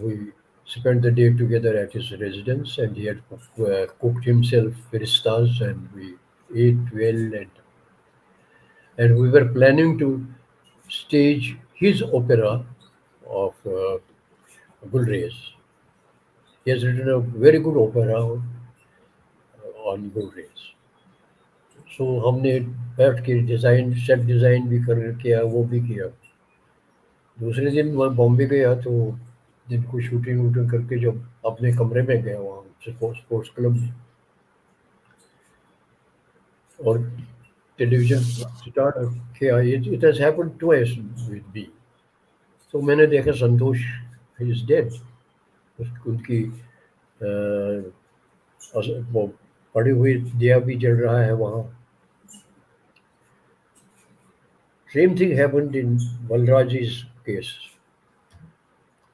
we spent the day together at his residence, and he had cooked himself firistas, and we ate well, and we were planning to stage his opera of Gulrez. He has written a very good opera on Gulrez. So हमने बैठ के design set design भी कर किया, वो भी किया। दूसरे दिन मैं बॉम्बे गया तो दिन को शूटिंग वूटिंग करके जब अपने कमरे में गया वहाँ स्पोर्ट्स क्लब में, और टेलीविज़न that's right. स्टार्ट किया। It has happened twice with me. तो मैंने देखा संतोष ही इज़ डेड। उनकी वो पड़ी हुई दिया भी जल रहा है वहाँ। सेम थिंग हैपेंड इन बलराजी's केस।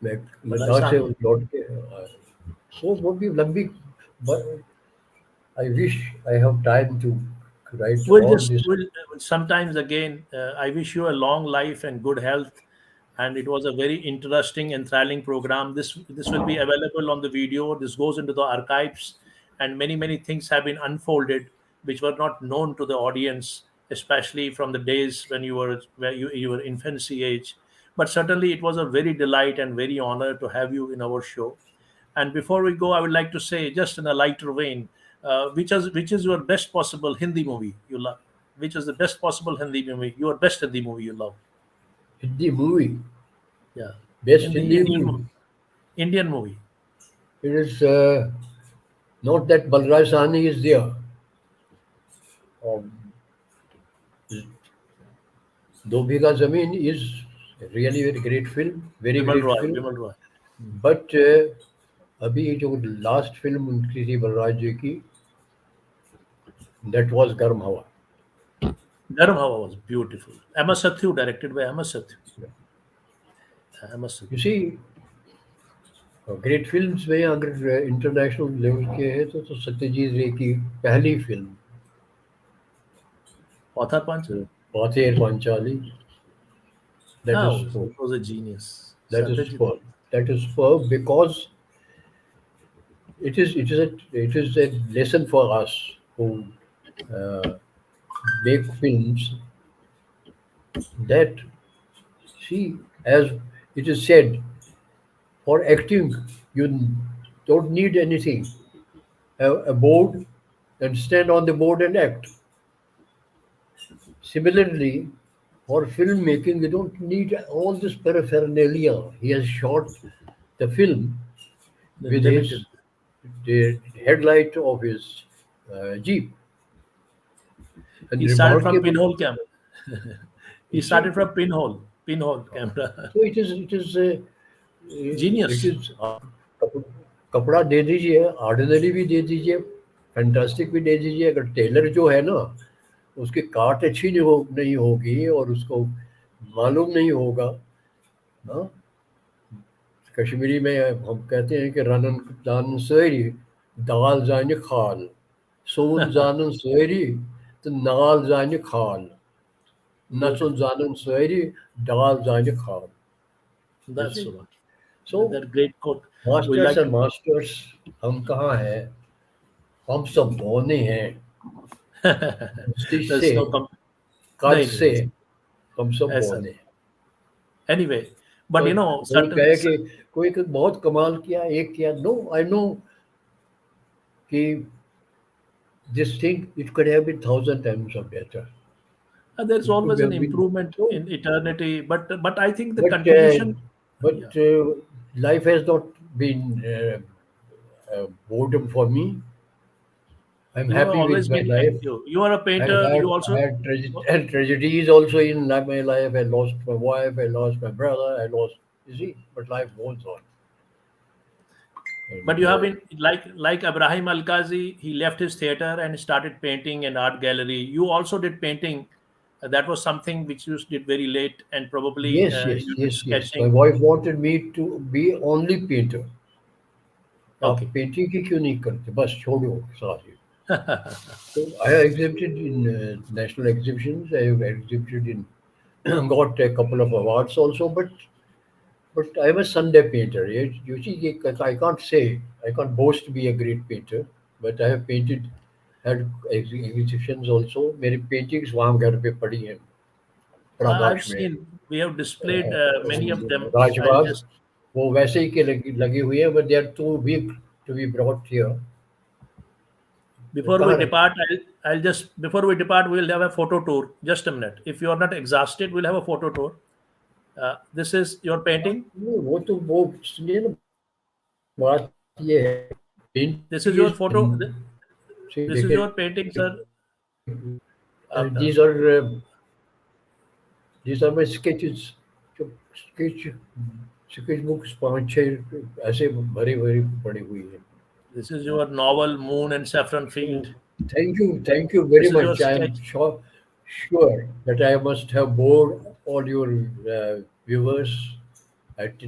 मैं Balai लद्दाख से Sahni. लौट के सो वो भी लंबी, I wish I have time to write We'll all just this. will sometimes again. I wish you a long life and good health. And it was a very interesting, enthralling program. This will be available on the video. This goes into the archives, and many things have been unfolded which were not known to the audience, especially from the days when you were infancy age. But certainly, it was a very delight and very honor to have you in our show. And before we go, I would like to say, just in a lighter vein, which is your best possible Hindi movie you love? Which is the best possible Hindi movie? Your best Hindi movie you love? Hindi movie, Yeah, best Hindi Hindi Indian movie, movie. Indian movie. It is not that Balraj Sahni is there. Um, दो बीघा ज़मीन is really very great film, very Bimal great Roy. film. Bimal Roy. But अभी जो last film उनकी थी बलराज जी की, that was गर्म हवा। Dharam Hawa was beautiful. Emma Sathu, directed by Emma Sathu. Emma You Sathu. see, great films में अगर international level के हैं तो सत्यजीत रे की पहली फिल्म Author Panchali. Pather Panchali, that is Oh, he was a genius. that is Satyajit. superb. That is superb because it is a lesson for us who uh, make films that, see, as it is said, for acting you don't need anything. Have a board and stand on the board and act. Similarly, for filmmaking, you don't need all this paraphernalia. He has shot the film with his Limited. the headlight of his Jeep, and He started from remarkable. pinhole camera. He See, started from pinhole camera. so it Genius. is cup- कपड़ा दे दीजिए, ordinary भी दे दीजिए, fantastic भी दे दीजिए। अगर Taylor जो है ना, उसकी काट अच्छी नहीं होगी और उसको मालूम नहीं होगा। हाँ, कश्मीरी में हम कहते हैं कि रनन दान सरी दाल जाने खाल, सोन जानन सरी तो नाल जाने खाल, नचन Beautiful. जानन सरी दाल जाने खाल। You That's see? so much. So That great quote. We masters like and to. Masters हम कहाँ हैं? हम सब बौने हैं, मस्तिष्क से, There's no काज नहीं नहीं से, ऐसा हम सब ऐसा बौने नहीं. हैं। Anyway, but तो कोई certain कहे कि कोई बहुत कमाल किया, एक किया, नो आई नो कि this thing, it could have been thousand times of better. there's It could always an have been improvement so, in eternity, but I think the but contribution. but Yeah, life has not been boredom for me. I'm you have happy with always my been life. active. You are a I've painter. had You I also. had tragedies also in my life. I lost my wife. I lost my brother. I lost. You see, but life goes on. But And you have been like Ibrahim Alkazi. He left his theater and started painting and art gallery. You also did painting That was something which you did very late, and probably Yes, yes, you did yes, yes. My sketching. wife wanted me to be only painter. आप Okay. Painting ही क्यों नहीं करते बस छोड़ो सारी. So I have exhibited in national exhibitions. I have exhibited in got a couple of awards also, but I'm a Sunday painter. You see, I can't say I can't boast to be a great painter, but I have painted, had exhibitions also. मेरी paintings वहाँ घर पे पड़ी हैं I've पराकाश में. seen, we have displayed many of them. I'll Rajbagh just वो वैसे ही के लगी हुई है, but they are too weak to be brought here. before we कहाँ रखे? depart, I'll just before we depart, we'll have a photo tour. Just a minute. If you are not exhausted, we'll have a photo tour. This is your painting. नहीं, वो सुनिए ना, बात ये है painting This is is your photo. see This is देखे your painting, sir. Uh, these are these are my sketches. जो sketch books पांच छह ऐसे भरी भरी पड़ी हुई है. this is your novel, Moon and Saffron So Field. thank you very This is your much. I sketch. am sure that I must have bored all your viewers.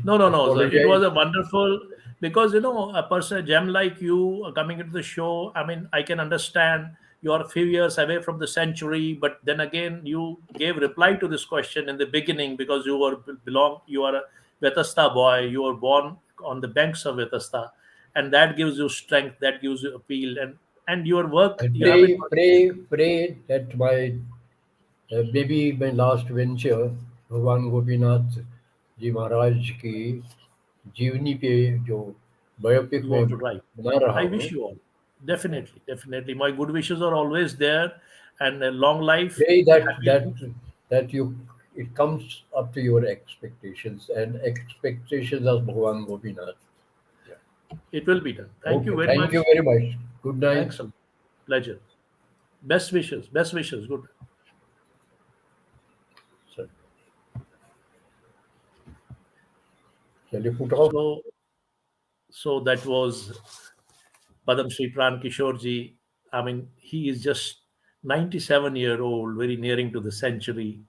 No, no, no, sir. It Apologize. was a wonderful, because a person, a gem like you coming into the show. I mean, I can understand you are a few years away from the century, but then again, you gave reply to this question in the beginning because you are a Vetasta boy. You were born on the banks of Vetasta, and that gives you strength, that gives you appeal, and your work I you have been. pray that my maybe my last venture, भगवान गोपीनाथ जी महाराज की जीवनी पे जो biopic You में want to write. बना रहा I हूँ. wish you all. Definitely, definitely. My good wishes are always there, and a long life, Pray happy. that you it comes up to your expectations and expectations of Bhagavan Gopinath. Yeah. It will be done. Thank you Okay, very thank you much. very much. Good night. Thanks a lot. Pleasure. Best wishes. Best wishes. Good. Sir. Shall you put off? So, so that was Padma Shri Pran Kishore ji. I mean, he is just 97-year-old, very nearing to the century,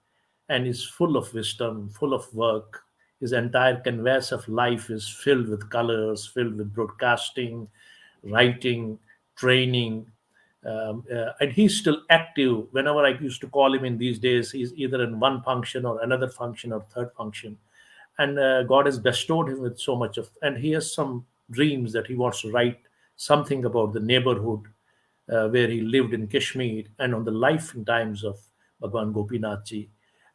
and is full of wisdom, full of work. His entire canvas of life is filled with colors, filled with broadcasting, writing, training, and he's still active. Whenever I used to call him in these days, he's either in one function or another function or third function, and God has bestowed him with so much of, and he has some dreams that he wants to write something about the neighborhood where he lived in Kashmir, and on the life and times of Bhagwan Gopinath ji.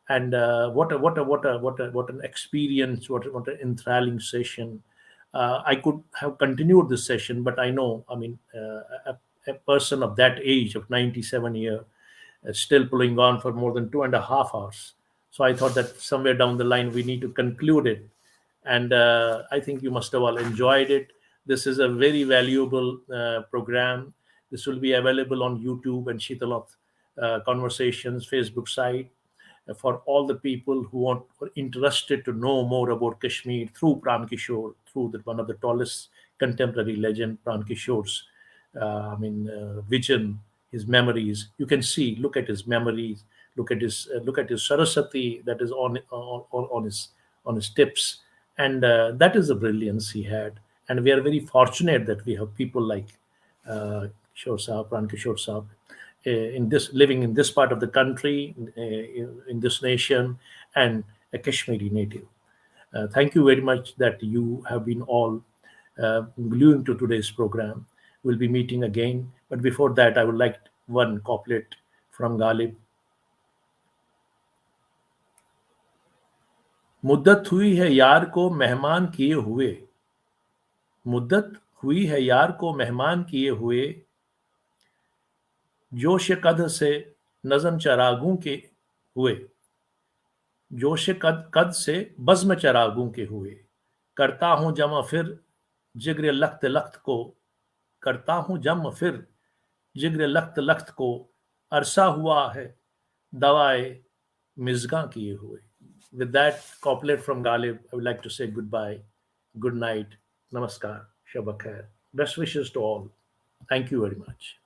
And what an experience, what an enthralling session. I could have continued this session, but I know, I mean, a person of that age, of 97 year, still pulling on for more than 2.5 hours. So I thought that somewhere down the line we need to conclude it, and I think you must have all enjoyed it. This is a very valuable program. This will be available on YouTube and Shitalath Conversations Facebook site for all the people who are interested to know more about Kashmir through Pran Kishore, through one of the tallest contemporary legend, Pran Kishore's vision, his memories. You can see, look at his memories, look at his Saraswati that is on his tips, and that is the brilliance he had. And we are very fortunate that we have people like Kishore Saab, Pran Kishore Saab, in this living in this part of the country, in this nation, and a Kashmiri native. Thank you very much that you have been all gluing to today's program. We'll be meeting again, but before that, I would like one couplet from Ghalib. मुद्दत हुई है यार को मेहमान किए हुए, मुद्दत हुई है यार को मेहमान किए हुए, जोश कद से नज़म चरागों के हुए, जोश कद से बज़्म चरागों के हुए, करता हूँ जमा फिर जिग्र लख्त लख्त को, करता हूँ जम फिर जिग्र लख्त लख्त को, अरसा हुआ है दवाए मिज़गा किए हुए. With that couplet from Ghalib, I would like to say goodbye, good night, namaskar, shabakhair. Best wishes to all. Thank you very much.